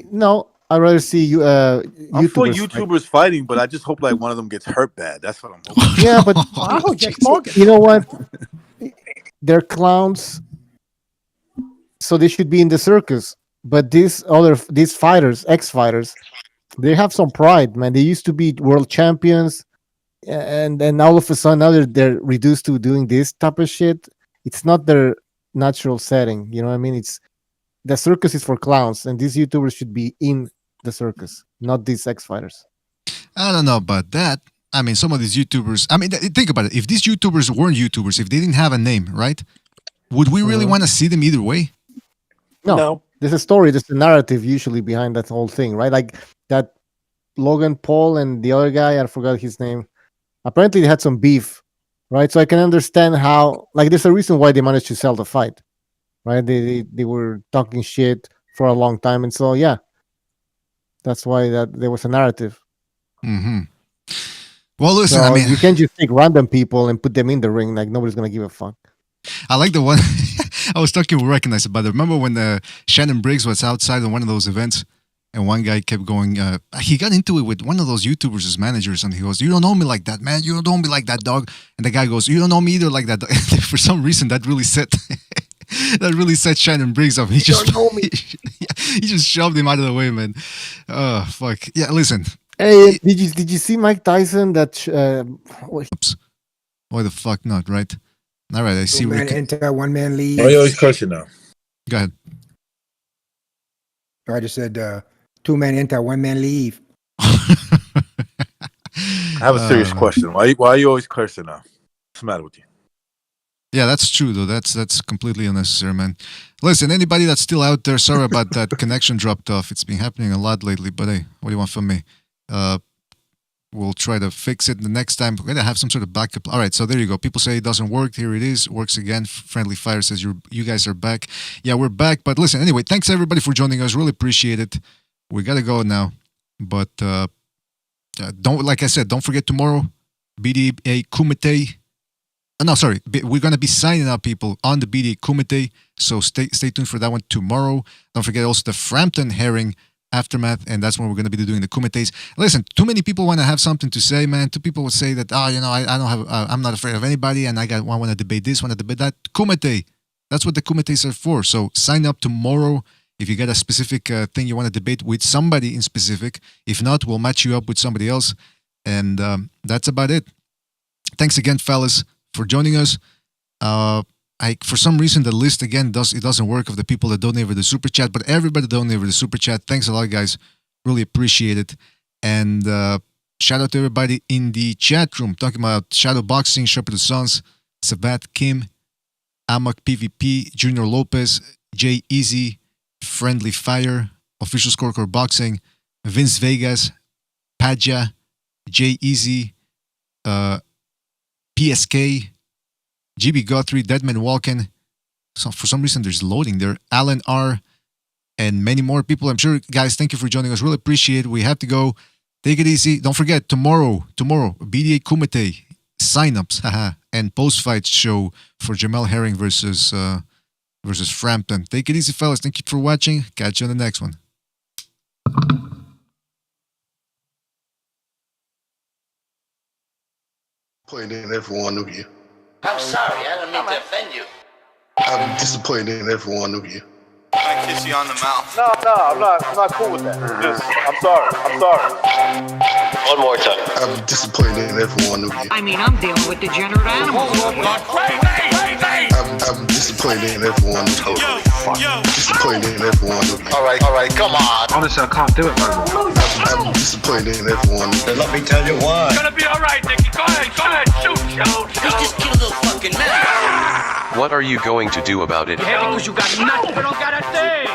you. I'm for YouTubers YouTubers fighting, but I just hope like one of them gets hurt bad. That's what I'm hoping. Yeah, but Oh, you know what? They're clowns, so they should be in the circus. But these fighters, ex-fighters, they have some pride, man. They used to be world champions, and then all of a sudden now they're reduced to doing this type of shit. It's not their natural setting. You know what I mean? It's the circus is for clowns, and these YouTubers should be in the circus, not these ex-fighters. I don't know about that. I mean, some of these YouTubers. I mean, think about it. If these YouTubers weren't YouTubers, if they didn't have a name, right? Would we really want to see them either way? No. There's a story, there's a narrative usually behind that whole thing, right? Like that Logan Paul and the other guy, I forgot his name. Apparently they had some beef, right? So I can understand how, like, there's a reason why they managed to sell the fight, right? They were talking shit for a long time. And so, yeah, that's why there was a narrative. Mm-hmm. Well, listen, So I mean, you can't just take random people and put them in the ring. Like, nobody's going to give a fuck. I like the one I was talking. We recognize about it. Remember when Shannon Briggs was outside on one of those events, and one guy kept going. He got into it with one of those YouTubers as managers, and he goes, "You don't know me like that, man. You don't know me like that, dog." And the guy goes, "You don't know me either like that." For some reason, that really set Shannon Briggs up. He just he just shoved him out of the way, man. Oh fuck yeah! Listen. Hey, did you see Mike Tyson? Oops. Why the fuck not? Right. All right, I see. One man enter, one man leave. Why are you always cursing now? Go ahead. I just said 2 men enter, 1 man leave. I have a serious question. Why are you always cursing now? What's the matter with you? Yeah, that's true though. That's completely unnecessary, man. Listen, anybody that's still out there, sorry about that connection dropped off. It's been happening a lot lately, but hey, what do you want from me? We'll try to fix it the next time. We're gonna have some sort of backup. All right, so there you go. People say it doesn't work. Here it is. Works again. Friendly Fire says you guys are back. Yeah, we're back. But listen, anyway, thanks everybody for joining us. Really appreciate it. We gotta go now. But don't, like I said, don't forget tomorrow, BDA Kumite. No, sorry, we're gonna be signing up people on the BDA Kumite. So stay tuned for that one tomorrow. Don't forget also the Frampton Herring Aftermath, and that's when we're going to be doing the kumites. Listen, too many people want to have something to say, man. Two people would say that, I don't have, I'm not afraid of anybody, and I want to debate this, want to debate that. Kumite, that's what the kumites are for. So sign up tomorrow if you got a specific thing you want to debate with somebody in specific. If not, we'll match you up with somebody else, and that's about it. Thanks again, fellas, for joining us. For some reason the list again doesn't work of the people that donate over the super chat, but everybody donate over the super chat. Thanks a lot, guys. Really appreciate it. And shout out to everybody in the chat room talking about Shadow Boxing, Shepherd of Sons, Sabat Kim, Amok PvP, Junior Lopez, Jay Easy, Friendly Fire, Official Scorecard Boxing, Vince Vegas, Padja, Jay Easy, PSK, GB Guthrie, Deadman Walken. So for some reason there's loading there. Alan R. and many more people. I'm sure, guys, thank you for joining us. Really appreciate it. We have to go. Take it easy. Don't forget, tomorrow, BDA Kumite signups, and post-fight show for Jamel Herring versus Frampton. Take it easy, fellas. Thank you for watching. Catch you on the next one. Disappointed in every one of you. I'm sorry, I don't mean to offend you. I'm disappointed in every one of you. I kiss you on the mouth. No, I'm not cool with that. I'm sorry. One more time. I'm disappointed in every one of you. I mean, I'm dealing with degenerate animals. Wait. I'm disappointed in every one of you. Disappointed in every one of you. All right, come on. Honestly, I can't do it, man. I'm disappointed in every one of you. Let me tell you why. It's gonna be all right, Nicky. Go ahead, shoot. You just killed a little fucking man. What are you going to do about it? Yeah, because you got nuts, but don't got a thing.